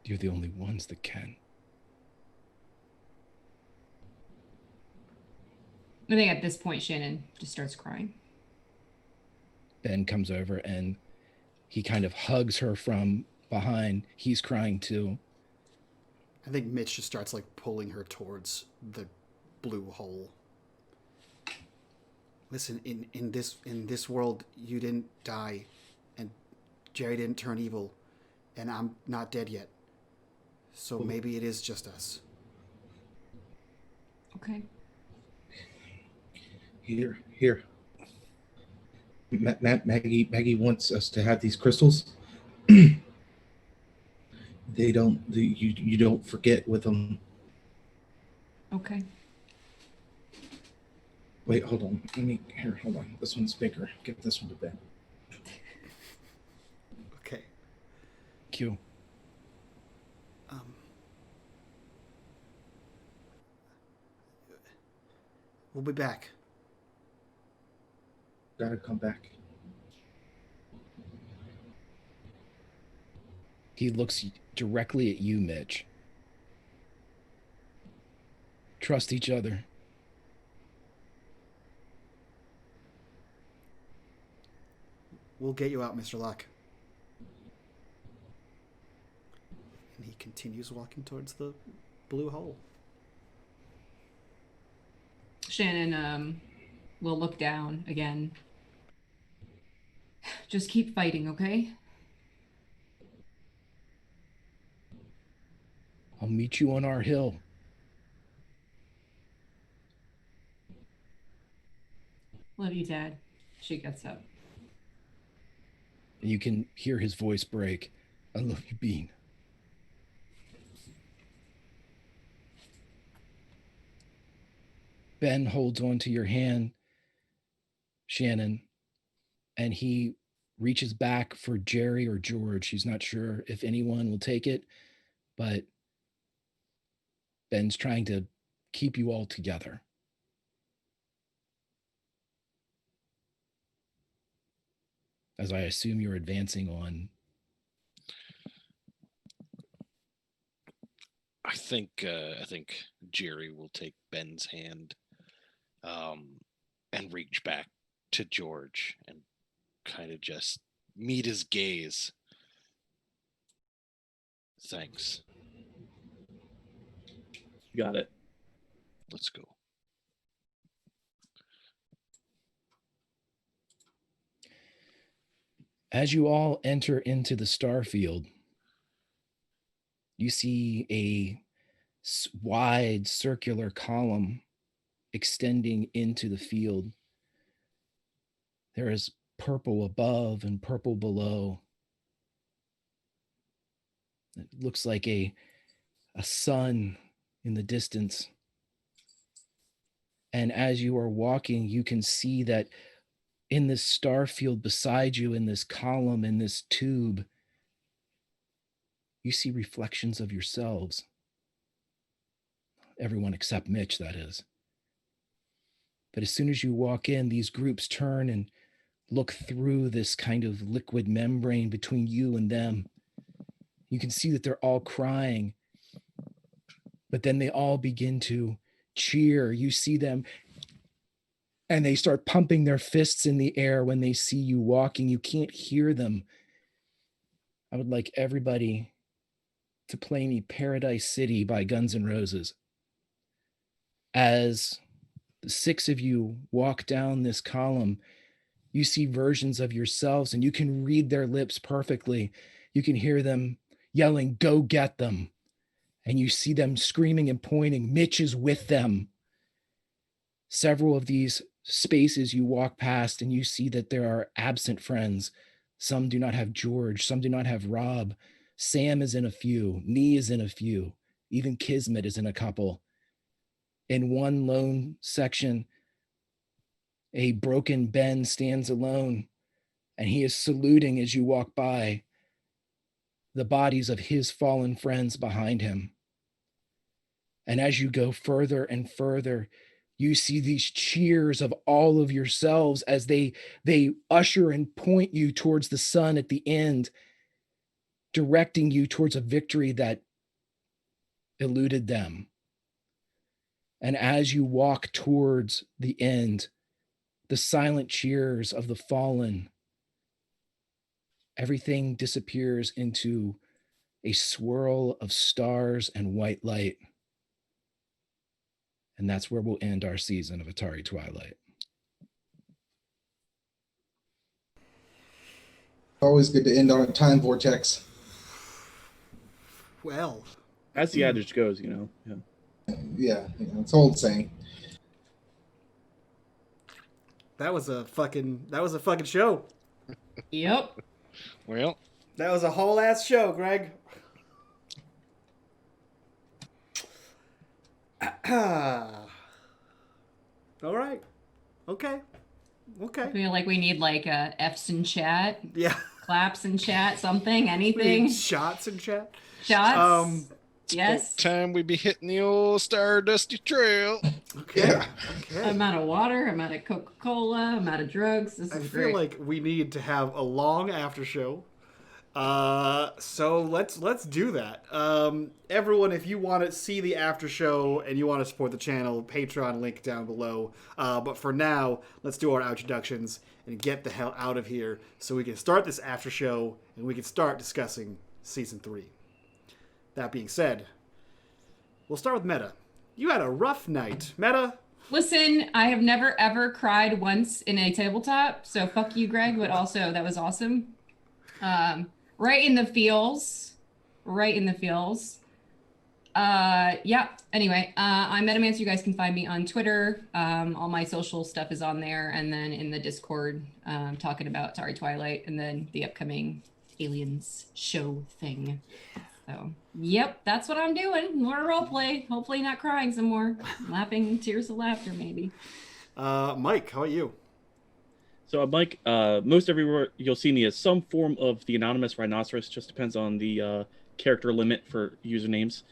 You're the only ones that can. I think at this point, Shannon just starts crying. Ben comes over and he kind of hugs her from behind. He's crying too. I think Mitch just starts like pulling her towards the blue hole. Listen, in this world, you didn't die, and Jerry didn't turn evil, and I'm not dead yet. So maybe it is just us. Okay. Here. Maggie wants us to have these crystals. You don't forget with them. Okay. Wait, hold on. Hold on. This one's bigger. Give this one to Ben. Okay. Q. We'll be back. Gotta come back. He looks directly at you, Mitch. Trust each other. We'll get you out, Mr. Locke. And he continues walking towards the blue hole. Shannon will look down again. Just keep fighting, okay? I'll meet you on our hill. Love you, Dad. She gets up. And you can hear his voice break. I love you, Bean. Ben holds onto your hand, Shannon, and he reaches back for Jerry or George. He's not sure if anyone will take it, but Ben's trying to keep you all together. As I assume you're advancing on. I think Jerry will take Ben's hand, and reach back to George and kind of just meet his gaze. Thanks. Got it. Let's go. As you all enter into the Starfield, you see a wide circular column extending into the field. There is purple above and purple below. It looks like a sun in the distance. And as you are walking, you can see that in this star field beside you, in this column, in this tube, you see reflections of yourselves. Everyone except Mitch, that is. But as soon as you walk in, these groups turn and look through this kind of liquid membrane between you and them. You can see that they're all crying, but then they all begin to cheer. You see them, and they start pumping their fists in the air when they see you walking. You can't hear them. I would like everybody to play me Paradise City by Guns N' Roses. As the six of you walk down this column, you see versions of yourselves, and you can read their lips perfectly. You can hear them yelling, "Go get them." And you see them screaming and pointing. Mitch is with them. Several of these spaces you walk past, and you see that there are absent friends. Some do not have George. Some do not have Rob. Sam is in a few. Nee is in a few. Even Kismet is in a couple. In one lone section, a broken Ben stands alone, and he is saluting as you walk by the bodies of his fallen friends behind him. And as you go further and further, You see these cheers of all of yourselves as they usher and point you towards the sun at the end, directing you towards a victory that eluded them. And as you walk towards the end, the silent cheers of the fallen, everything disappears into a swirl of stars and white light. And that's where we'll end our season of Atari Twilight. Always good to end on a time vortex. Well, As the adage goes, you know. Yeah. Yeah, it's an old saying. that was a fucking show. Yep. Well, That was a whole ass show, Greg. All right. Okay. I feel like we need like F's in chat, Yeah. claps in chat, something, We anything. need shots in chat. Shots. Yes. time we be hitting the old Stardusty Trail. Okay. Yeah. Okay. I'm out of water. I'm out of Coca-Cola. I'm out of drugs. This I is feel great. like we need to have a long after show. So let's do that. Everyone, if you want to see the after show and you want to support the channel, Patreon link down below. But for now, let's do our introductions and get the hell out of here so we can start this after show and we can start discussing season 3. That being said, we'll start with Meta. You had a rough night, Meta. Listen, I have never ever cried once in a tabletop, so fuck you, Greg. But also, that was awesome. Right in the feels. Right in the feels. Yeah. Anyway, I'm Metamancer. You guys can find me on Twitter. All my social stuff is on there, and then in the Discord, talking about Atari Twilight, and then the upcoming Aliens show thing. So, yep, that's what I'm doing. More roleplay. Hopefully, not crying some more. Laughing, tears of laughter, maybe. Mike, how are you? So Mike, most everywhere you'll see me as some form of the anonymous rhinoceros. Just depends on the character limit for usernames.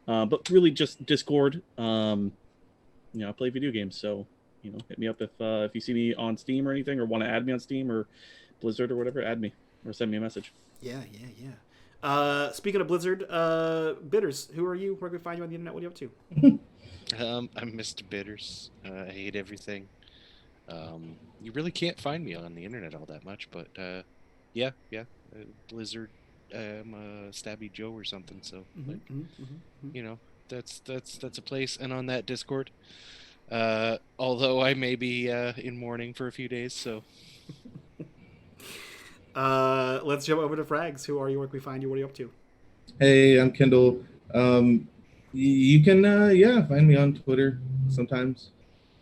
But really just Discord. I play video games, so hit me up if you see me on Steam or anything, or want to add me on Steam or Blizzard or whatever. Add me or send me a message. Yeah. Speaking of Blizzard, Bitters, who are you? Where can we find you on the internet? What are you up to? I'm Mr. Bitters. I hate everything. You really can't find me on the internet all that much, but yeah. Blizzard. I'm Stabby Joe or something. So that's a place. And on that Discord, although I may be in mourning for a few days, so. Let's jump over to Frags. Who are you? Where can we find you? What are you up to? Hey, I'm Kendall. You can find me on Twitter sometimes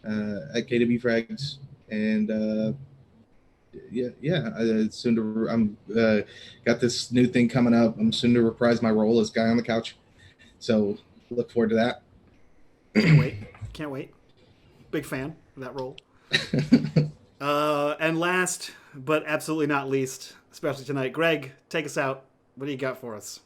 at KWFrags, and soon to I'm got this new thing coming up. I'm soon to reprise my role as Guy on the Couch, so look forward to that. Can't wait. Big fan of that role. And last but absolutely not least, especially tonight, Greg, take us out. What do you got for us?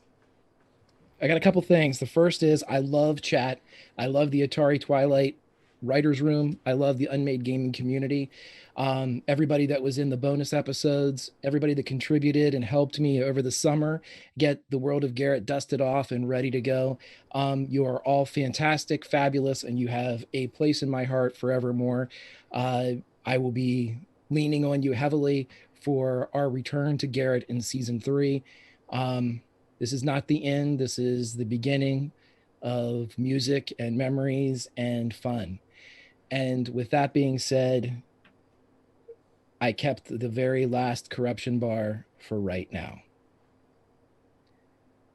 I got a couple things. The first is I love chat. I love the Atari Twilight writers room. I love the unMadeGaming community. Everybody that was in the bonus episodes, everybody that contributed and helped me over the summer get the World of Garrett dusted off and ready to go. You are all fantastic, fabulous, and you have a place in my heart forevermore. I will be leaning on you heavily for our return to Garrett in season 3. This is not the end. This is the beginning of music and memories and fun. And with that being said, I kept the very last corruption bar for right now.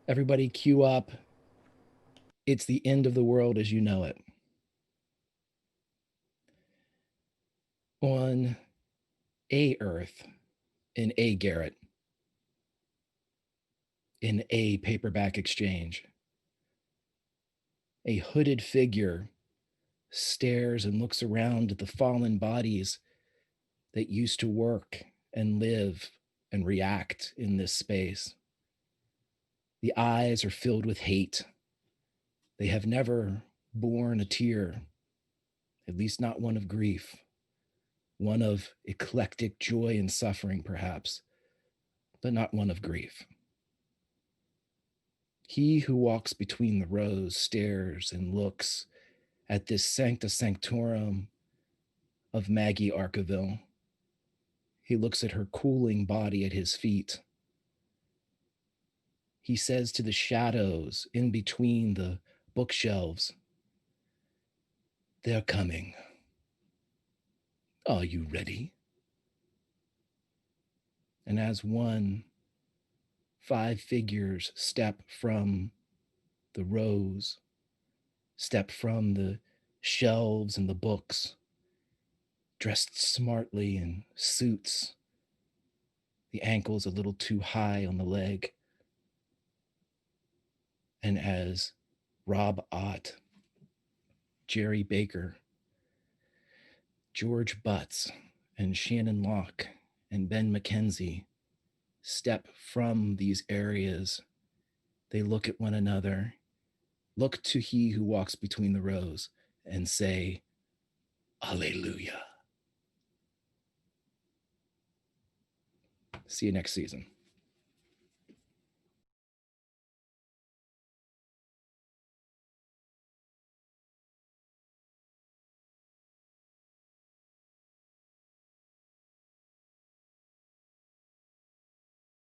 Everybody queue up. It's the end of the world as you know it. On a Earth, in a Garrett, in a paperback exchange, a hooded figure stares and looks around at the fallen bodies that used to work and live and react in this space. The eyes are filled with hate. They have never borne a tear. at least not one of grief, one of eclectic joy and suffering, perhaps, but not one of grief. He who walks between the rows stares and looks at this sancta sanctorum of Maggie Arkaville. He looks at her cooling body at his feet. He says to the shadows in between the bookshelves, "They're coming. Are you ready?" And as 5 figures step from the rows, step from the shelves and the books, dressed smartly in suits, the ankles a little too high on the leg. And as Rob Ott, Jerry Baker, George Butts, and Shannon Locke, and Ben McKenzie step from these areas, they look at one another, look to he who walks between the rows, and say, "Alleluia." See you next season.